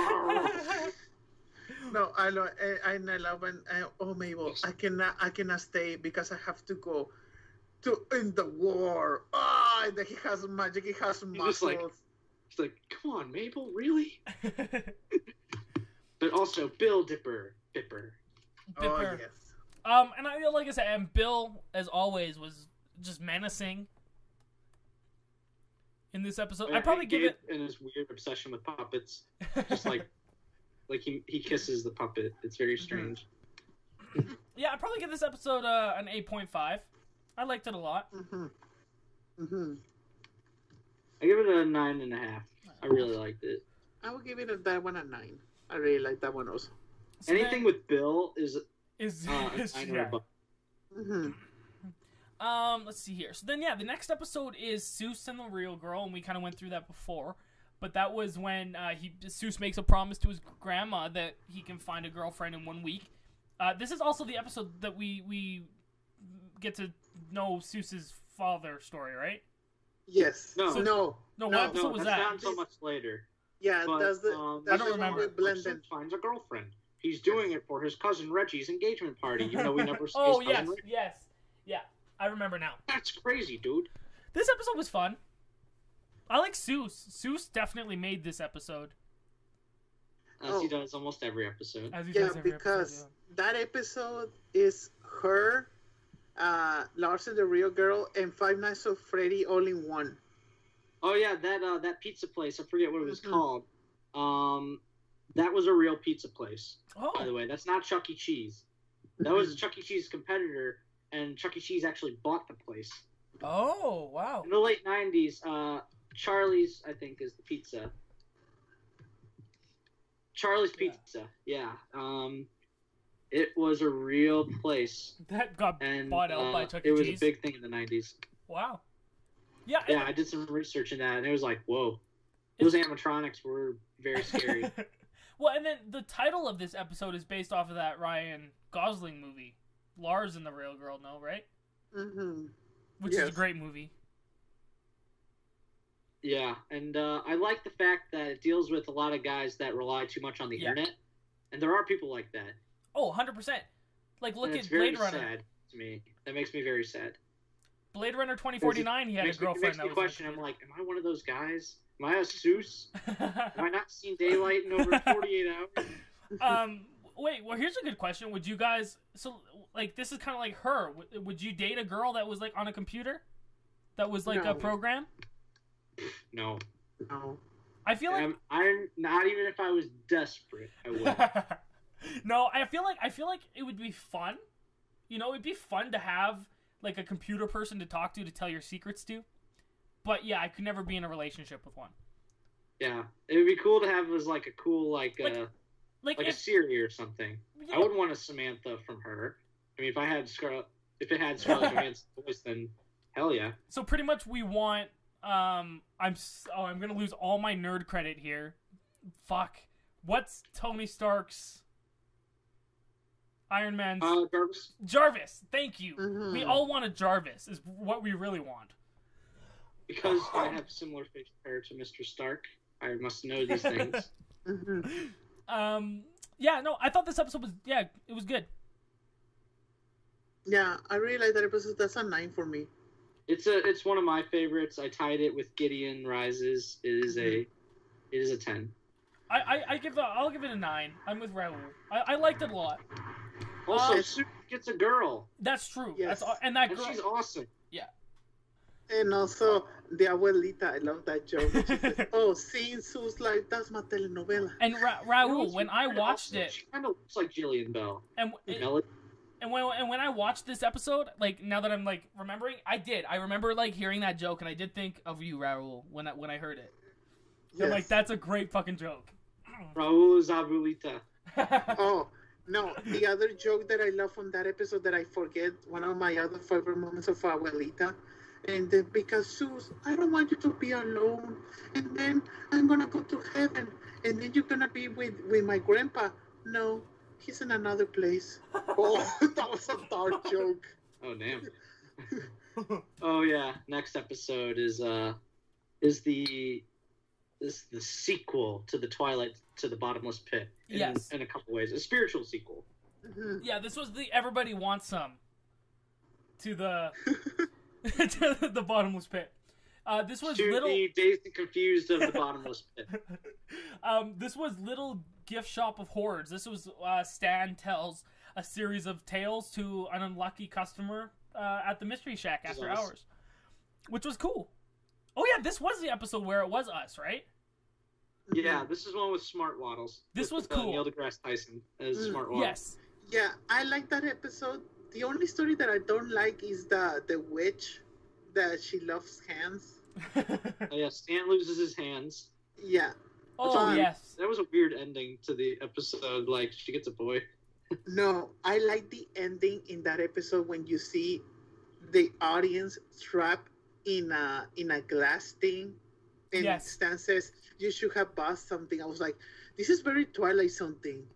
No, I love when Mabel, I cannot stay because I have to go in the war. Oh, and he has magic, he has muscles. He's like, come on, Mabel, really? But also Bill Dipper. Oh yes. And like I said, and Bill, as always, was just menacing in this episode. I probably give it in his weird obsession with puppets, just like he kisses the puppet. It's very strange. Yeah, I'd probably give this episode an 8.5. I liked it a lot. I give it a 9.5. I really liked it. I would give it that one a 9. I really like that one also. So anything with Bill is yeah. Let's see here. So then, the next episode is Seuss and the Real Girl, and we kind of went through that before. But that was when Seuss makes a promise to his grandma that he can find a girlfriend in 1 week. This is also the episode that we get to know Seuss's father story, right? Yes. No. What episode was that? Not until much later. Yeah, but, that's I don't remember. Blended. Finds a girlfriend. He's doing it for his cousin Reggie's engagement party, even though we never see Oh, his cousin Reggie. yes. Yeah, I remember now. That's crazy, dude. This episode was fun. I like Seuss. Seuss definitely made this episode. As he does almost every episode. Because that episode is her, Lars and the Real Girl, and Five Nights at Freddy all in one. Oh yeah, that pizza place. I forget what it was called. That was a real pizza place. Oh. By the way, that's not Chuck E. Cheese. That was Chuck E. Cheese's competitor, and Chuck E. Cheese actually bought the place. Oh, wow. In the late 90s, Charlie's, I think, is the pizza. Charlie's Pizza, yeah. It was a real place. That got bought out by Chuck E. It Cheese? was a big thing in the 90s. Wow. Yeah, I did some research in that, and it was like, whoa. Those animatronics were very scary. Well, and then the title of this episode is based off of that Ryan Gosling movie, Lars and the Real Girl, no, right? Mm-hmm. Which is a great movie. Yeah, and I like the fact that it deals with a lot of guys that rely too much on the internet, and there are people like that. Oh, 100%. Like, look at It's Blade Runner. very sad to me. That makes me very sad. Blade Runner 2049, he had a girlfriend. It makes me question, I'm like, am I one of those guys? Am I a Seuss? Have I not seen daylight in over 48 hours? Wait, well, here's a good question. Would you guys... So, like, this is kind of like her. Would you date a girl that was, like, on a computer? That was, like, a program? No. I feel like... I'm not even if I was desperate, I would. No, I feel like it would be fun. You know, it'd be fun to have, like, a computer person to talk to tell your secrets to. But, yeah, I could never be in a relationship with one. Yeah. It would be cool to have as, like, a cool, like a Siri or something. Yeah. I would want a Samantha from her. I mean, if it had Scarlett Johansson's voice, then hell yeah. So pretty much we want... I'm gonna lose all my nerd credit here. Fuck. What's Tony Stark's Iron Man's Jarvis? Jarvis, thank you. Mm-hmm. We all want a Jarvis, is what we really want. Because I have similar facial hair to Mr. Stark, I must know these things. Yeah, no, I thought this episode was, it was good. Yeah, I really like that episode. That's a 9 for me. It's one of my favorites. I tied it with Gideon Rises. It is a 10. I'll give it a 9. I'm with Raul. I liked it a lot. Also, Sue gets a girl. That's true. Yes. And girl, she's awesome. Yeah. And also, the abuelita, I love that joke. She says, oh, seeing Sue's like, that's my telenovela. And Raul, when I watched it... She kind of looks like Jillian Bell. And when I watched this episode, like, now that I'm, like, remembering, I remember, like, hearing that joke, and I did think of you, Raul, when I heard it. Yes. I'm like, that's a great fucking joke. Raul is abuelita. Oh, no, the other joke that I love from that episode that I forget, one of my other favorite moments of abuelita, and because Sue's, I don't want you to be alone, and then I'm gonna go to heaven, and then you're gonna be with my grandpa. No, he's in another place. Oh, that was a dark joke. Oh damn. Oh yeah. Next episode is the sequel to the Twilight to the Bottomless Pit. Yes. In a couple ways, a spiritual sequel. Yeah, this was the Everybody Wants Some to the to the Bottomless Pit. This was to little the Dazed and Confused of the Bottomless Pit. This was Little Gift Shop of Horrors. This was Stan tells a series of tales to an unlucky customer at the Mystery Shack after hours, which was cool. Oh yeah, this was the episode where it was us, right? Yeah, this is one with Smart Waddles. This was cool. Neil deGrasse Tyson as Smart Waddles. Yes. Yeah, I like that episode. The only story that I don't like is the witch that she loves hands. Oh, yeah, Stan loses his hands. Yeah. Oh, yes. That was a weird ending to the episode. Like, she gets a boy. No, I like the ending in that episode when you see the audience trapped in a glass thing, and Stan says, "You should have bought something." I was like, "This is very Twilight Zone thing."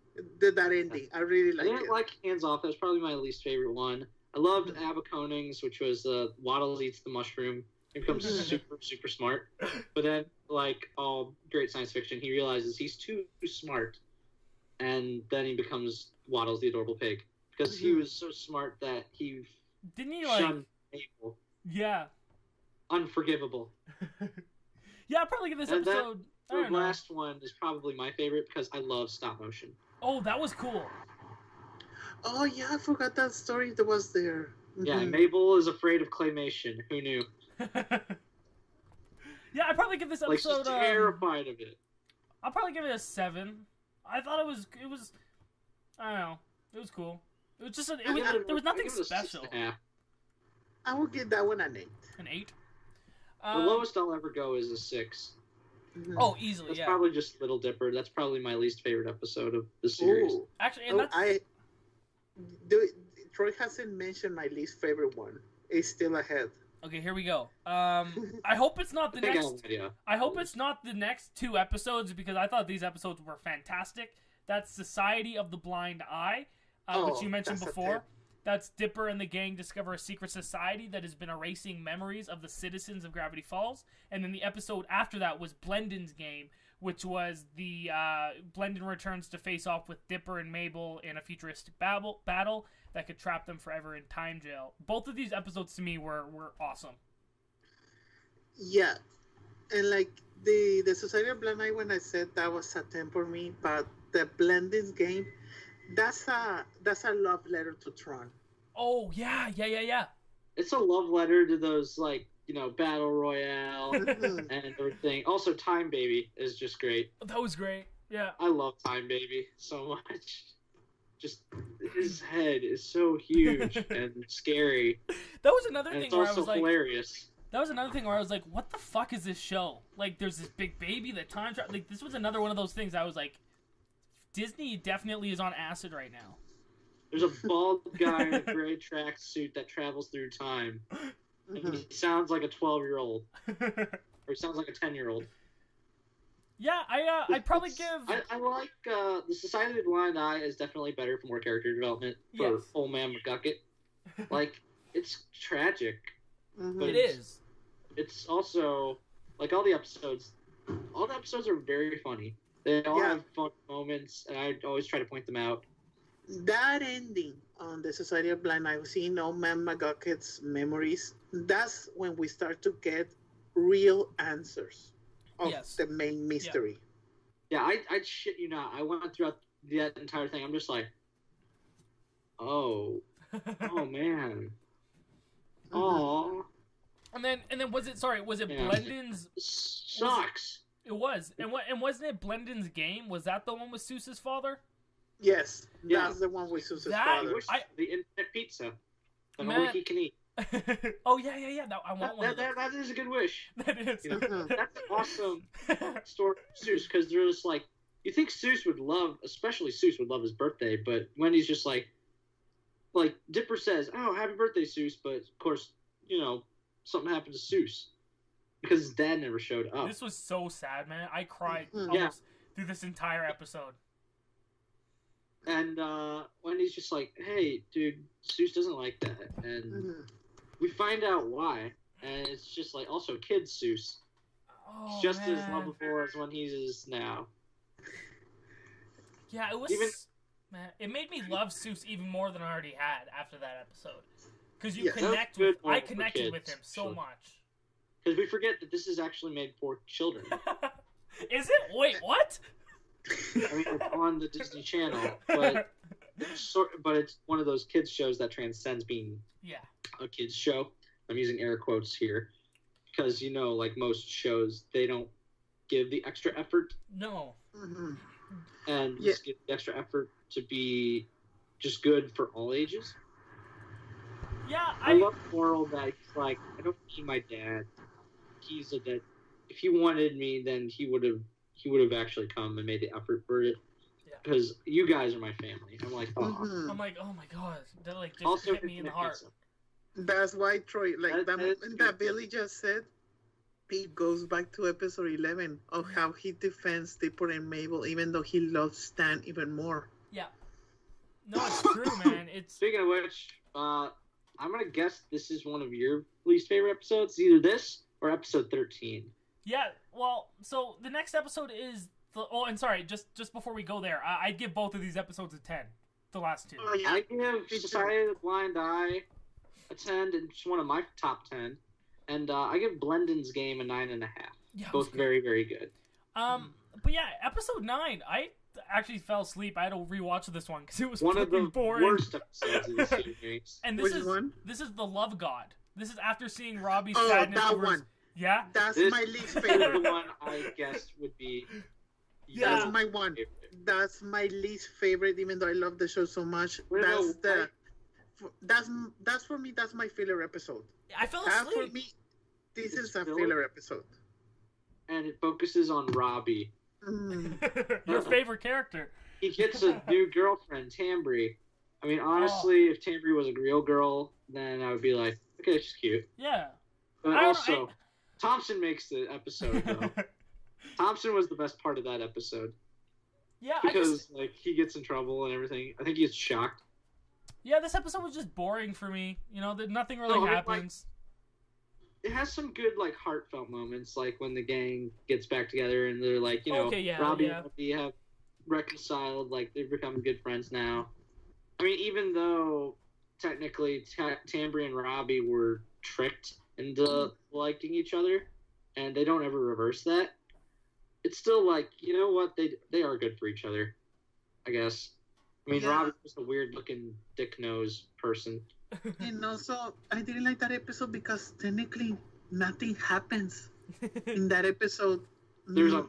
That ending, I really liked it. I didn't like Hands Off. That was probably my least favorite one. I loved Aberconings, which was Waddles eats the mushroom. He becomes super smart. But then, like all great science fiction, he realizes he's too smart. And then he becomes Waddles the Adorable Pig. Because he was so smart that he shunned Mabel. Yeah. Unforgivable. Yeah, I'll probably give this episode... The last one is probably my favorite because I love stop motion. Oh, that was cool. Oh, yeah, I forgot that story that was there. Yeah, Mabel is afraid of claymation. Who knew? Yeah, I'd probably give this episode... Like, she's terrified of it. I'll probably give it a 7. I thought it was... I don't know. It was cool. It was just... there was nothing special. I will give that one an 8. An 8? The lowest I'll ever go is a 6. Oh, easily, That's probably just Little Dipper. That's probably my least favorite episode of the series. Ooh. Actually, and that's... Troy hasn't mentioned my least favorite one. It's still ahead. Okay, here we go. I hope it's not the next... I hope it's not the next 2 episodes, because I thought these episodes were fantastic. That's Society of the Blind Eye, which you mentioned before. That's Dipper and the gang discover a secret society that has been erasing memories of the citizens of Gravity Falls. And then the episode after that was Blendin's Game, which was the Blendin returns to face off with Dipper and Mabel in a futuristic battle that could trap them forever in time jail. Both of these episodes to me were awesome. Yeah, and like the Society of Blind Eye, when I said that was a 10 for me, but the Blendin's Game, that's a love letter to Tron. Oh yeah. It's a love letter to those, like, Battle Royale and everything. Also, Time Baby is just great. That was great. Yeah. I love Time Baby so much. Just his head is so huge and scary. That was another thing where I was like, hilarious. That was another thing where I was like, what the fuck is this show? Like, there's this big baby that time travel. Like, this was another one of those things I was like, Disney definitely is on acid right now. There's a bald guy in a gray tracksuit that travels through time. And he sounds like a 12-year-old. Or he sounds like a 10-year-old. Yeah, I'd probably give... I like... the Society of the Blind Eye is definitely better for more character development for Old Man McGucket. Like, it's tragic. But it is. It's also... Like, all the episodes are very funny. They all have fun moments, and I always try to point them out. That ending on the Society of Blind Eye, seeing Old Man McGucket's memories, that's when we start to get real answers of the main mystery. Yeah, I shit you not. I went throughout that entire thing. I'm just like, oh man. Oh. And then was it Blendin's Sucks. It was. And wasn't it Blendin's Game? Was that the one with Seuss's father? Yes, that's the one with Seuss's father. The infinite pizza. The only he can eat. Oh, yeah. I want one of those. That is a good wish. That is. That's an awesome story of Seuss, because they're just like, you think Seuss would love, especially Seuss would love his birthday, but Wendy's just like Dipper says, oh, happy birthday, Seuss, but of course, something happened to Seuss. Because his dad never showed up. This was so sad, man. I cried through this entire episode. And Wendy's just like, hey, dude, Seuss doesn't like that. And we find out why. And it's just like, also, kid Seuss. He's just as lovable as when he is now. Yeah, it was... Man, it made me love Seuss even more than I already had after that episode. Because I connected with him so much. Because we forget that this is actually made for children. Is it? Wait, what? I mean, it's on the Disney Channel, but it's one of those kids shows that transcends being a kids show. I'm using air quotes here. Because, like most shows, they don't give the extra effort. No. Mm-hmm. And just give the extra effort to be just good for all ages. Yeah, I love the moral that he's like, I don't need my dad. He's a dad. If he wanted me, then he would have actually come and made the effort for it. Because you guys are my family. I'm like, I'm like, oh my god, that just also hit me in the heart. That's why Troy, that Billy just said, it goes back to episode 11 of how he defends Dipper and Mabel, even though he loves Stan even more. Yeah. No, it's true, man. Speaking of which, I'm going to guess this is one of your least favorite episodes, either this or episode 13. Yeah, well, so the next episode is... and sorry, just before we go there, I'd give both of these episodes a 10, the last two. Oh, yeah. I give Society of the Blind Eye a 10, and it's one of my top 10. And I give Blendon's Game a 9.5. Yeah, both very, very good. But yeah, episode 9, I actually fell asleep. I had to rewatch this one because it was one of the boring. Worst episodes of the series. And this is the Love God. This is after seeing Robbie's sadness. sadness. That one. Yeah, that's my least favorite. The one I guessed would be. That's my one. That's my least favorite, even though I love the show so much. That's for me. That's my filler episode. I fell asleep. For me, this is a filler episode. And it focuses on Robbie. Your favorite character. He gets a new girlfriend, Tambry. I mean, honestly, if Tambry was a real girl, then I would be like, okay, she's cute. Yeah. But also, Thompson makes the episode, though. Thompson was the best part of that episode. Yeah, because he gets in trouble and everything. I think he's shocked. Yeah, this episode was just boring for me. Nothing really happens. It has some good, heartfelt moments, like when the gang gets back together and they're like, Robbie and Robbie have reconciled, they've become good friends now. I mean, even though technically Tambry and Robbie were tricked into liking each other, and they don't ever reverse that, it's still you know what, they are good for each other, I guess. I mean, Robbie's just a weird-looking dick-nose person. And also, I didn't like that episode because technically nothing happens in that episode. There's a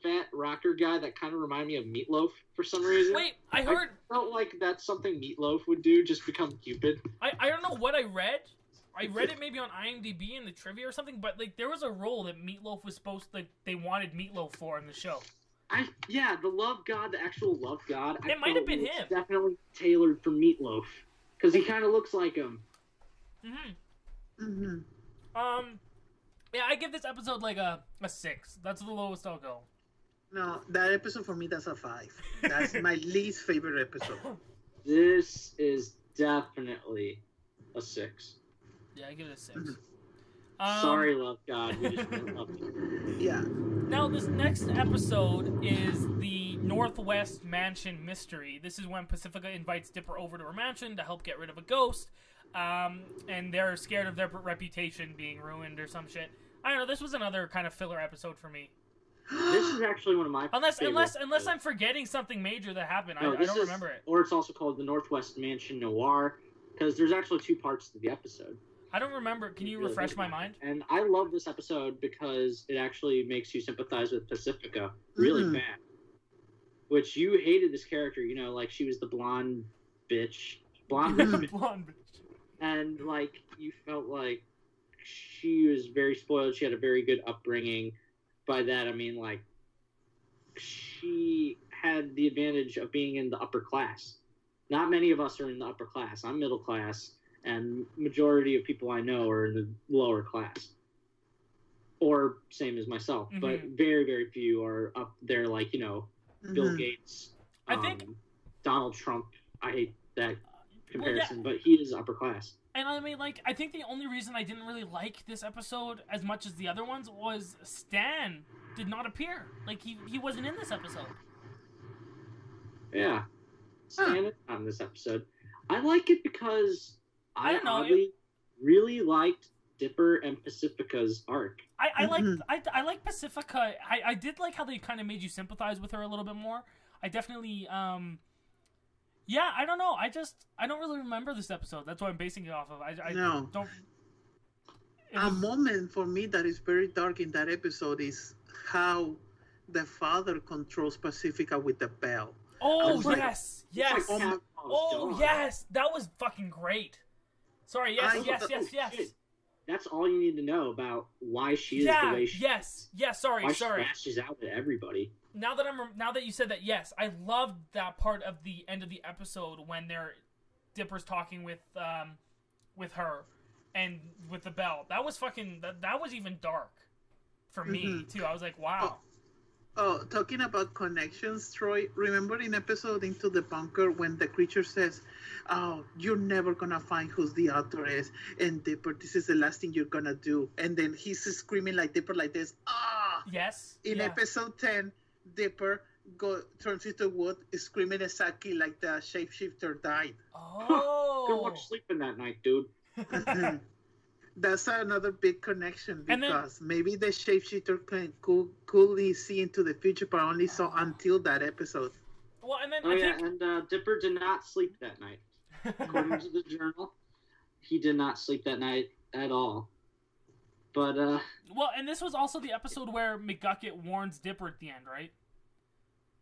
fat rocker guy that kind of reminded me of Meatloaf for some reason. Wait, I felt like that's something Meatloaf would do, just become Cupid. I don't know what I read. I read it maybe on IMDb in the trivia or something, but there was a role that Meatloaf was supposed to, they wanted Meatloaf for in the show. The Love God, the actual Love God. It might have been him. Definitely tailored for Meatloaf. Because he kind of looks like him. Yeah, I give this episode a 6. That's the lowest I'll go. No, that episode for me, that's a 5. That's my least favorite episode. This is definitely a 6. Yeah, I give it a 6. Sorry, Love God. We just love you. Yeah. Now, this next episode is the Northwest Mansion Mystery. This is when Pacifica invites Dipper over to her mansion to help get rid of a ghost. And they're scared of their reputation being ruined or some shit. I don't know, this was another kind of filler episode for me. This is actually one of my Unless I'm forgetting something major that happened. I don't remember it. Or it's also called the Northwest Mansion Noir, because there's actually 2 parts to the episode. I don't remember. Can you refresh my mind? And I love this episode because it actually makes you sympathize with Pacifica really bad. Which you hated this character, she was the blonde bitch. Blonde bitch. And, you felt like she was very spoiled. She had a very good upbringing. By that, I mean, she had the advantage of being in the upper class. Not many of us are in the upper class. I'm middle class. And majority of people I know are in the lower class. or same as myself, but very, very few are up there like, Bill Gates, I think Donald Trump. I hate that comparison, but he is upper class. And I mean, like, I think the only reason I didn't really like this episode as much as the other ones was Stan did not appear. Like, he wasn't in this episode. Yeah. Stan is not in this episode. I like it because I really liked Dipper and Pacifica's arc. I like Pacifica. I did like how they kind of made you sympathize with her a little bit more. I definitely yeah, I don't know. I don't really remember this episode. That's what I'm basing it off of. I don't. A moment for me that is very dark in that episode is how the father controls Pacifica with the bell. Oh yes. Yes, that was fucking great. Sorry, yes. That's all you need to know about why she is the way she is. Sorry. She lashes out at everybody. Now that you said that, yes, I loved that part of the end of the episode when Dipper's talking with her and with the bell. That was fucking that was even dark for me too. I was like, wow. Oh, talking about connections, Troy, remember in episode Into the Bunker when the creature says, "Oh, you're never gonna find who the author is, and Dipper, this is the last thing you're gonna do." And then he's screaming like Dipper like this, "Ah!" Yes. In episode 10, Dipper turns into wood, screaming at Saki like the shapeshifter died. Oh. Good luck sleeping that night, dude. That's another big connection because maybe the shapeshifter could see into the future, but only saw until that episode. Well, and then and Dipper did not sleep that night. According to the journal, he did not sleep that night at all. But well, and this was also the episode where McGucket warns Dipper at the end, right?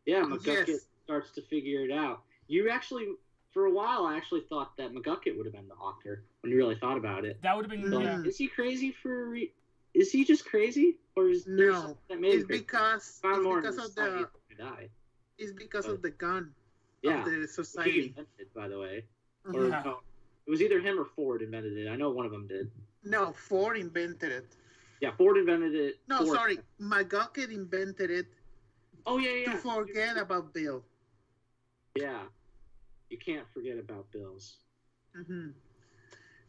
Yeah, McGucket starts to figure it out. You actually, for a while, I actually thought that McGucket would have been the author when you really thought about it. That would have been. Like, is he crazy is he just crazy, or is there something that made him because of the It's because of the gun. Yeah, of the society. He invented, by the way, or it was either him or Ford invented it. I know one of them did. No, Ford invented it. Yeah, Ford invented it. No, sorry, McGucket invented it. Oh yeah. To forget about Bill. Yeah, you can't forget about Bill's.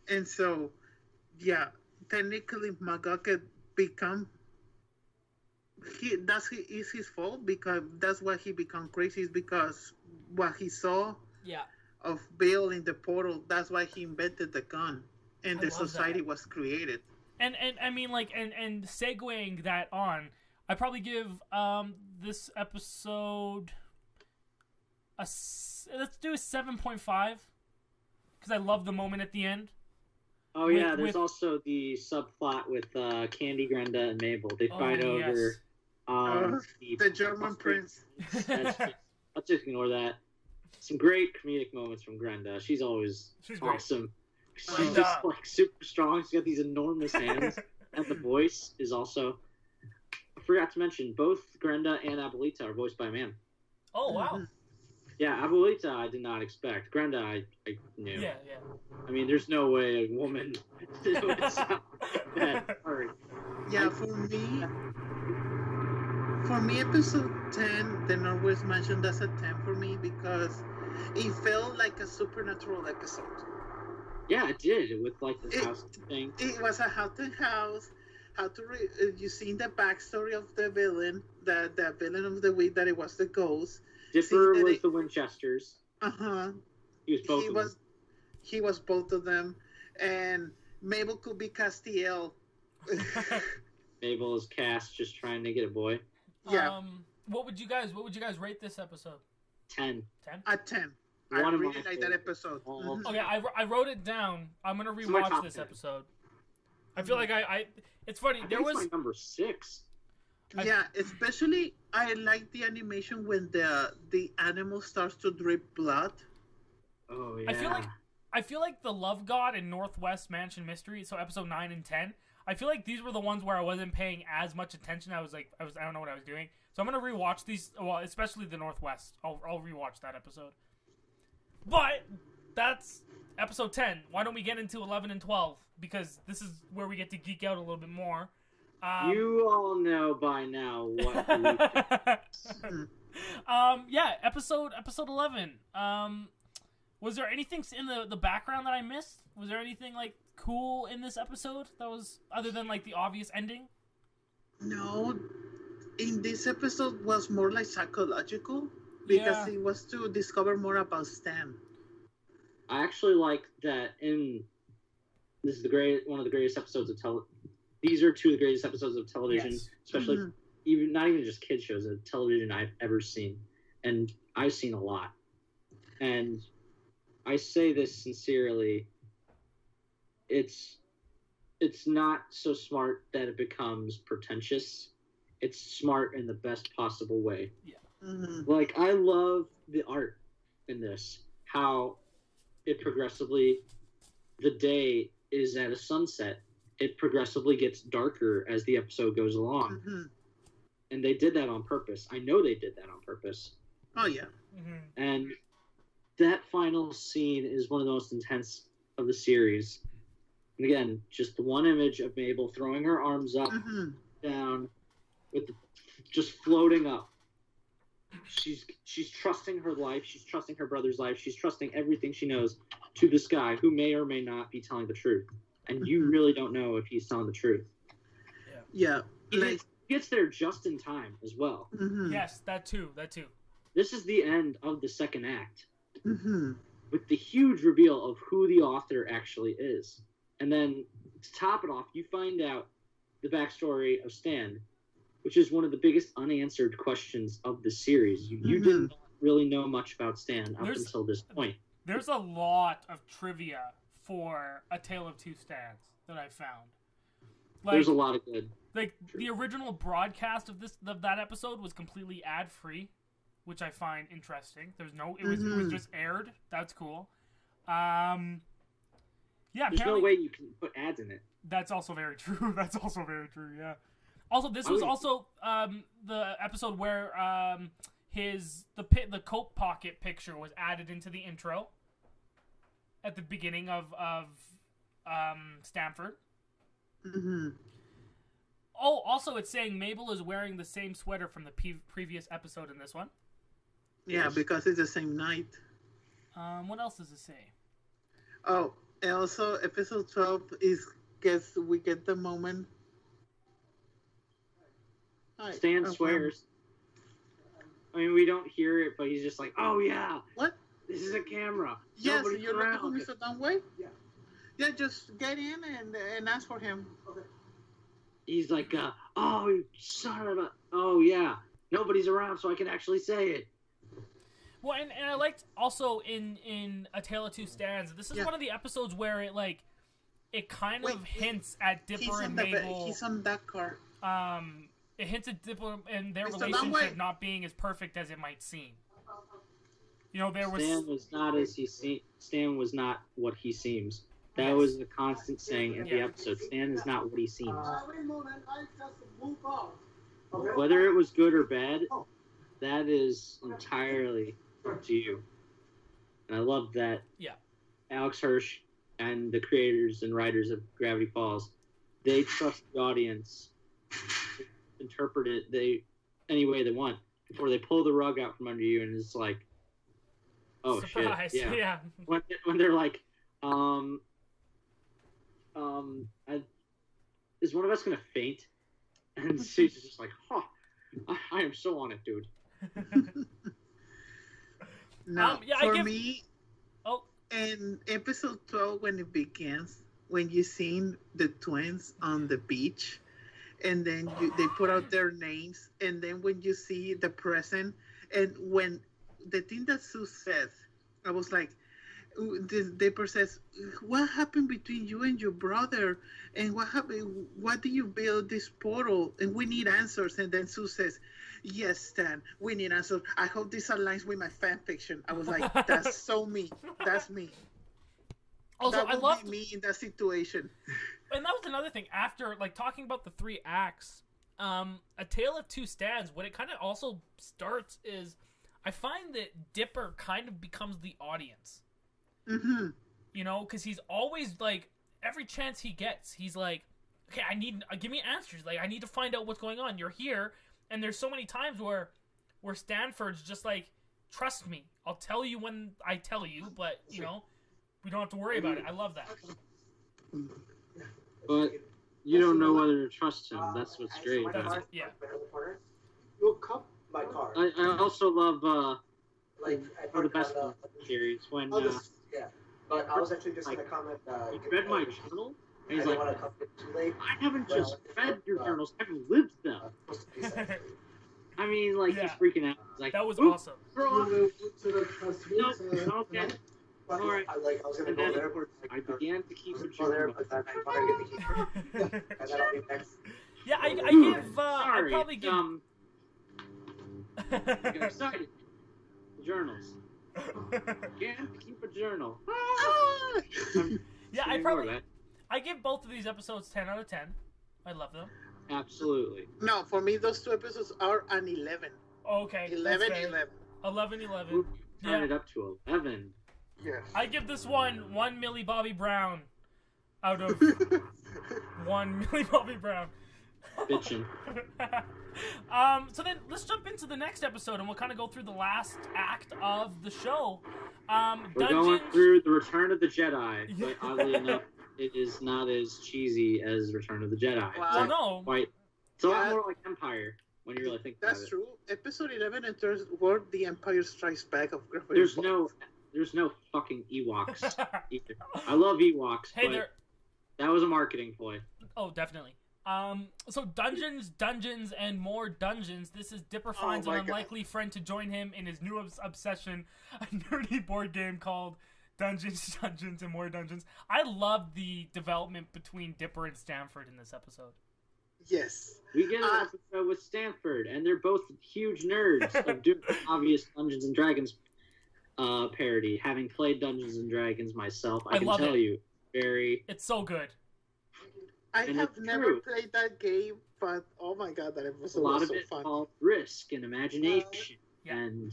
And so, yeah, technically McGucket is his fault because that's why he become crazy is because what he saw of Bill in the portal, that's why he invented the gun and the society was created. And I mean, like, and segueing that on, I'd probably give this episode let's do a 7.5 because I love the moment at the end. Oh yeah, there's also the subplot with Candy, Grenda, and Mabel. They fight over the German prince. Let's just ignore that. Some great comedic moments from Grenda. She's awesome. She's just like super strong. She's got these enormous hands, and the voice is also. I forgot to mention both Grenda and Abuelita are voiced by a man. Oh wow! Yeah, Abuelita I did not expect. Grenda I knew. Yeah. I mean, there's no way a woman would sound that hard. Yeah, for me, episode 10, the Norwest mentioned as a 10 for me because it felt like a supernatural episode. Yeah, it did with like the house thing. It was a haunted house. You seen the backstory of the villain, the villain of the week that it was the ghost. Dipper was the Winchesters. He was both of them. He was both of them, and Mabel could be Castiel. Mabel is Cass, just trying to get a boy. Yeah. What would you guys rate this episode? 10. 10? A 10. I really like that episode. Okay, I wrote it down. I'm gonna rewatch this episode. I feel like it's funny. There was my number 6. Yeah, especially I like the animation when the animal starts to drip blood. Oh yeah. I feel like the Love God and Northwest Mansion Mystery, so episode 9 and 10. I feel like these were the ones where I wasn't paying as much attention. I don't know what I was doing. So I'm gonna rewatch these. Well, especially the Northwest. I'll rewatch that episode. But that's episode 10. Why don't we get into 11 and 12? Because this is where we get to geek out a little bit more. You all know by now what. Yeah, episode 11. Was there anything in the background that I missed? Was there anything like cool in this episode that was other than like the obvious ending? No, in this episode was more like psychological because it was to discover more about Stan. I actually like that this is one of the greatest episodes of television. These are two of the greatest episodes of television, especially not even just kid shows, of television I've ever seen, and I've seen a lot. And I say this sincerely. It's not so smart that it becomes pretentious. It's smart in the best possible way. Yeah. Mm-hmm. Like, I love the art in this. How it progressively, the day is at a sunset. It progressively gets darker as the episode goes along. Mm-hmm. And they did that on purpose. I know they did that on purpose. Oh, yeah. Mm-hmm. And that final scene is one of the most intense of the series. And again, just the one image of Mabel throwing her arms up, down, with just floating up. She's trusting her life. She's trusting her brother's life. She's trusting everything she knows to this guy who may or may not be telling the truth. And you really don't know if he's telling the truth. Yeah. He gets there just in time as well. Mm-hmm. Yes, that too. This is the end of the second act. Mm-hmm. With the huge reveal of who the author actually is. And then, to top it off, you find out the backstory of Stan, which is one of the biggest unanswered questions of the series. You didn't really know much about Stan up until this point. There's a lot of trivia for A Tale of Two Stans that I found. Like, there's a lot of good. Like, the original broadcast of that episode was completely ad-free, which I find interesting. It was just aired. That's cool. Yeah, there's no way you can put ads in it. That's also very true. Yeah. Also, this was also the episode where the coat pocket picture was added into the intro at the beginning of Stamford. Mm-hmm. Oh, also, it's saying Mabel is wearing the same sweater from the previous episode in this one. Yeah, because it's the same night. What else does it say? Oh, and also episode 12 we get the moment. Stan swears. I mean, we don't hear it, but he's just like, "Oh yeah, what? This is a camera. Yes, Nobody's you're around." looking for Mr. Dunway? Yeah. Yeah, just get in and ask for him. Okay. He's like, "Oh, son of a, oh yeah, nobody's around, so I can actually say it." Well, and I liked also in A Tale of Two Stans. This is one of the episodes where it kind of hints at Dipper and Mabel. He's on that car. It hints at Dipper and their relationship not being as perfect as it might seem. You know, Stan was not what he seems. That was a constant saying in the episode. Stan is not what he seems. Whether it was good or bad, that is entirely up to you. And I love that. Yeah. Alex Hirsch and the creators and writers of Gravity Falls, they trust the audience to interpret it any way they want before they pull the rug out from under you and it's like, oh surprise. Shit, yeah. When they're like, is one of us gonna faint? And Susan's just like, I am so on it, dude. Now, me, in episode 12, when it begins, when you seen the twins on the beach, and then they put out their names, and then when you see the present, and when the thing that Sue says, I was like, Dipper says, what happened between you and your brother? And what happened? What do you build this portal? And we need answers. And then Sue says, yes, Stan, we need answers. I hope this aligns with my fan fiction. I was like, that's so me. That's me. Also, that would be me in that situation. And that was another thing. After, talking about the 3 acts, A Tale of Two Stans, what it kind of also starts is, I find that Dipper kind of becomes the audience. Mm-hmm. You know, because he's always, every chance he gets, he's like, okay, give me answers. Like, I need to find out what's going on. You're here, and there's so many times where Stanford's just like, trust me, I'll tell you when I tell you, but we don't have to worry about it. I love that. But you don't know whether to trust him. That's what's great. Yeah. You'll cup my car. I also love for the best series when but I was actually just gonna comment. He read my journal, and he's like, I haven't just read your journals, I've lived them. I mean, like, he's freaking out. Like, that was awesome. Okay. Alright. And then I began to keep a journal. Yeah, I give, I'd probably give... I get excited. Journals. Began to keep a journal. Yeah, I give both of these episodes 10 out of 10. I love them. Absolutely. No, for me, those 2 episodes are an 11. Okay. 11. 11. Turn it up to 11. Yes. I give this one Millie Bobby Brown out of 1 Millie Bobby Brown. Bitchin'. So then let's jump into the next episode and we'll kind of go through the last act of the show. We're going through the Return of the Jedi, but oddly enough, it is not as cheesy as Return of the Jedi. Well, no. It's a lot more like Empire when you really think about it. That's true. Episode 11 enters where the Empire Strikes Back of Gravity. There's no fucking Ewoks either. I love Ewoks, but that was a marketing ploy. Oh, definitely. So Dungeons, and more dungeons. This is Dipper finds an unlikely friend to join him in his new obsession, a nerdy board game called Dungeons, and more dungeons. I love the development between Dipper and Stanford in this episode. Yes. We get an episode with Stanford, and they're both huge nerds of doing obvious Dungeons and Dragons parody. Having played Dungeons and Dragons myself, I can tell you, it's so good. I have never played that game, but oh my god, that episode was so fun. A lot of it called risk and imagination, and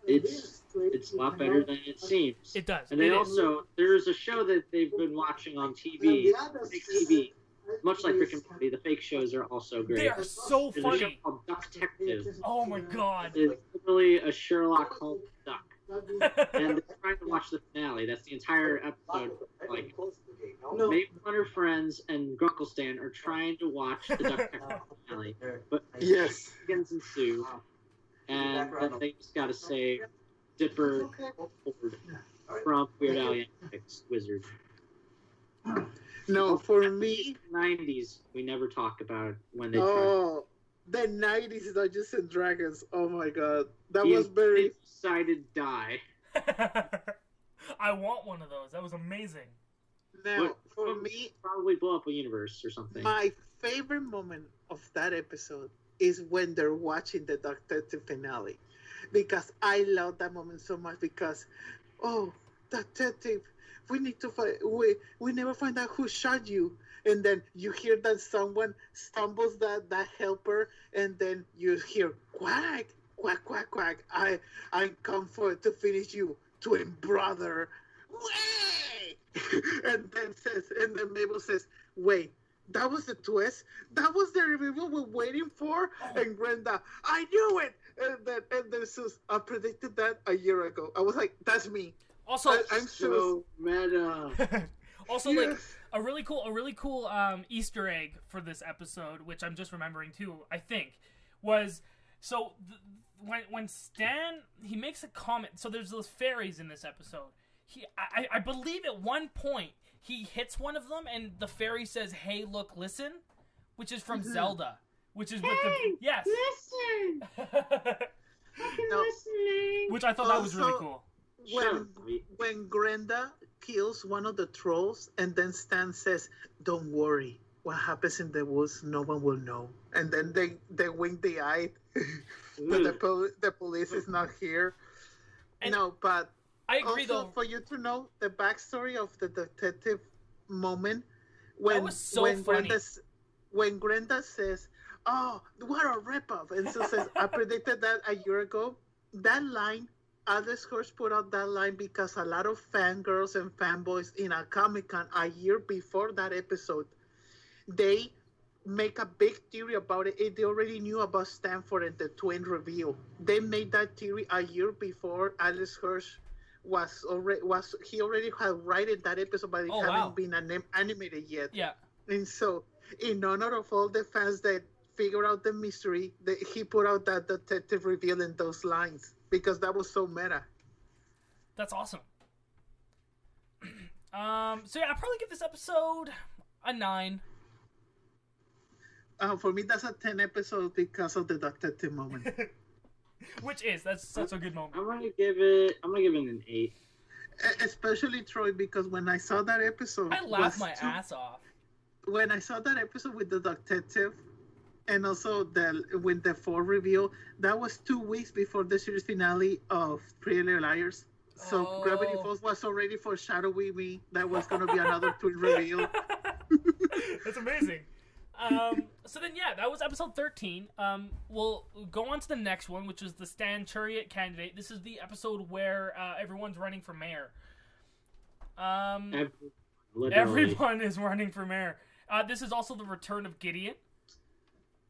it's a lot better than it seems. It does. And there's a show that they've been watching on TV, fake TV, much like Rick and Morty. The fake shows are also great. They are so funny. There's a show called Duck Detective. Oh my god! It's literally a Sherlock Holmes duck. And they're trying to watch the finale. That's the entire episode. Like, Maple and her friends and Grunkle Stan are trying to watch the Duck Detective finale, but begins ensue, and then they just gotta save Dipper from Weird Al Yankovic's Wizard. No, for me, 90s. We never talk about when they. Oh, the 90s Dungeons and Dragons. Oh my god, that was very decided die. I want one of those. That was amazing. Now, for me, probably blow up a universe or something. My favorite moment of that episode is when they're watching the detective finale, because I love that moment so much. Because, detective, we need to find. We never find out who shot you, and then you hear that someone stumbles that helper, and then you hear quack, quack, quack, quack. I come to finish you, twin brother. And then Mabel says, wait, that was the twist? That was the reveal we're waiting for? And Brenda, I knew it! And then Sus, I predicted that a year ago. I was like, that's me. Also, I'm so meta. Also, like, a really cool Easter egg for this episode, which I'm just remembering too, I think, was, so when Stan, he makes a comment, so there's those fairies in this episode. I believe at one point he hits one of them and the fairy says, "Hey, look, listen," which is from Zelda, which is with listen. Listening. Which I thought that was really cool. When Grenda kills one of the trolls and then Stan says, "Don't worry, what happens in the woods, no one will know," and then they wink the eye, but the police is not here. But I agree, also, though. for you to know the backstory of the detective moment, when that was so funny. When Grenda says, "Oh, what a ripoff," and so says, "I predicted that a year ago." That line, Alex Hirsch put out that line because a lot of fangirls and fanboys in a Comic-Con a year before that episode they make a big theory about it. They already knew about Stanford and the twin reveal. They made that theory a year before Alex Hirsch he already had written that episode, but it hadn't been animated yet. Yeah. And so, in honor of all the fans that figure out the mystery, he put out that detective reveal in those lines because that was so meta. That's awesome. So yeah, I'll probably give this episode a 9. For me, that's a 10 episode because of the detective moment. Which is that's a good moment. I'm gonna give it an 8. Especially Troy, because when I saw that episode, I laughed my ass off. When I saw that episode with the detective, and also with the 4 reveal, that was 2 weeks before the series finale of Pretty Little Liars. So Gravity Falls was already foreshadowing me that was going to be another twin reveal. That's amazing. So then, yeah, that was episode 13. We'll go on to the next one, which is the Stan Chariot candidate. This is the episode where everyone's running for mayor. Everyone is running for mayor. This is also the return of Gideon.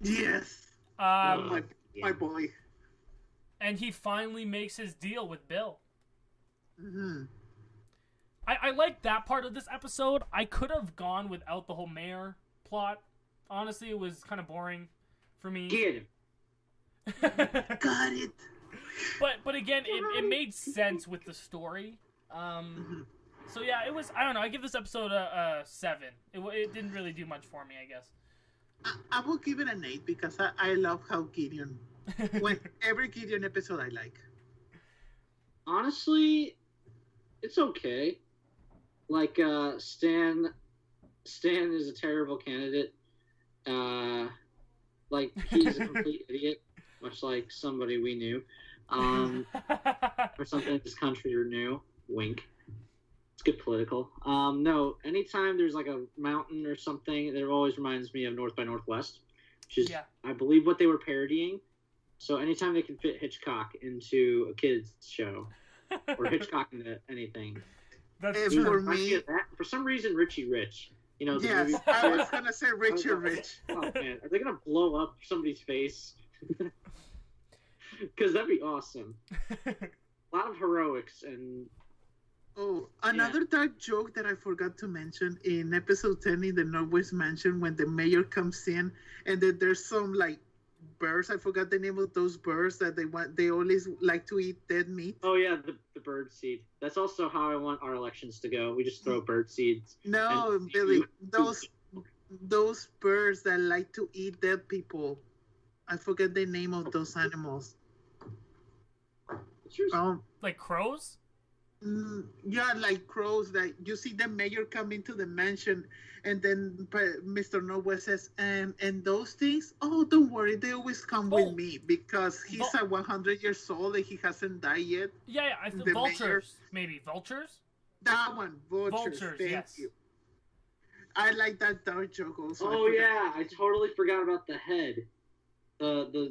Yes. My boy. And he finally makes his deal with Bill. Mm-hmm. I like that part of this episode. I could have gone without the whole mayor plot. Honestly, it was kind of boring for me. Get him. Got it. But again, it made sense with the story. So yeah, it was. I don't know. I give this episode a 7. It didn't really do much for me, I guess. I will give it an 8 because I love how Gideon. Every Gideon episode I like. Honestly, it's okay. Like Stan is a terrible candidate. Like he's a complete idiot, much like somebody we knew, or something this country knew. Wink. It's good political. No, anytime there's like a mountain or something, it always reminds me of North by Northwest, which is, I believe, what they were parodying. So anytime they can fit Hitchcock into a kids show, or Hitchcock into anything, that's for me. For some reason, Richie Rich. You know, yes, I was gonna say Richie Rich. Oh man, are they gonna blow up somebody's face? Because that'd be awesome. A lot of heroics and. Oh, another dark joke that I forgot to mention in episode 10 in the Northwest Mansion when the mayor comes in and then there's some like birds. I forgot the name of those birds that they always like to eat dead meat. Oh yeah, the bird seed. That's also how I want our elections to go. We just throw bird seeds. No, Billy, those birds that like to eat dead people. I forget the name of those animals. Like crows? Yeah, like crows. Like you see the mayor come into the mansion, and then Mr. Northwest says, and those things. Oh, don't worry, they always come with me because he's 100 years old and he hasn't died yet. Yeah. I think vultures, maybe vultures. That one, vultures. Thank you. I like that dark joke also. Oh yeah, I totally forgot about the head,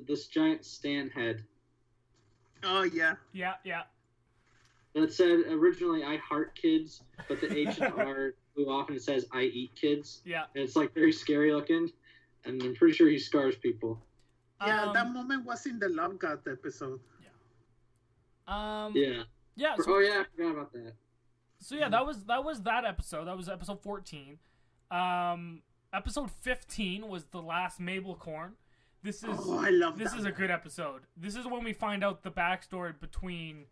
this giant Stan head. Oh yeah. Yeah. That said originally I heart kids, but the H and R flew off and it says I eat kids. Yeah. And it's like very scary looking, and I'm pretty sure he scars people. Yeah, that moment was in the Love God episode. Yeah. Yeah. Yeah. Oh yeah, I forgot about that. So yeah, that was that episode. That was episode 14. Episode 15 was the last Mabel Corn. This is I love this is a good episode. This is when we find out the backstory between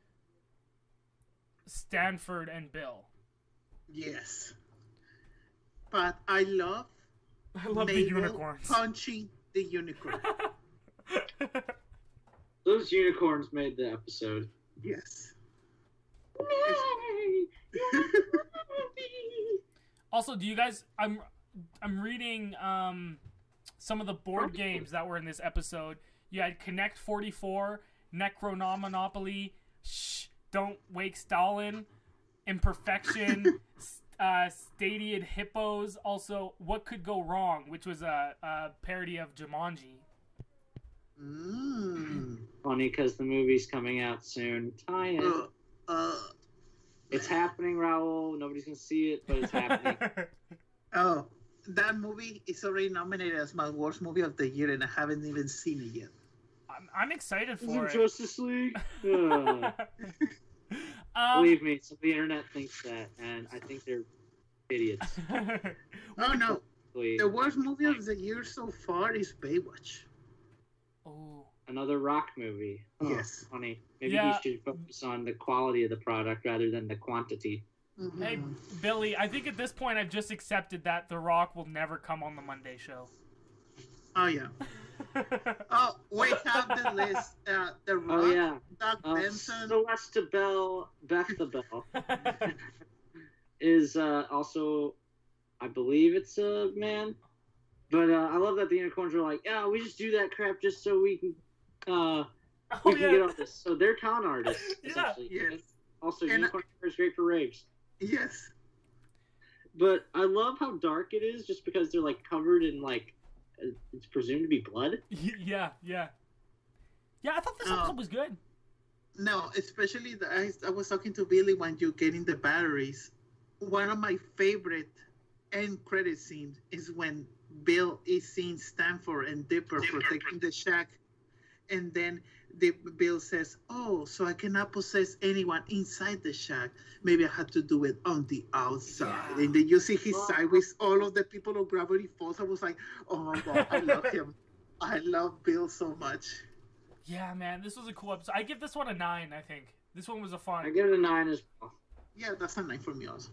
Stanford and Bill. Yes. But I love the unicorns. Punching the unicorn. Those unicorns made the episode. Yes. Also, do you guys I'm reading some of the board games that were in this episode. You had Connect 44, Necronomonopoly, Don't Wake Stalin, Imperfection, Stadiad Hippos, also What Could Go Wrong, which was a parody of Jumanji. Funny because the movie's coming out soon. Tie-in. It's happening, Raul. Nobody's going to see it, but it's happening. that movie is already nominated as my worst movie of the year, and I haven't even seen it yet. I'm excited for it. Justice League. Believe me, some of the internet thinks that, and I think they're idiots. Oh no, the worst movie of the year so far is Baywatch. Oh, another Rock movie. Oh, yes, funny. Maybe he should focus on the quality of the product rather than the quantity. Mm-hmm. Hey, Billy, I think at this point I've just accepted that The Rock will never come on the Monday show. Oh yeah. Oh, we have the list. The Rock, Doug Benson, Celeste Bell, Beth the Bell is also, I believe it's a man. But I love that the unicorns are like, yeah, we just do that crap just so we can get on this. So they're con artists, essentially. Yes. Also, unicorn hair is great for raves. Yes. But I love how dark it is, just because they're like covered in like it's presumed to be blood. Yeah. I thought this episode was good. No, especially I was talking to Billy when you get in the batteries. One of my favorite end credit scenes is when Bill is seeing Stanford and Dipper protecting the shack, and then Bill says, "Oh, so I cannot possess anyone inside the shack. Maybe I had to do it on the outside." Yeah. And then you see his side with all of the people of Gravity Falls. I was like, "Oh my god, I love him. I love Bill so much." Yeah, man, this was a cool episode. I give this one a 9. I think this one was a fun. I give it a 9 as well. Yeah, that's a 9 for me also.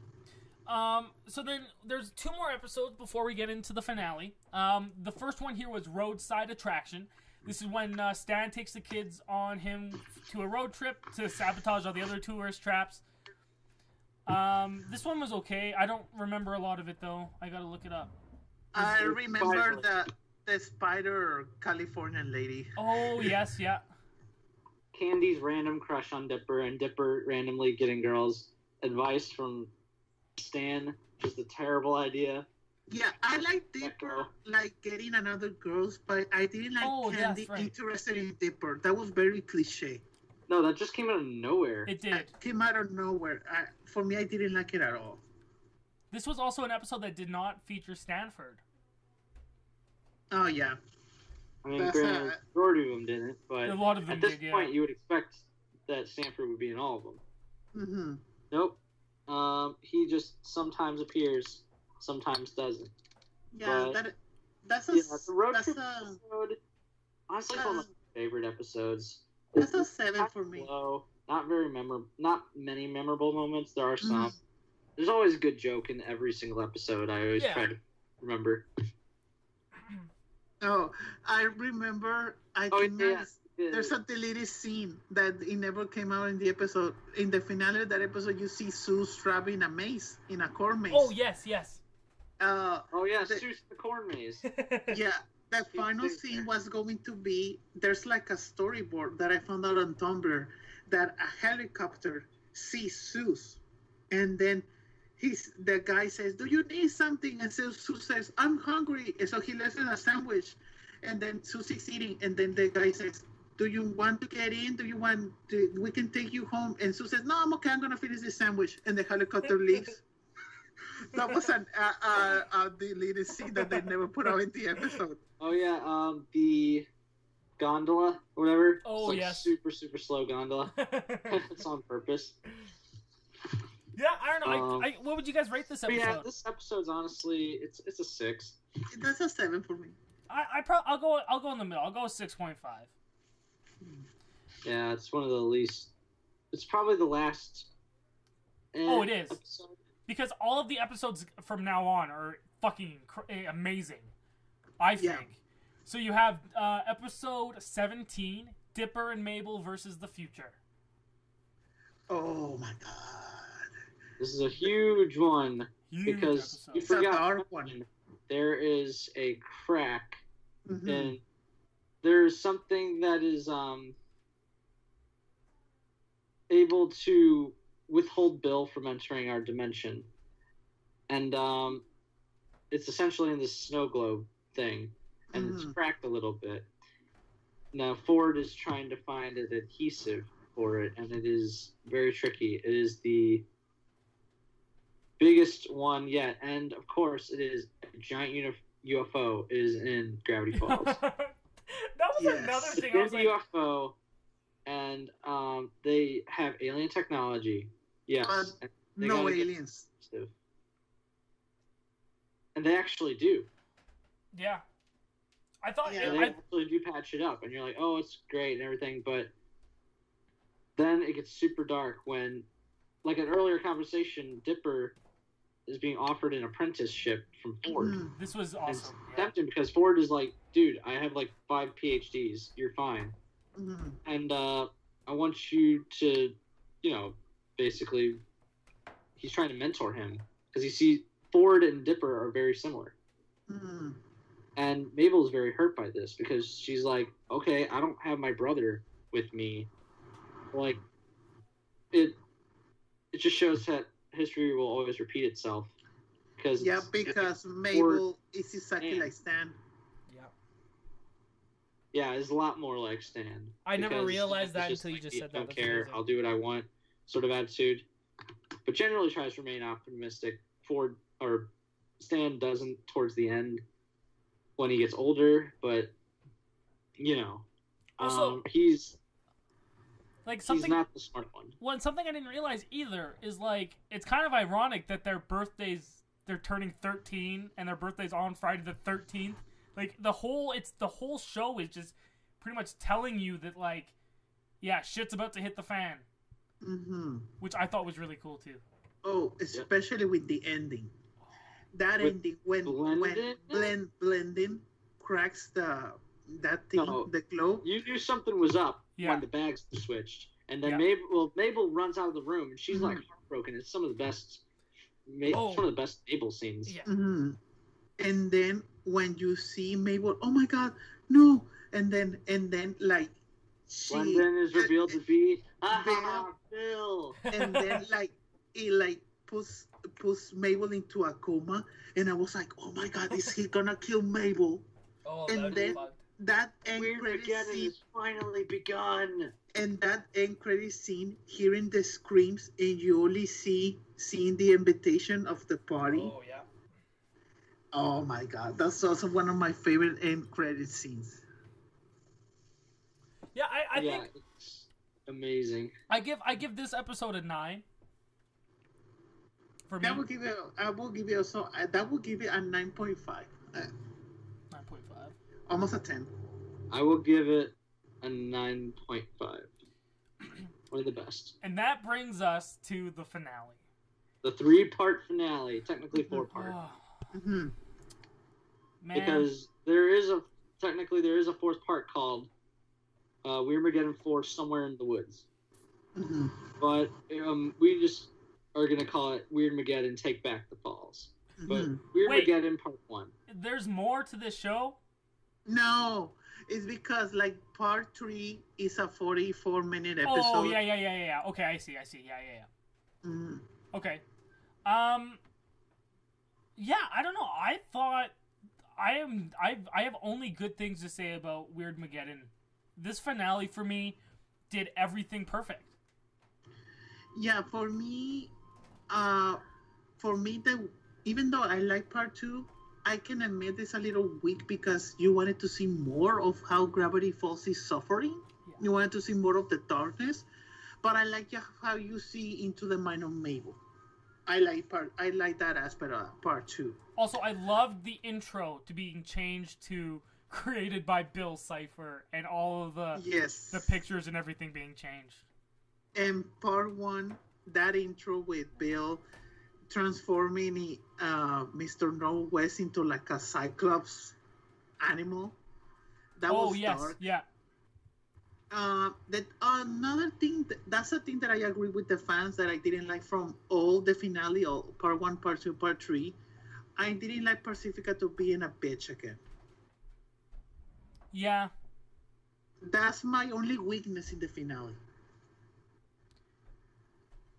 So then there's 2 more episodes before we get into the finale. The first one here was Roadside Attraction. This is when Stan takes the kids on him to a road trip to sabotage all the other tourist traps. This one was okay. I don't remember a lot of it, though. I gotta look it up. I remember the spider Californian lady. Oh, yes, yeah. Candy's random crush on Dipper, and Dipper randomly getting girls' advice from Stan. Just a terrible idea. Yeah, I like Dipper, like getting another girls, but I didn't like Candy interested in Dipper. That was very cliche. No, that just came out of nowhere. It did. It came out of nowhere. For me, I didn't like it at all. This was also an episode that did not feature Stanford. Oh, yeah. I mean, granted, majority of them didn't, but a lot of them at this point, you would expect that Stanford would be in all of them. Mm-hmm. Nope. He just sometimes appears, sometimes doesn't. Yeah, but, that's the road trip episode. Honestly, one of my favorite episodes. That's a 7 for me. Slow, not many memorable moments. There are some. There's always a good joke in every single episode. I always try to remember. Oh, I remember. There's a deleted scene that it never came out in the episode. In the finale of that episode, you see Sue strapping a mace in a corn maze. Oh, yes. Sue's the corn maze. Yeah, the final scene was going to be, there's like a storyboard that I found out on Tumblr that a helicopter sees Seuss, and then the guy says, "Do you need something?" And so Sue says, "I'm hungry." And so he lets in a sandwich, and then Susie's eating, and then the guy says, "Do you want to get in? We can take you home?" And Sue says, "No, I'm okay. I'm gonna finish this sandwich." And the helicopter leaves. That was a deleted scene that they never put out in the episode. Oh yeah, the gondola, whatever. Oh it's like super slow gondola. It's on purpose. Yeah, I don't know. What would you guys rate this episode? Yeah, this episode's honestly, it's a 6. That's a 7 for me. I'll go in the middle. I'll go 6.5. Yeah, it's one of the least. It's probably the last. It is. Episode. Because all of the episodes from now on are fucking amazing, I think. Yeah. So you have episode 17, Dipper and Mabel versus the future. Oh my god. This is a huge one. Because episode. You forgot one. There is a crack, and there's something that is able to withhold Bill from entering our dimension, and it's essentially in this snow globe thing, and it's cracked a little bit. Now Ford is trying to find an adhesive for it, and it is very tricky. It is the biggest one yet, and of course, it is a giant UFO is in Gravity Falls. That was another thing. I was like, UFO, and they have alien technology. Yes, no aliens. And they actually do. Yeah. I thought they actually do patch it up, and you're like, oh, it's great and everything, but then it gets super dark when, like an earlier conversation, Dipper is being offered an apprenticeship from Ford. This was awesome. It's tempting because Ford is like, dude, I have like 5 PhDs. You're fine. And I want you to, basically, he's trying to mentor him because you see Ford and Dipper are very similar. And Mabel's very hurt by this because she's like, okay, I don't have my brother with me. Like, it just shows that history will always repeat itself. Because Mabel is exactly like Stan. Yeah, it's a lot more like Stan. I never realized that until you just said that. I don't care. I'll do what I want sort of attitude. But generally tries to remain optimistic. Stan doesn't towards the end when he gets older, but, also, he's something, not the smart one. Well, something I didn't realize either is, like, it's kind of ironic that their birthdays, they're turning 13, and their birthday's on Friday the 13th. Like, the whole show is just pretty much telling you that, like, yeah, shit's about to hit the fan. Which I thought was really cool, too. Oh, especially with the ending. That with ending, when Blendin cracks the globe. You knew something was up when the bags switched. And then Mabel runs out of the room, and she's, like, heartbroken. It's some of the best... One of the best Mabel scenes. Yeah. And then when you see Mabel, oh my God, no! And then like London is revealed to be Bill. And then it puts Mabel into a coma, and I was like, oh my God, is he gonna kill Mabel? Oh, and then that end credit scene has finally begun. And that end credit scene, hearing the screams, and you only seeing the invitation of the party. Oh yeah. Oh my God, that's also one of my favorite end credit scenes. Yeah, I think it's amazing. I give this episode a 9. For me, I will give it a 9.5. 9.5. Almost a 10. I will give it a 9.5. One of the best. And that brings us to the finale. The 3-part finale, technically 4-part. Man. Because there is a 4th part called Weirmageddon 4 Somewhere in the Woods. But we just are going to call it Weirdmageddon Take Back the Falls. But Weirdmageddon Part 1. There's more to this show? No. It's because, like, Part 3 is a 44-minute episode. Oh, yeah. Okay, I see. Yeah. Okay. Yeah, I don't know. I thought I have only good things to say about Weirdmageddon. This finale for me did everything perfect. Yeah, for me, even though I like Part 2, I can admit it's a little weak because you wanted to see more of how Gravity Falls is suffering. Yeah. You wanted to see more of the darkness, but I like how you see into the mind of Mabel. I like that aspect of Part 2. Also, I loved the intro to being changed to created by Bill Cipher and all of the pictures and everything being changed. And Part 1, that intro with Bill transforming Mr. Northwest into like a Cyclops animal. That was dark. Yeah. That another thing, that's a thing that I agree with the fans that I didn't like from all the finale, all Part 1, Part 2, Part 3. I didn't like Pacifica to being a bitch again. Yeah. That's my only weakness in the finale.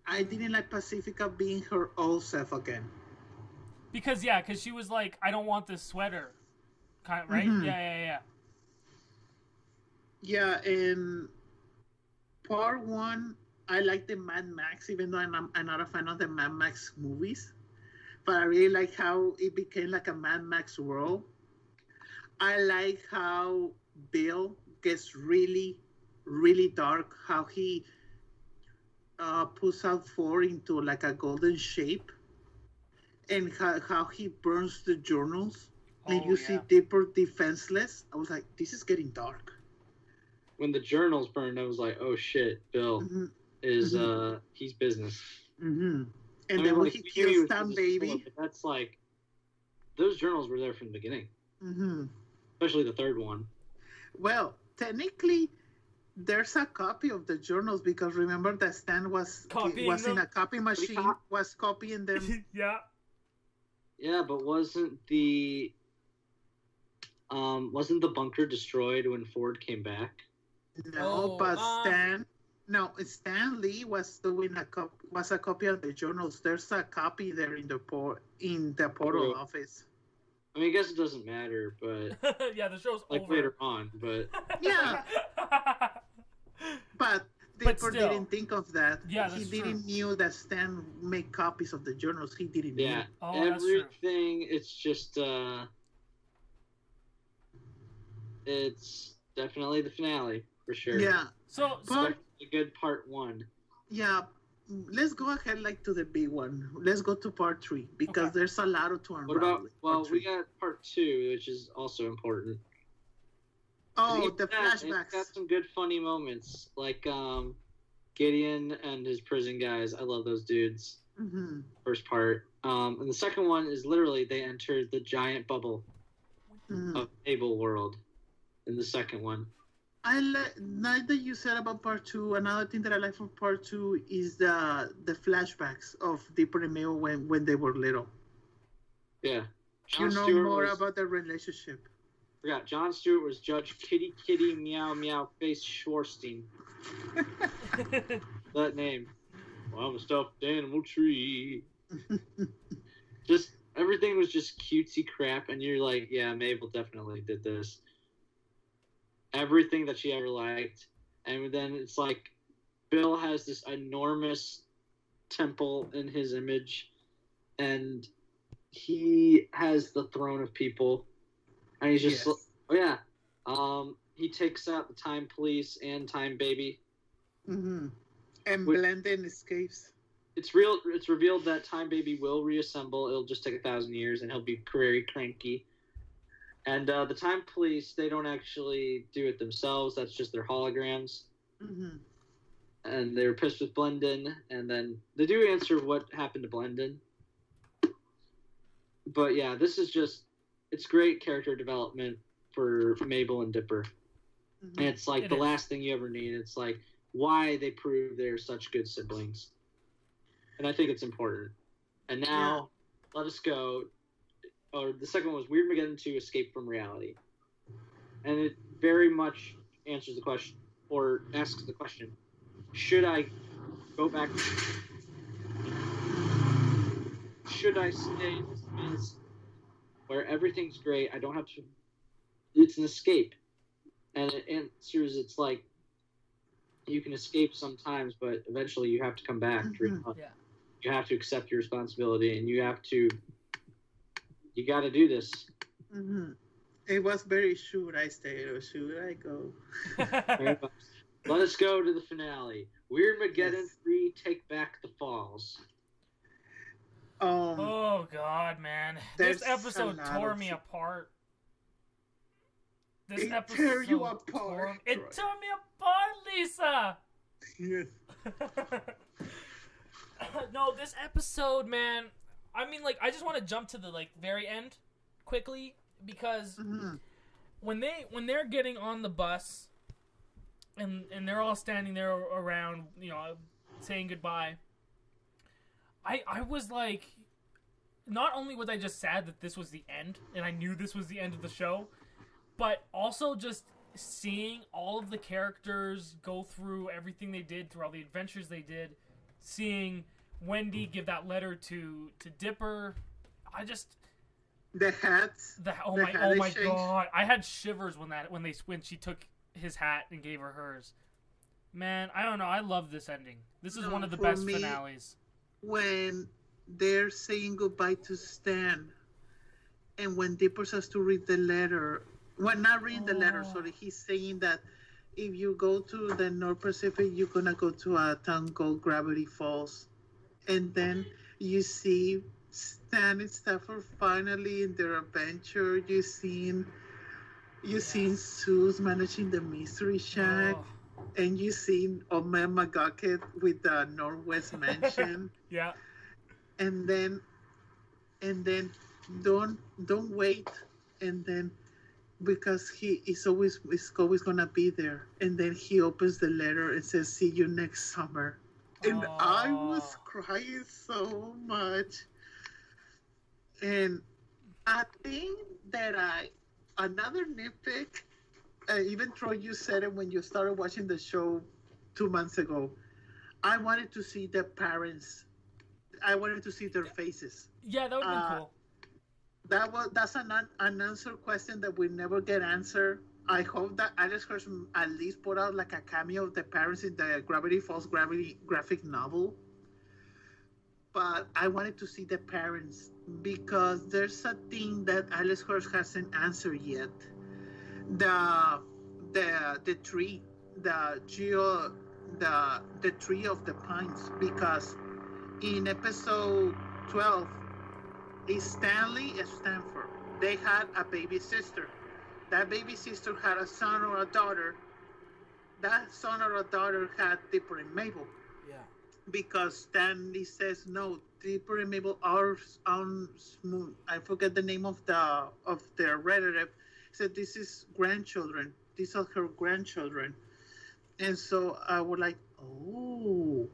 I didn't like Pacifica being her old self again. Because she was like, I don't want this sweater. Kind of, right? Yeah. Yeah, in Part 1, I like the Mad Max, even though I'm not a fan of the Mad Max movies. but I really like how it became like a Mad Max world. I like how Bill gets really, really dark, how he puts out Ford into like a golden shape, and how he burns the journals, and you see Dipper defenseless. I was like, this is getting dark. When the journals burned, I was like, oh shit, Bill is he's business. Mm-hmm. And then when he kills Stan Baby, that's like, those journals were there from the beginning. Mm-hmm. Especially the third one. Well, technically, there's a copy of the journals because remember that Stan was in a copy machine, was copying them. Yeah. Yeah, but wasn't the bunker destroyed when Ford came back? No, but Stan Lee was doing a copy of the journals. There's a copy there in the portal office. I mean, I guess it doesn't matter, but yeah, the show's like over later on, but yeah, but Dipper didn't think of that. Yeah, he didn't knew that Stan made copies of the journals. He didn't. Yeah, everything. It's just it's definitely the finale for sure. Yeah. So a good part 1. Yeah. Let's go ahead to the big one. Let's go to part 3 because there's a lot to unravel. What about? Well, we got part 2, which is also important. Oh, the flashbacks. It's got some good funny moments, like Gideon and his prison guys. I love those dudes. Mm-hmm. First part, and the second one is literally they entered the giant bubble of Able World. In the second one. Now that you said about part 2, another thing that I like from part 2 is the flashbacks of Dipper and Mabel when they were little. Yeah. John Stewart more about their relationship. Forgot. John Stewart was Judge Kitty Meow Meow Face Schwarstein. That name. Well, I'm a stuffed animal tree. Just everything was just cutesy crap, and you're like, yeah, Mabel definitely did this. Everything that she ever liked. And then it's like Bill has this enormous temple in his image, and he has the throne of people, and he's just he takes out the Time Police and Time Baby, and Blendin escapes. It's revealed that Time Baby will reassemble. It'll just take 1,000 years, and he'll be very cranky. And the Time Police, they don't actually do it themselves. That's just their holograms. Mm-hmm. And they were pissed with Blendin. And then they do answer what happened to Blendin. But yeah, this is just... It's great character development for Mabel and Dipper. Mm-hmm. And it's like the last thing you ever need. It's like why they prove they're such good siblings. And I think it's important. And now, let us go... Or the second one was Weirdmageddon 2 Escape from Reality. And it very much answers the question, or asks the question, should I go back? Should I stay in this place where everything's great, I don't have to... It's an escape. And it answers, it's like, you can escape sometimes, but eventually you have to come back. You have to accept your responsibility, and you have to... You got to do this. Mm-hmm. It was very should I stay or should I go? Let us go to the finale. Weirdmageddon 3, Take Back the Falls. Oh, God, man. This episode tore me apart. This episode tore you apart. It tore me apart, Lisa. Yes. No, this episode, man... I mean, like, I just want to jump to the, like, very end quickly because when they're getting on the bus and they're all standing there around, you know, saying goodbye, I was like, not only was I just sad that this was the end and I knew this was the end of the show, but also just seeing all of the characters go through everything they did, through all the adventures they did, seeing Wendy give that letter to Dipper. I just the hats. Oh my god! I had shivers when she took his hat and gave her hers. Man, I don't know. I love this ending. This is one of the best finales. When they're saying goodbye to Stan, and when Dipper has to read the letter, well, not reading the letter, sorry, he's saying that if you go to the North Pacific, you're gonna go to a town called Gravity Falls, and then you see Stan and Stafford finally in their adventure. You seen Suze managing the Mystery Shack, and you seen Omer McGucket with the Northwest Mansion. Yeah. And then don't wait, and then because it's always gonna be there, and then he opens the letter and says, "See you next summer," and I was crying so much. And I think that another nitpick, even Troy, you said it when you started watching the show 2 months ago. I wanted to see the parents. I wanted to see their faces. Yeah, that would have been cool. That's an unanswered question that we never get answered. I hope that Alex Hirsch at least put out like a cameo of the parents in the Gravity Falls graphic novel. But I wanted to see the parents because there's a thing that Alex Hirsch hasn't answered yet. The tree, the tree of the pines, because in episode 12, is Stanley and Stanford. They had a baby sister. That baby sister had a son or a daughter. That son or a daughter had Dipper and Mabel. Yeah. Because Stanley says no, Dipper and Mabel are on smooth. I forget the name of their relative. Said this is grandchildren. These are her grandchildren. And so I was like, oh.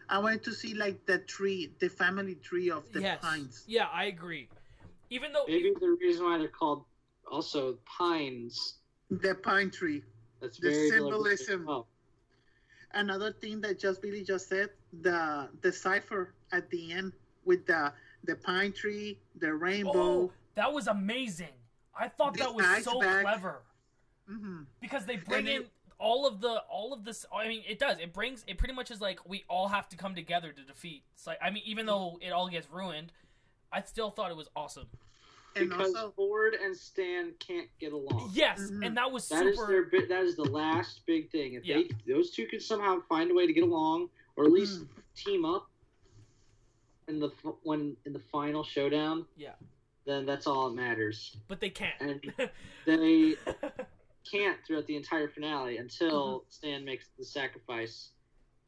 I wanted to see like the tree, the family tree of the pines. Yeah, I agree. Even though maybe the reason why they're called also pines. The pine tree. That's the very symbolism. Oh. Another thing that Billy just said, the cipher at the end with the pine tree, the rainbow. Oh, that was amazing. I thought that was so clever. Mm-hmm. Because they bring in all of this. I mean, it does. It pretty much is like we all have to come together to defeat. It's like, I mean, even though it all gets ruined, I still thought it was awesome. And because also, Ford and Stan can't get along. Yes, and that was super. That is the last big thing. If those two could somehow find a way to get along, or at least team up in the final showdown. Yeah. Then that's all that matters. But they can't. And they can't throughout the entire finale until Stan makes the sacrifice.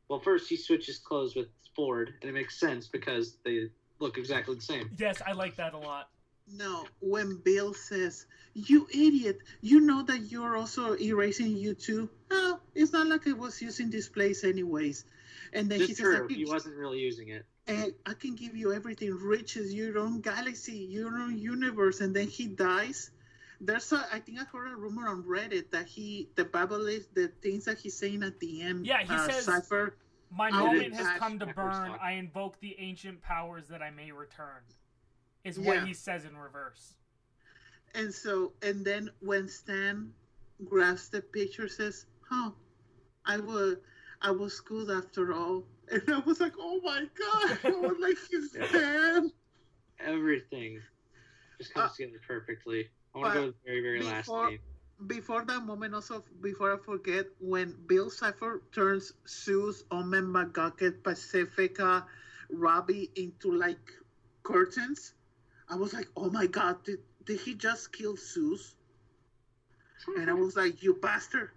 Well, first he switches clothes with Ford, and it makes sense because they look exactly the same. Yes, I like that a lot. No, when Bill says, "You idiot, you know that you're also erasing you too." No, it's not like I was using this place anyways. And then he says, he wasn't really using it. And I can give you everything, riches, your own galaxy, your own universe, and then he dies. I think I heard a rumor on Reddit that the Bible is the things that he's saying at the end. Yeah, he says, Cypher, "My moment has come to burn. I invoke the ancient powers that I may return." Is what he says in reverse. And then when Stan grabs the picture, says, "Oh, I was good after all." And I was like, "Oh my god!" I was like, "He's dead." Everything just comes together perfectly. I want to go to the very, very last scene. Before that moment, also, before I forget, when Bill Cipher turns Suze, Omen, McGucket, Pacifica, Robbie into like curtains, I was like, "Oh my god, did he just kill Suze?" And I was like, "You bastard!"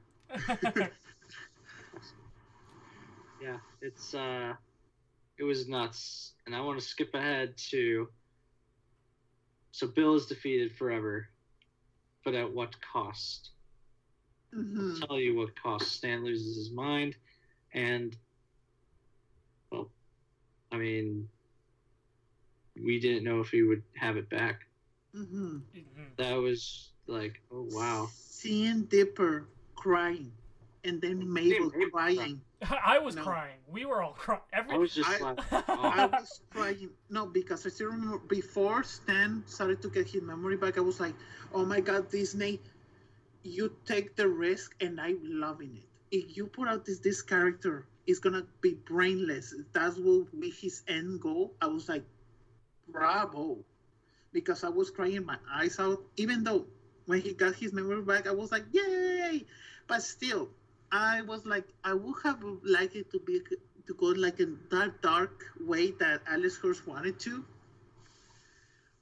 Yeah, it was nuts, and I want to skip ahead to. So Bill is defeated forever, but at what cost? I'll tell you what cost. Stan loses his mind, and well, I mean, we didn't know if he would have it back. That was like, oh wow. Seeing Dipper crying, and then Mabel crying. I was crying. We were all crying. I was just I was crying. No, because I still remember before Stan started to get his memory back, I was like, "Oh my god, Disney, you take the risk, and I'm loving it. If you put out this character is gonna be brainless, that will be his end goal." I was like, bravo, because I was crying my eyes out. Even though when he got his memory back, I was like, yay! But still, I was like, I would have liked it to go like in that dark way that Alex Hurst wanted to.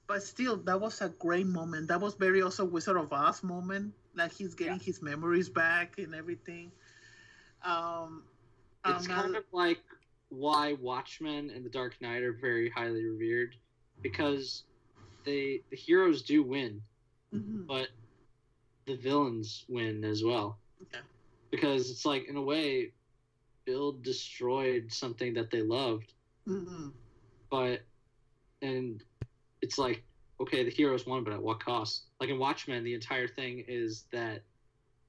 But still, that was a great moment. That was very also Wizard of Oz moment. Like he's getting his memories back and everything. It's kind of like why Watchmen and The Dark Knight are very highly revered, because the heroes do win, but the villains win as well. Okay. Because it's like, in a way, Bill destroyed something that they loved, and it's like, okay, the heroes won, but at what cost? Like in Watchmen, the entire thing is that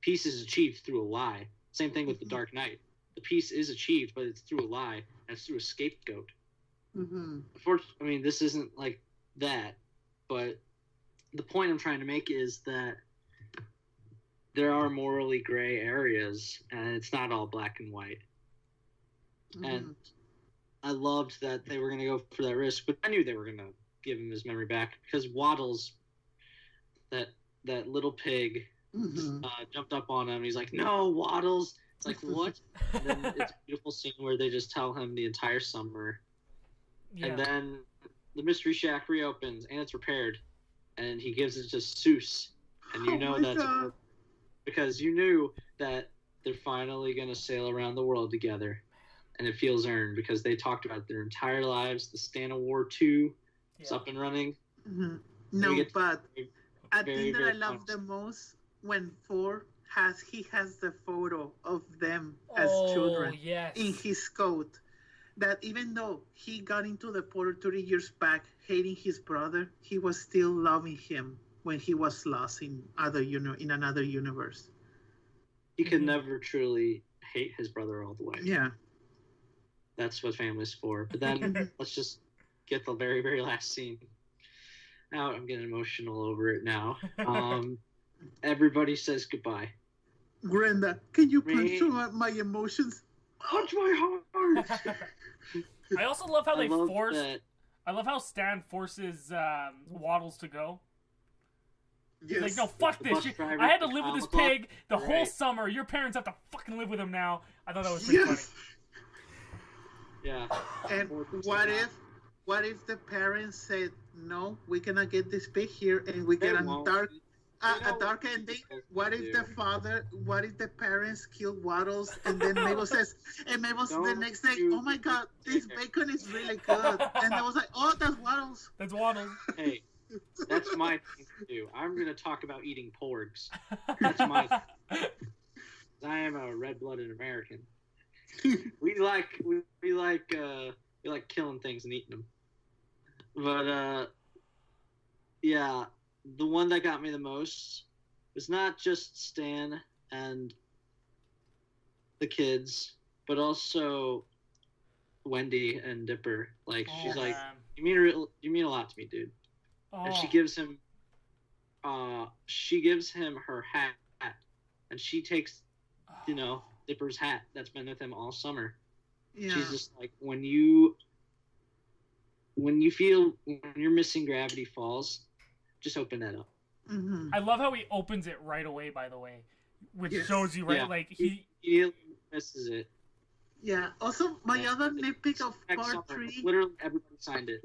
peace is achieved through a lie. Same thing with The Dark Knight. The peace is achieved, but it's through a lie, and it's through a scapegoat. Unfortunately, I mean, this isn't like that, but the point I'm trying to make is that there are morally gray areas, and it's not all black and white. And I loved that they were going to go for that risk, but I knew they were going to give him his memory back, because Waddles, that little pig, jumped up on him. He's like, "No, Waddles." It's like, what? And then it's a beautiful scene where they just tell him the entire summer. Yeah. And then the Mystery Shack reopens, and it's repaired. And he gives it to Seuss. And you know that's because you knew that they're finally going to sail around the world together. And it feels earned, because they talked about their entire lives. The Stand of War 2 is up and running. No, but I think that I love the most when Ford has the photo of them as children in his coat. That even though he got into the portal 30 years back, hating his brother, he was still loving him when he was lost in another universe. He could never truly hate his brother all the way. Yeah. That's what family's for. But then let's just get the very, very last scene. Now I'm getting emotional over it now. Everybody says goodbye. Brenda, can you punch my emotions? Punch my heart! I also love how I love how Stan forces Waddles to go. Yes. Like, no, fuck this shit. I had to live with this pig the whole summer. Your parents have to fucking live with him now. I thought that was pretty funny. Yeah. And what if the parents said, no, we cannot get this pig here, and we get a dark ending? What if the parents kill Waddles, and then Mabel says, the next day, oh my god, this bacon is really good. And I was like, oh, that's Waddles. That's Waddles. Hey, that's my thing to do. I'm going to talk about eating porgs. That's my thing. I am a red-blooded American. We like killing things and eating them. But yeah, the one that got me the most was not just Stan and the kids, but also Wendy and Dipper. Like, she's like, you mean a lot to me, dude. And she gives him her hat, and she takes, Dipper's hat that's been with him all summer. Yeah. She's just like, when you feel when your missing gravity falls, just open that up. I love how he opens it right away, by the way, which shows you like he misses it. Yeah. Also, my other nitpick of part 3, literally everybody signed it.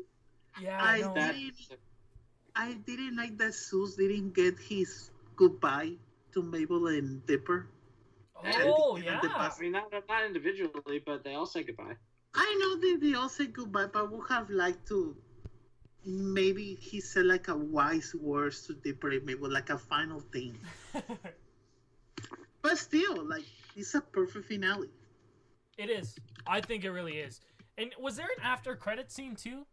Yeah, I didn't like that Seuss didn't get his goodbye to Mabel and Dipper. Oh, yeah. I mean, not individually, but they all say goodbye. I know they all say goodbye, but I would have liked to. Maybe he said like a wise words to Dipper and Mabel, like a final thing. But still, like, it's a perfect finale. It is. I think it really is. And was there an after credit scene too?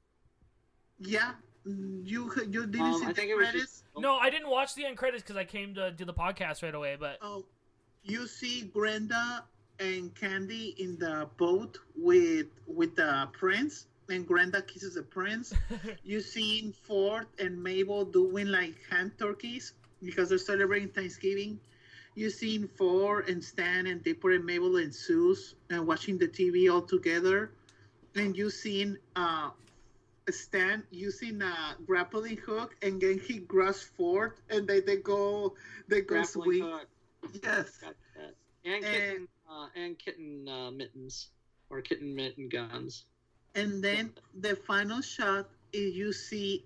Yeah. You didn't see the credits? No, I didn't watch the end credits because I came to do the podcast right away. But you see Brenda and Candy in the boat with the prince, and Brenda kisses the prince. You see Ford and Mabel doing like ham turkeys because they're celebrating Thanksgiving. You see Ford and Stan and Dipper and Mabel and Seuss and watching the TV all together. And you seen Stan using a grappling hook, and then he grabs Ford, and they go Grappling swing. hook. Yes. Got that. And kitten mittens or kitten mitten guns. And then the final shot is you see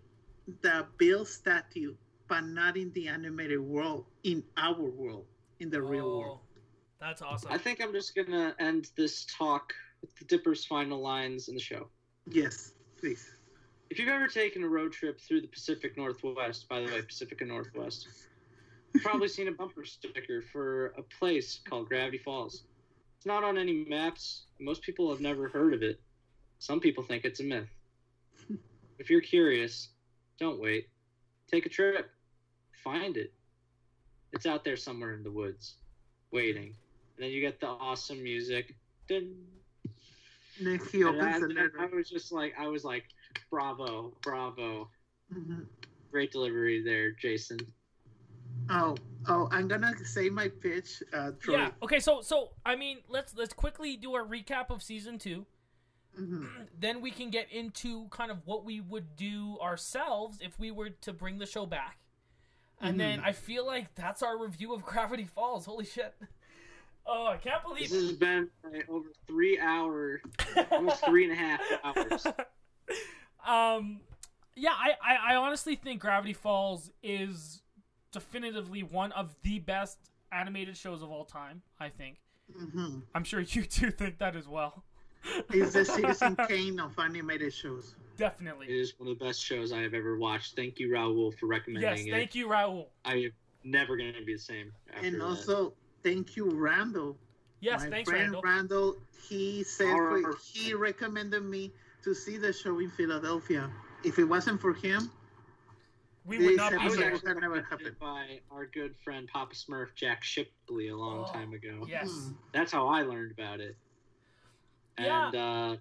the Bill statue, but not in the animated world, in our world, in the real world. That's awesome. I think I'm just gonna end this talk with the Dipper's final lines in the show. Yes, please. If you've ever taken a road trip through the Pacific Northwest, by the way, Pacific Northwest, you've probably seen a bumper sticker for a place called Gravity Falls. It's not on any maps. Most people have never heard of it. Some people think it's a myth. If you're curious, don't wait. Take a trip. Find it. It's out there somewhere in the woods, waiting. And then you get the awesome music. Dun. Nick, he opens the letter. I was like, bravo. Mm-hmm. Great delivery there, Jason. Oh, I'm gonna say my pitch, Troy. Yeah. Okay. So I mean, let's quickly do our recap of season 2. Mm-hmm. Then we can get into kind of what we would do ourselves if we were to bring the show back. And then I feel like that's our review of Gravity Falls. Holy shit. Oh, I can't believe this has been over 3 hours, almost 3.5 hours. Yeah, I honestly think Gravity Falls is definitively one of the best animated shows of all time, I think. Mm-hmm. I'm sure you two think that as well. It's the Citizen Kane of animated shows. Definitely. It is one of the best shows I have ever watched. Thank you, Raul, for recommending it. Yes, thank you, Raul. I am never going to be the same after And that. also, thank you, Randall. Yes, My thanks, friend Randall. He said he recommended me to see the show in Philadelphia. If it wasn't for him, we would not be I was here. actually recommended by our good friend Papa Smurf Jack Shipley a long time ago. Yes. That's how I learned about it. Yeah. And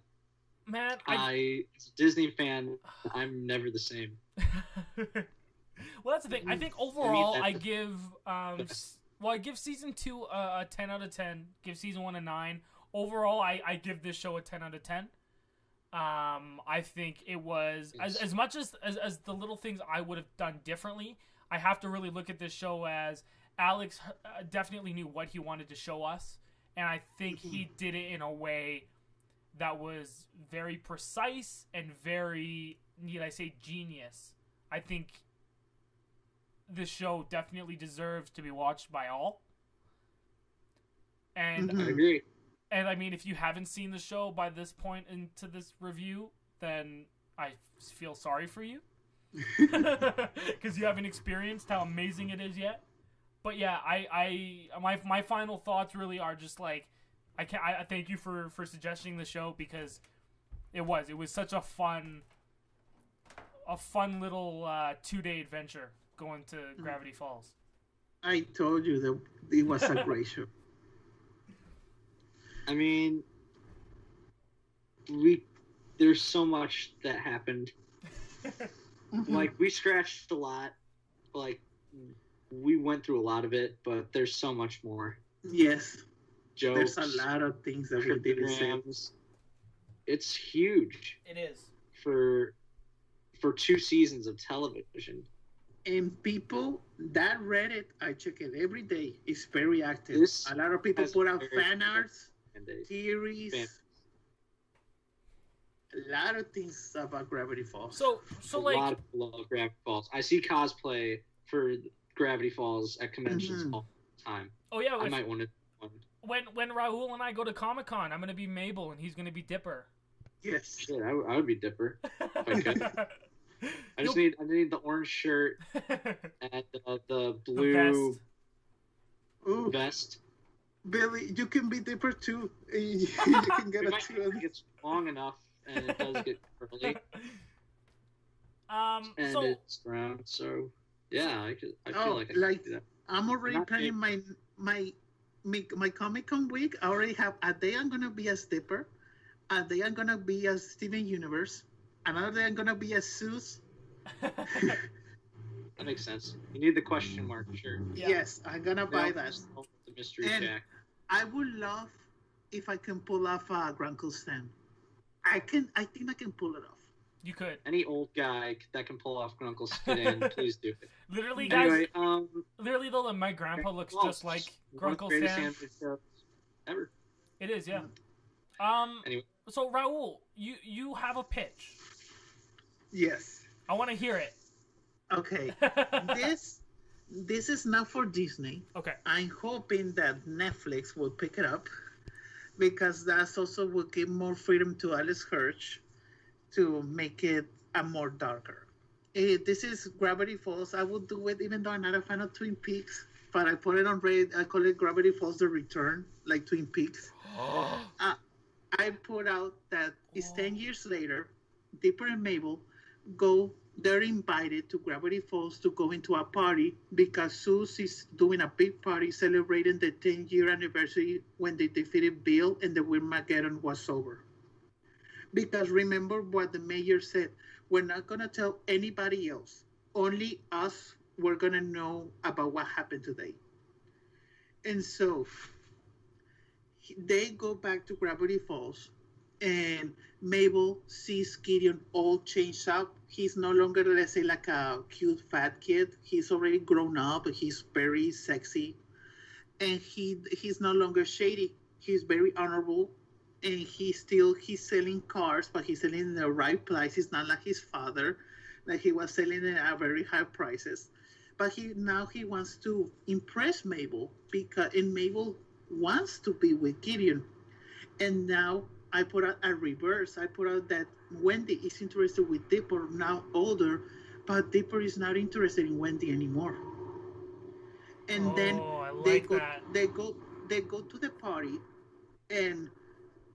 man, as a Disney fan, I'm never the same. Well, that's the thing. I think overall, I give season 2 a 10 out of 10. Give season 1 a 9. Overall, I give this show a 10 out of 10. I think it was as much as the little things I would have done differently. I have to really look at this show as Alex definitely knew what he wanted to show us, and I think he did it in a way that was very precise and very, need I say, genius. I think this show definitely deserves to be watched by all. And I agree. And I mean, if you haven't seen the show by this point into this review, then I feel sorry for you. Because you haven't experienced how amazing it is yet. But yeah, my final thoughts really are just like, I thank you for suggesting the show, because it was such a fun little 2-day adventure going to Gravity Falls. I told you that it was a great show. I mean, there's so much that happened. Like, we scratched a lot. Like, we went through a lot of it, but there's so much more. Yes. Jokes. There's a lot of things that we didn't say. It's huge. It is. For 2 seasons of television. And people that Reddit, I check it every day, is very active. A lot of people put out fan arts, theories, a lot of things about Gravity Falls. So like, a lot of people love Gravity Falls. I see cosplay for Gravity Falls at conventions all the time. Oh yeah, I might want to. When Raul and I go to Comic-Con, I'm gonna be Mabel and he's gonna be Dipper. Yes. Shit, I would be Dipper if I could. I need the orange shirt and the blue vest. Billy, you can be Dipper too. You can get a two. It's long enough, and it does get curly. And it's brown, so yeah, I feel like I could do that. I'm already planning my Comic-Con week. I already have a day I'm gonna be as Dipper, a day I'm gonna be as Steven Universe, another day I'm gonna be as Zeus. That makes sense. You need the question mark, sure. Yeah. Yes, I'm gonna buy that. The mystery shack. I would love if I can pull off a Grunkle stand. I think I can pull it off. You could. Any old guy that can pull off Grunkle's Stan, please do it. Literally, Anyway, guys. Literally, though, my grandpa looks just like Grunkle Stan. Ever. It is, yeah. Anyway. So Raul, you have a pitch. Yes. I want to hear it. Okay. This is not for Disney. Okay. I'm hoping that Netflix will pick it up because that also will give more freedom to Alice Hirsch to make it a more darker. This is Gravity Falls. I would do it even though I'm not a fan of Twin Peaks, but I put it on Reddit. I call it Gravity Falls: The Return, like Twin Peaks. I put out that it's 10 years later. Dipper and Mabel they're invited to Gravity Falls to go into a party because Suze is doing a big party celebrating the 10-year anniversary when they defeated Bill and the Windmageddon was over. Because remember what the mayor said, we're not going to tell anybody else. Only us, we're going to know about what happened today. And so they go back to Gravity Falls, and Mabel sees Gideon all changed up. He's no longer, let's say, like a cute fat kid. He's already grown up. He's very sexy. And he's no longer shady. He's very honorable. And he's selling cars, but he's selling in the right price. He's not like his father, like he was selling it at very high prices. But he wants to impress Mabel, and Mabel wants to be with Gideon. And now I put out a reverse. I put out that Wendy is interested with Dipper, now older, but Dipper is not interested in Wendy anymore. And then they go to the party, and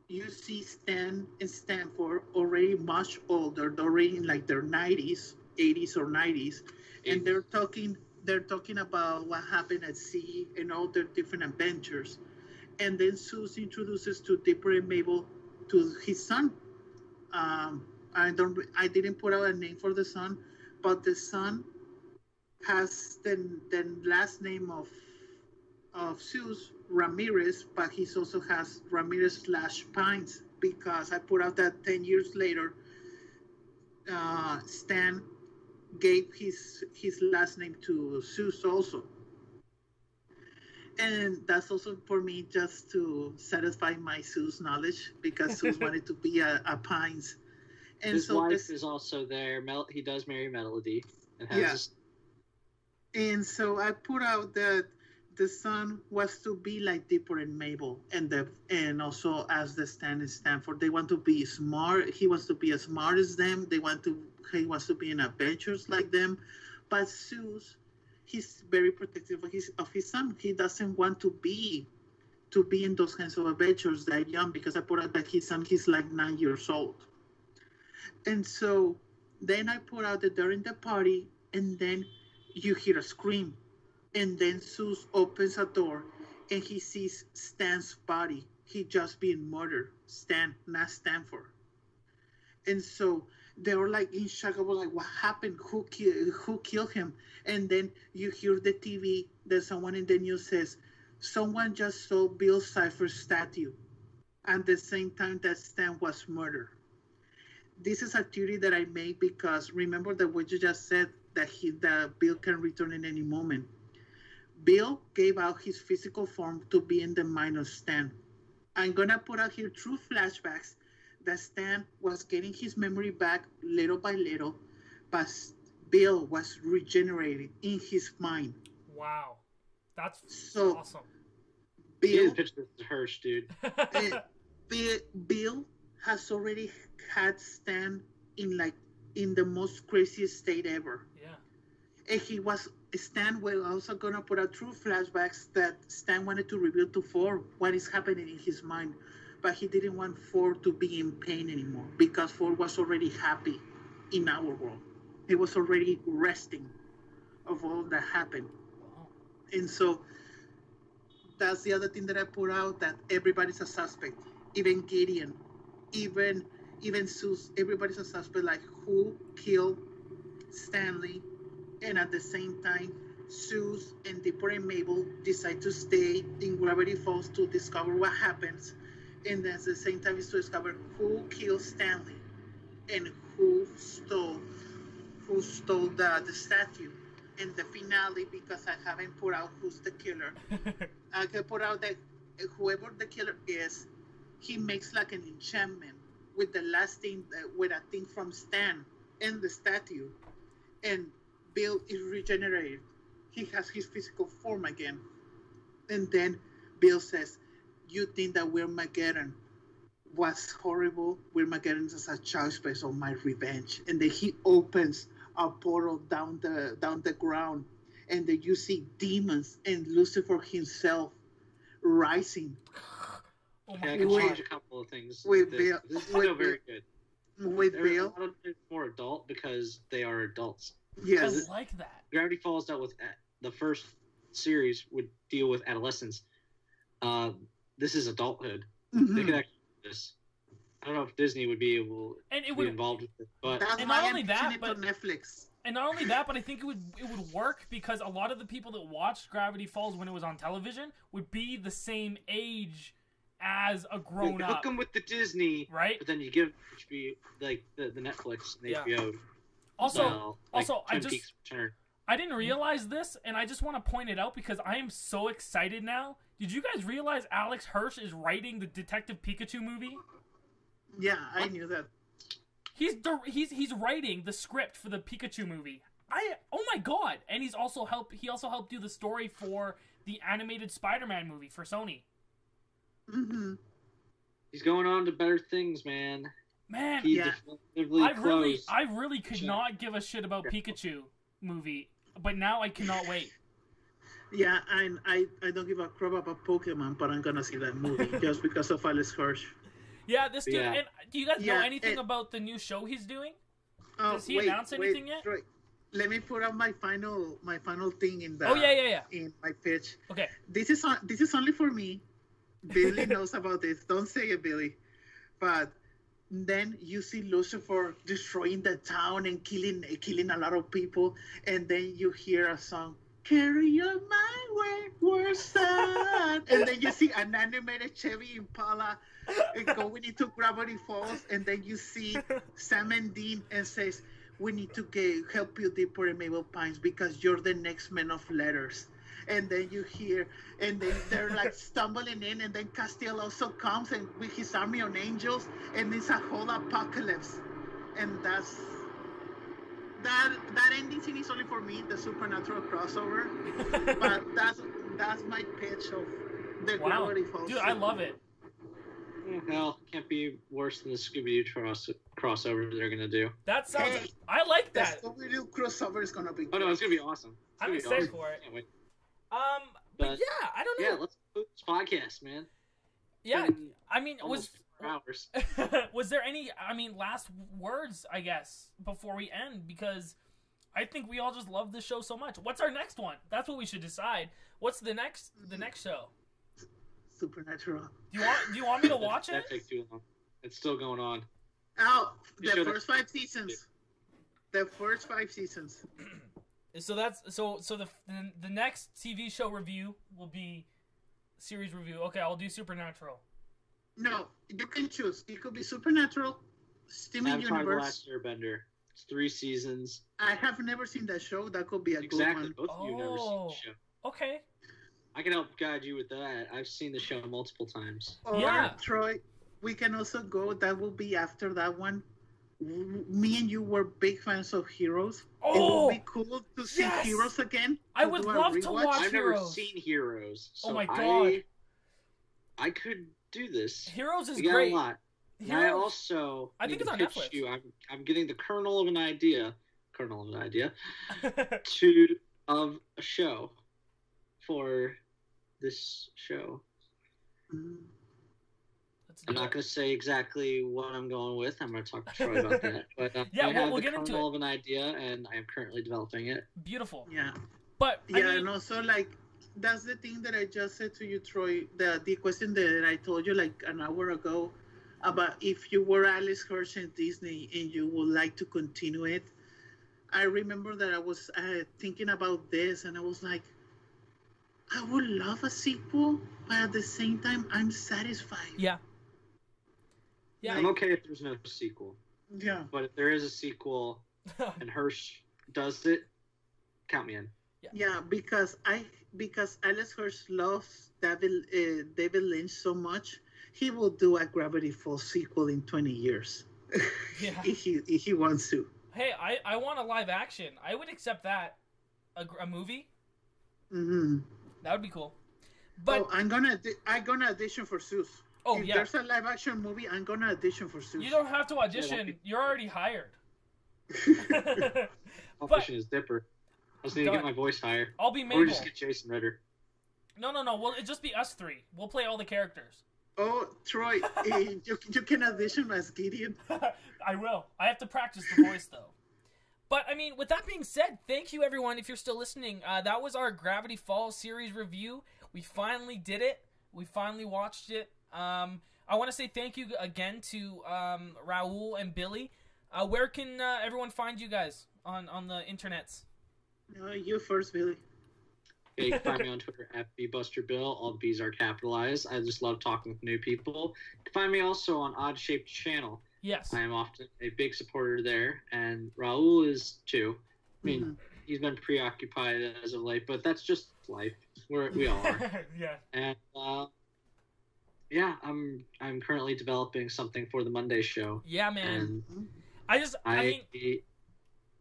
you see Stan and Stanford already much older. They're already in like their 80s or 90s, and they're talking about what happened at sea and all their different adventures. And then Suze introduces to Dipper and Mabel to his son. I didn't put out a name for the son, but the son has the last name of Suze, Ramirez, but he also has Ramirez/Pines, because I put out that 10 years later, Stan gave his last name to Suze also. And that's also for me just to satisfy my Suze knowledge, because Suze wanted to be a Pines. And his wife is also there. He does marry Melody. And so I put out that the son was to be like Dipper and Mabel, and also as the Stan and Stanford. They want to be smart. He wants to be as smart as them. He wants to be in adventures like them. But Suze, he's very protective of his son. He doesn't want to be in those kinds of adventures that young, because I put out that his son, he's like 9 years old. And so then I put out that they're in the party, and then you hear a scream. And then Suze opens a door, and he sees Stan's body. He just being murdered. Stan, not Stanford. And so they were like in shock about like, what happened? Who killed him? And then you hear the TV that someone in the news says, someone just saw Bill Cipher's statue at the same time that Stan was murdered. This is a theory that I made because remember that what you just said, that Bill can return in any moment. Bill gave out his physical form to be in the mind of Stan. I'm going to put out here true flashbacks that Stan was getting his memory back little by little, but Bill was regenerated in his mind. Wow. That's awesome. Bill, Hirsch, dude. Bill has already had Stan in the most craziest state ever. Yeah. And Stan was also going to put out true flashbacks that Stan wanted to reveal to Ford what is happening in his mind. But he didn't want Ford to be in pain anymore, because Ford was already happy in our world. He was already resting of all that happened. And so that's the other thing that I put out, that everybody's a suspect. Even Gideon, even Suze, everybody's a suspect, like who killed Stanley. And at the same time, Suze and Dipper and Mabel decide to stay in Gravity Falls to discover what happens. And at the same time is to discover who killed Stanley and who who stole the statue in the finale, because I haven't put out who's the killer. I can put out that whoever the killer is, he makes like an enchantment with the last thing, with a thing from Stan in the statue, and Bill is regenerated. He has his physical form again. And then Bill says, "You think that Mageddon was horrible? Mageddon is a child space of my revenge." And then he opens a portal down the ground, and then you see demons and Lucifer himself rising. Oh my I can change a couple of things. With Bill, this is still very good. With Bill, it's more adult because they are adults. Yes, I like that. Gravity Falls dealt with the first series would deal with adolescence. This is adulthood. Mm-hmm. They could actually do this. I don't know if Disney would be able to be involved with it, but not only that, but Netflix. And not only that, but I think it would work because a lot of the people that watched Gravity Falls when it was on television would be the same age as a grown up. Hook them with the Disney, right? But then you give HBO like the Netflix and HBO. Also, I didn't realize this, and I just want to point it out because I am so excited now. Did you guys realize Alex Hirsch is writing the Detective Pikachu movie? Yeah, I knew that. He's writing the script for the Pikachu movie. Oh my god! And he also helped do the story for the animated Spider-Man movie for Sony. Mm-hmm. He's going on to better things, man. Man, I really could not give a shit about Pikachu movie, but now I cannot wait. Yeah, I don't give a crap about Pokemon, but I'm gonna see that movie just because of Alex Hirsch. Yeah, this dude. Yeah. And do you guys know anything about the new show he's doing? Does he announce anything yet? Troy, let me put out my final thing in the. Oh yeah. In my pitch. Okay. This is only for me. Billy knows about this. Don't say it, Billy. But then you see Lucifer destroying the town and killing a lot of people, and then you hear a song, "Carry on my wayward son," and then you see an animated Chevy Impala going into Gravity Falls, and then you see Sam and Dean and says, "We need to help you deeper in Mabel Pines because you're the next man of letters." And then you hear, and then they're like stumbling in, and then Castiel also comes and with his army of angels, and it's a whole apocalypse, and that ending scene is only for me, the supernatural crossover. But that's my pitch of the Gravity Falls. Dude, I love it. Hell, can't be worse than the Scooby-Doo crossover they're gonna do. That sounds. I like that. The Scooby-Doo crossover is gonna be. Oh no, it's gonna be awesome. I'm excited for it. Can't wait. But yeah, I don't know. Yeah, let's do this podcast, man. Yeah, I mean, was hours. Was there any? I mean, last words, I guess, before we end, because I think we all just love this show so much. What's our next one? That's what we should decide. What's the next show? Supernatural. Do you want me to watch it? That takes too long. It's still going on. Oh, the first 5 seasons. The first 5 seasons. So that's the next TV show review will be series review. Okay, I'll do Supernatural. No, you can choose. It could be Supernatural, Steaming Universe. The Last Airbender. It's 3 seasons. I have never seen that show. That could be a good one. Both of you never seen the show. Okay. I can help guide you with that. I've seen the show multiple times. Or Troy, we can also go. That will be after that one. Me and you were big fans of Heroes. Oh, it would be cool to see Heroes again. I would love to watch I've Heroes. never seen Heroes. So oh my god! I could do this. Heroes is great. A lot. Heroes, I think it's on Netflix. I'm getting the kernel of an idea, of a show for this show. Mm-hmm. I'm not going to say exactly what I'm going with. I'm going to talk to Troy about that. But I have we'll the get into it. kernel of an idea, and I am currently developing it. Beautiful. Yeah. But and also that's the thing that I just said to you, Troy. The question that I told you like an hour ago about if you were Alex Hirsch in Disney and you would like to continue it. I remember that I was thinking about this, and I was like, I would love a sequel, but at the same time, I'm satisfied. Yeah. Yeah, I'm okay if there's no sequel. Yeah. But if there is a sequel and Hirsch does it, count me in. Yeah, because Alex Hirsch loves David Lynch so much, he will do a Gravity Falls sequel in 20 years. Yeah. if he wants to. Hey, I want a live action. I would accept that. A movie. Mm-hmm. That would be cool. But I'm gonna audition for Zeus. Oh, if yeah. there's a live action movie, I'm gonna audition for Zeus. You don't have to audition. You're already hired. Audition is Dipper. I just need to get my voice higher. I'll be Mabel. Or just get Jason Ritter. No. Well, it'll just be us three. We'll play all the characters. Oh, Troy, you can audition as Gideon. I will. I have to practice the voice, though. But, I mean, with that being said, thank you, everyone, if you're still listening. That was our Gravity Falls series review. We finally did it. We finally watched it. I want to say thank you again to Raul and Billy. Where can everyone find you guys on the internets? You first, Billy. Yeah, you can find me on Twitter at BBusterBill. All the B's are capitalized. I just love talking with new people. You can find me also on Odd Shaped Channel. Yes. I am often a big supporter there, and Raul is too. I mean, he's been preoccupied as of late, but that's just life. We all are. Yeah. And yeah, I'm currently developing something for the Monday show. Yeah, man. And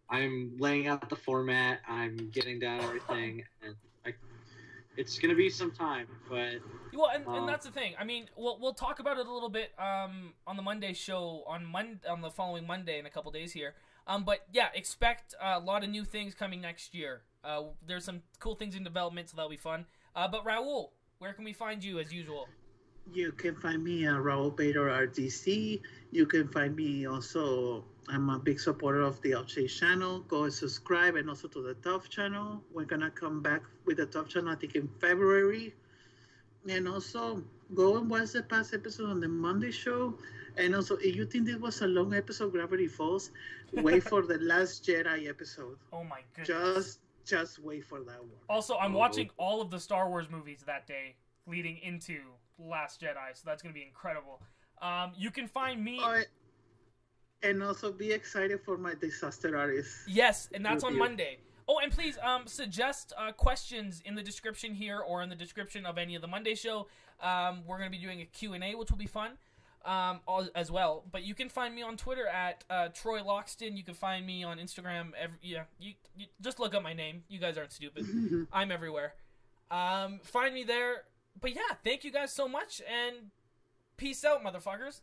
I'm laying out the format. I'm getting down everything, and it's gonna be some time, but well, and that's the thing. I mean, we'll talk about it a little bit on the Monday show on the following Monday in a couple days here. But yeah, expect a lot of new things coming next year. There's some cool things in development, so that'll be fun. But Raul, where can we find you as usual? You can find me at Raul Bader RDC. You can find me also. I'm a big supporter of the Outside channel. Go and subscribe, and also to the Tough channel. We're gonna come back with the Tough channel, I think, in February. And also go and watch the past episode on the Monday show. And also, if you think this was a long episode, Gravity Falls, wait for the Last Jedi episode. Oh my goodness! Just wait for that one. Also, I'm watching all of the Star Wars movies that day, leading into Last Jedi, so that's gonna be incredible. You can find me. And also be excited for my Disaster Artist. Yes, and that's on Monday. Oh, and please suggest questions in the description here or in the description of any of the Monday show. We're going to be doing a Q&A, which will be fun as well. But you can find me on Twitter at Troy Loxton. You can find me on Instagram. You just look up my name. You guys aren't stupid. I'm everywhere. Find me there. But yeah, thank you guys so much, and peace out, motherfuckers.